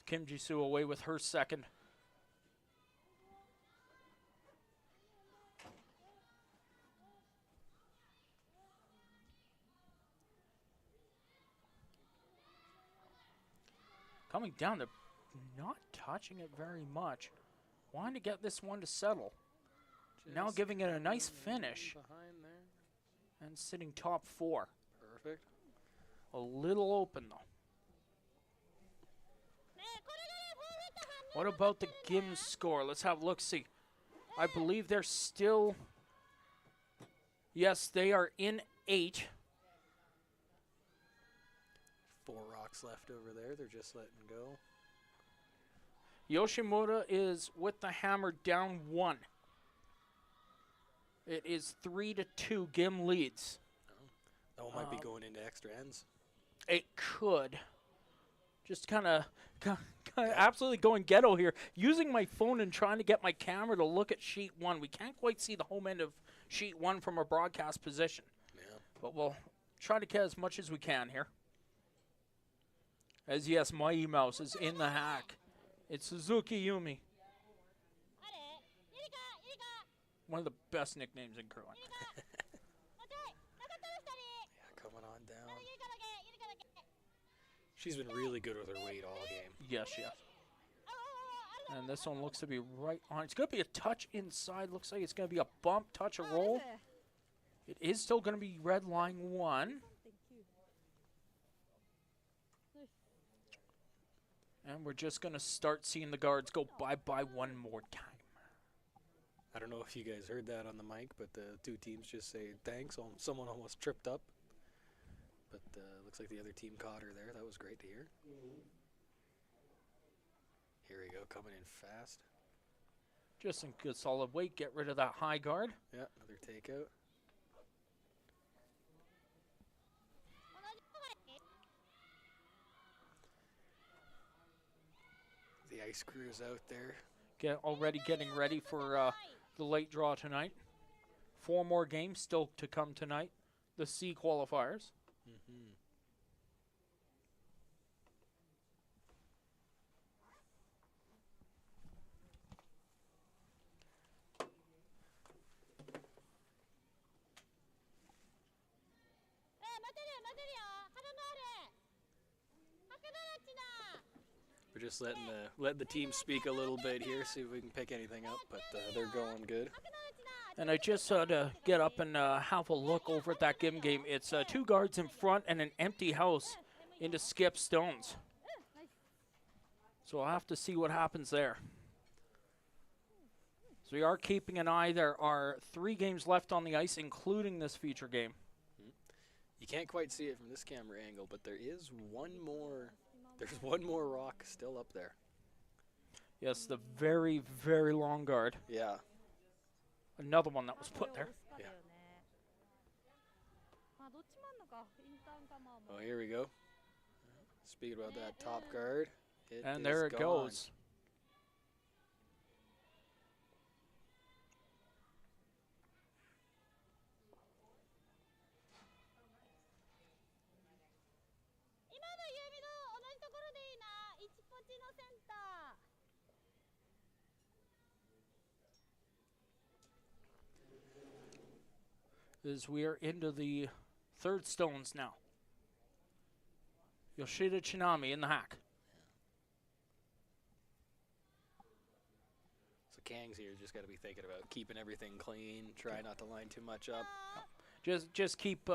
Kim Ji-soo away with her second. Coming down, they're not touching it very much. Wanting to get this one to settle. Now Just giving it a nice finish behind there. and sitting top 4. Perfect. A little open though. What about the Gim score? Let's have a look-see. I believe they're still... Yes, they are in 8. 4 rocks left over there. They're just letting go. Yoshimura is with the hammer down 1. It is 3-2. Gim leads. That one might be going into extra ends. It could. Just kind of Absolutely going ghetto here. Using my phone and trying to get my camera to look at sheet 1. We can't quite see the home end of sheet 1 from our broadcast position. Yeah. But we'll try to get as much as we can here. As yes, Mighty Mouse is in the hack. It's Suzuki Yumi. One of the best nicknames in curling. Yeah, coming on down. She's been really good with her weight all game. Yes, yes. And this one looks to be right on. It's going to be a touch inside. Looks like it's going to be a bump, touch, a roll. It is still going to be red line 1. And we're just going to start seeing the guards go bye-bye one more time. I don't know if you guys heard that on the mic, but the two teams just say thanks. Someone almost tripped up. But looks like the other team caught her there. That was great to hear. Here we go, coming in fast. Just in good solid weight. Get rid of that high guard. Yeah, another takeout. The ice crew is out there. Already getting ready for the late draw tonight. 4 more games still to come tonight. The C qualifiers. Mm-hmm. We're just letting the team speak a little bit here, see if we can pick anything up, but they're going good. And I just had to get up and have a look over at that game. It's 2 guards in front and an empty house into Skip Stones. So I'll have to see what happens there. So we are keeping an eye. There are 3 games left on the ice, including this feature game. You can't quite see it from this camera angle, but there is one more. There's one more rock still up there. Yes, the very, very long guard. Yeah. Another one that was put there. Yeah. Oh, here we go. Speaking about that top guard. And there it goes. As we are into the 3rd stones now. Yoshida Chinami in the hack. So Kang's here, just got to be thinking about keeping everything clean, try not to line too much up. Just keep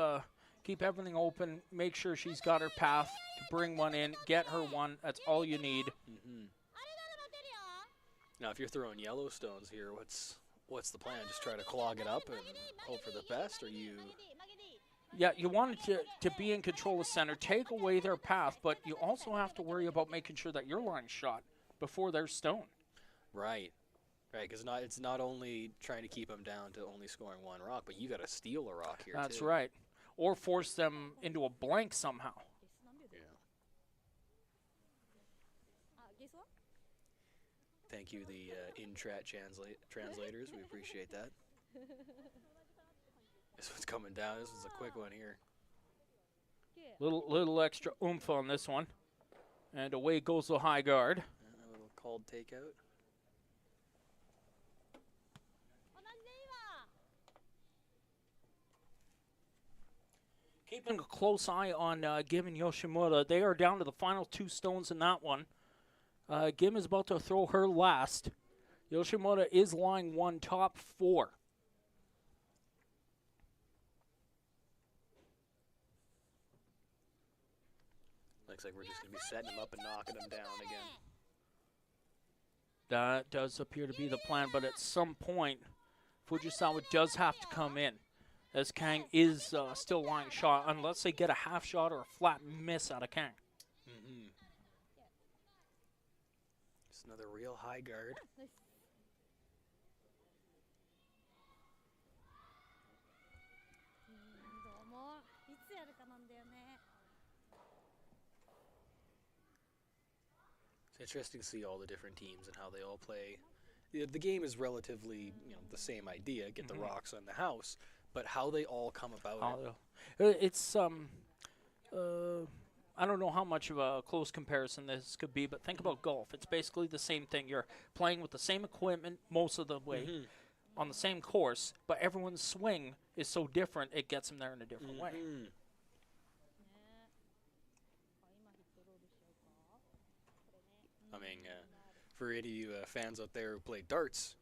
everything open. Make sure she's got her path to bring one in. Get her one. That's all you need. Mm-hmm. Now, if you're throwing yellow stones here, what's the plan? Just try to clog it up and hope for the best, or you? Yeah, you want it to be in control of center, take away their path, but you also have to worry about making sure that your line's shot before their stone. Right, because it's not only trying to keep them down to only scoring 1 rock, but you got to steal a rock here. That's too. right, or force them into a blank somehow. Yeah. Thank you, the in-chat translators. We appreciate that. This one's coming down. This one's a quick one here. Little extra oomph on this one. And away goes the high guard. A little called takeout. Keeping a close eye on Gim and Yoshimura. They are down to the final 2 stones in that one. Gim is about to throw her last. Yoshimura is lying 1, top 4. Looks like we're just going to be setting them up and knocking them down again. That does appear to be the plan, but at some point, Fujisawa does have to come in, as Kang is still lying shot, unless they get a half shot or a flat miss out of Kang. Mm-hmm. Just another real high guard. It's interesting to see all the different teams and how they all play. The game is relatively, the same idea, get the rocks on the house, but how they all come about it. It's I don't know how much of a close comparison this could be, but think about golf. It's basically the same thing. You're playing with the same equipment most of the way on the same course, but everyone's swing is so different, it gets them there in a different way. I mean, for any of you fans out there who play darts,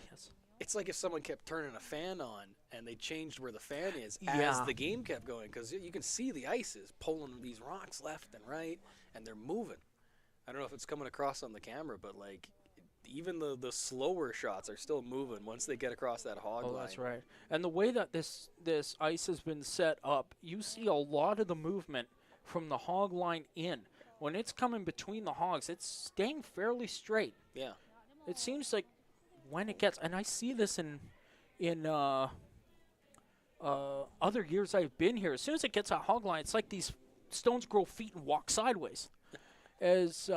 Yes. it's like if someone kept turning a fan on and they changed where the fan is Yeah. as the game kept going, because you can see the ice is pulling these rocks left and right, and they're moving. I don't know if it's coming across on the camera, but like even the slower shots are still moving once they get across that hog line. That's right. And the way that this ice has been set up, you see a lot of the movement from the hog line in. When it's coming between the hogs, it's staying fairly straight. Yeah. It seems like when it gets, and I see this in other years I've been here. As soon as it gets a hog line, it's like these stones grow feet and walk sideways. As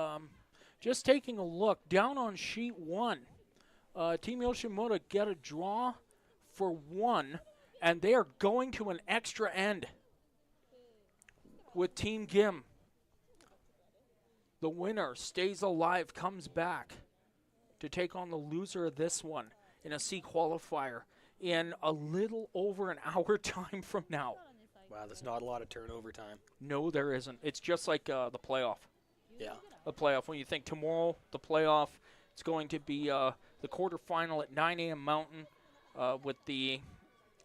just taking a look down on sheet 1, Team Yoshimoto get a draw for 1, and they are going to an extra end with Team Gim. The winner stays alive, comes back to take on the loser of this one in a C qualifier in a little over an hour time from now. Wow, there's not a lot of turnover time. No, there isn't. It's just like the playoff. Yeah. The playoff. When you think tomorrow, the playoff, it's going to be the quarterfinal at 9 a.m. Mountain with the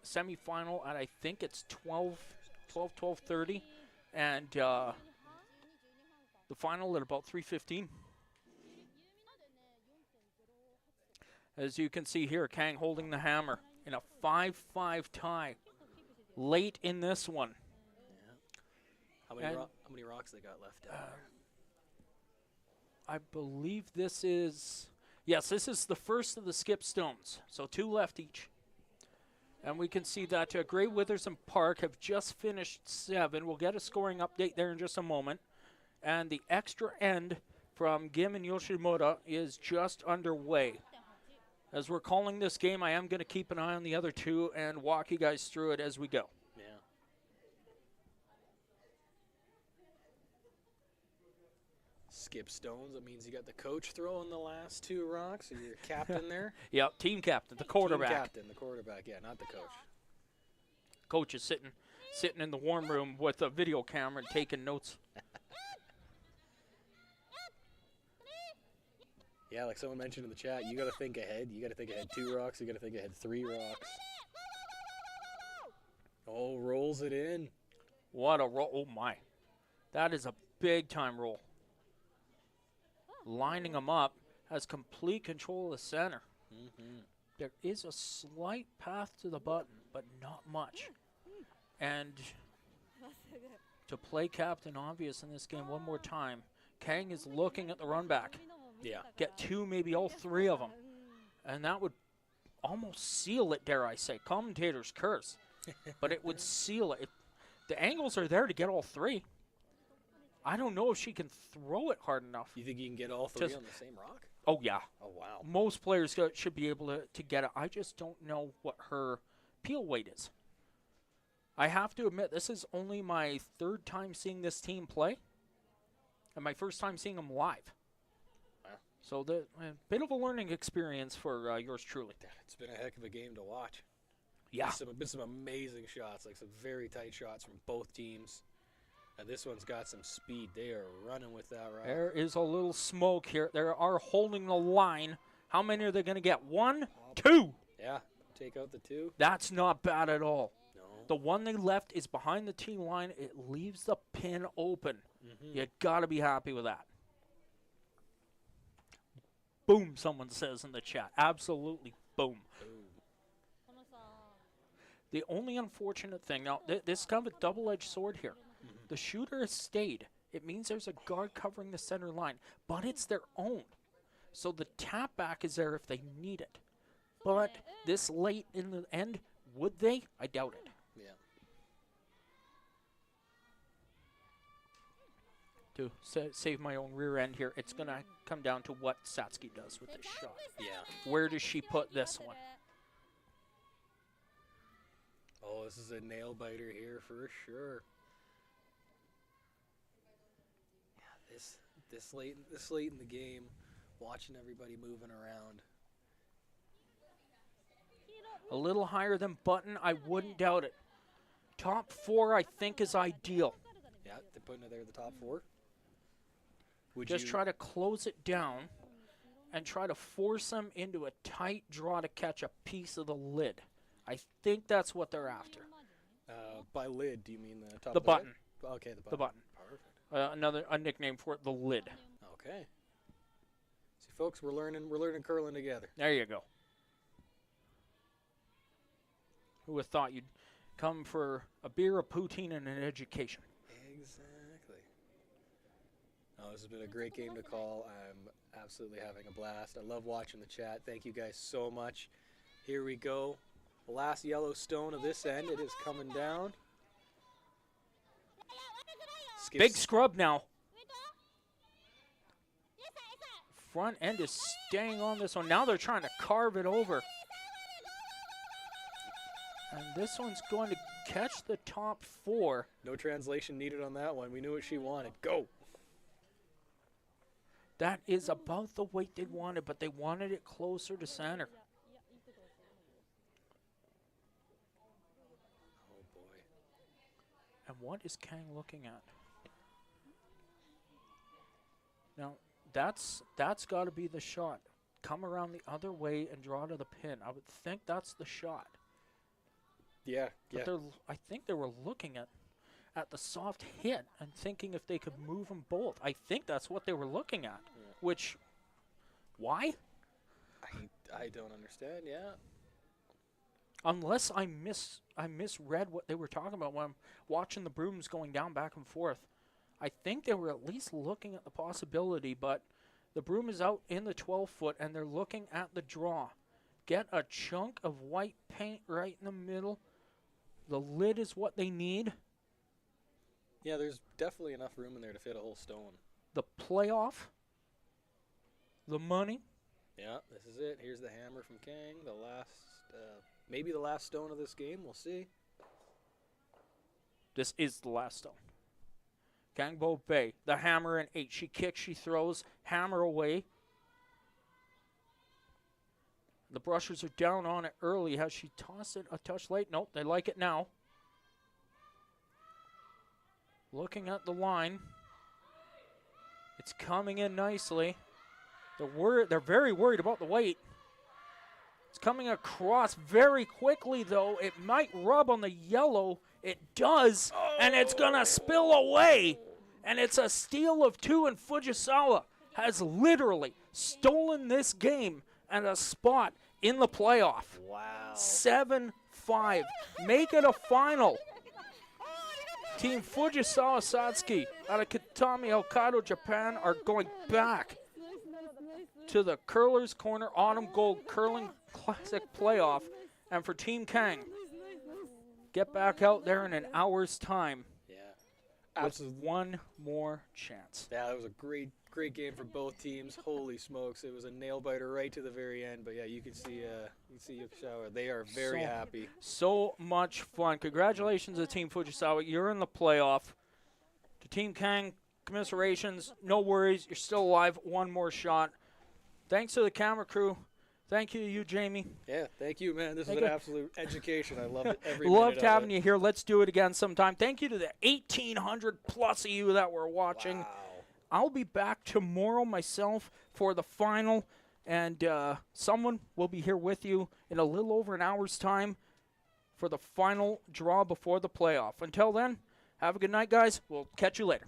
semifinal at, I think it's 12:30, and the final at about 3:15. As you can see here, Kang holding the hammer in a 5-5 tie late in this one. How many rocks they got left? I believe this is, yes, this is the first of the skip stones. So 2 left each. And we can see that Grey Withers and Park have just finished 7. We'll get a scoring update there in just a moment. And the extra end from Gim and Yoshimoto is just underway. As we're calling this game, I am going to keep an eye on the other 2 and walk you guys through it as we go. Yeah. Skip stones. That means you got the coach throwing the last 2 rocks. Or your captain there. Yep, team captain, the quarterback. Team captain, the quarterback. Yeah, not the coach. Coach is sitting in the warm room with a video camera and taking notes. Yeah, like someone mentioned in the chat, you got to think ahead. You got to think ahead 2 rocks. You got to think ahead 3 rocks. Oh, rolls it in. What a roll. Oh, my. That is a big-time roll. Lining them up, has complete control of the center. There is a slight path to the button, but not much. And to play Captain Obvious in this game one more time, Kang is looking at the run back. Yeah. Get 2, maybe all 3 of them. And that would almost seal it, dare I say. Commentator's curse. But it would seal it. The angles are there to get all 3. I don't know if she can throw it hard enough. You think you can get all 3 on the same rock? Oh, yeah. Oh, wow. Most players should be able to get it. I just don't know what her peel weight is. I have to admit, this is only my 3rd time seeing this team play. And my first time seeing them live. So a bit of a learning experience for yours truly. It's been a heck of a game to watch. Yeah. Been some amazing shots, like some very tight shots from both teams. And this one's got some speed. They are running with that rock. There is a little smoke here. They are holding the line. How many are they going to get? 1, 2. Yeah, take out the 2. That's not bad at all. No. The one they left is behind the tee line. It leaves the pin open. You got to be happy with that. Boom, someone says in the chat. Absolutely boom. The only unfortunate thing, now this is kind of a double-edged sword here. The shooter has stayed. It means there's a guard covering the center line, but it's their own. So the tap back is there if they need it. But this late in the end, would they? I doubt it. Yeah. to save my own rear end here. It's going to come down to what Satsuki does with this shot. Yeah. Where does she put this one? Oh, this is a nail biter here for sure. Yeah, this late in the game, watching everybody moving around. A little higher than button, I wouldn't doubt it. Top 4, I think, is ideal. Yeah, they're putting it there at the top 4. Would Just you try to close it down and try to force them into a tight draw to catch a piece of the lid. I think that's what they're after. by lid, do you mean the top The of button. the lid? Okay, the button. The button. Perfect. A nickname for it, the lid. Okay. See, folks, we're learning curling together. There you go. Who would have thought you'd come for a beer, a poutine, and an education? Exactly. Oh, this has been a great game to call. I'm absolutely having a blast. I love watching the chat. Thank you guys so much. Here we go. The last yellow stone of this end. It is coming down. Big scrub now. Front end is staying on this one. Now they're trying to carve it over. And this one's going to catch the top 4. No translation needed on that one. We knew what she wanted. Go. That is about the weight they wanted, but they wanted it closer to center. Oh, boy. And what is Kang looking at? Now, that's got to be the shot. Come around the other way and draw to the pin. I would think that's the shot. Yeah, But I think they were looking at the soft hit and thinking if they could move them both. I think that's what they were looking at. Yeah. Which, why? I don't understand, yeah. Unless I misread what they were talking about when I'm watching the brooms going down back and forth. I think they were at least looking at the possibility, but the broom is out in the 12-foot, and they're looking at the draw. Get a chunk of white paint right in the middle. The lid is what they need. Yeah, there's definitely enough room in there to fit a whole stone. The playoff. The money. Yeah, this is it. Here's the hammer from Kang. The last, maybe the last stone of this game. We'll see. This is the last stone. Gangbo Bay. The hammer in 8. She kicks, she throws. Hammer away. The brushers are down on it early. Has she tossed it a touch late? Nope, they like it now. Looking at the line. It's coming in nicely. They're very worried about the weight. It's coming across very quickly, though. It might rub on the yellow. It does, and it's going to spill away. And it's a steal of 2, and Fujisawa has literally stolen this game and a spot in the playoff. Wow. 7-5. Make it a final. Team Fujisawa Satsuki out of Kitami, Hokkaido, Japan are going back to the Curler's Corner Autumn Gold Curling Classic Playoff. And for Team Kang, get back out there in an hour's time. Yeah. With Absolutely. one more chance. Yeah, that was a great game for both teams. Holy smokes, it was a nail biter right to the very end. But yeah, you can see Fujisawa. They are very happy. So much fun. Congratulations to Team Fujisawa. You're in the playoff. To Team Kang, commiserations. No worries. You're still alive. One more shot. Thanks to the camera crew. Thank you to you, Jamie. Yeah, thank you, man. This is Thank an you. absolute education. I loved it every Loved minute having of it. you here. Let's do it again sometime. Thank you to the 1,800 plus of you that were watching. Wow. I'll be back tomorrow myself for the final, and someone will be here with you in a little over an hour's time for the final draw before the playoff. Until then, have a good night, guys. We'll catch you later.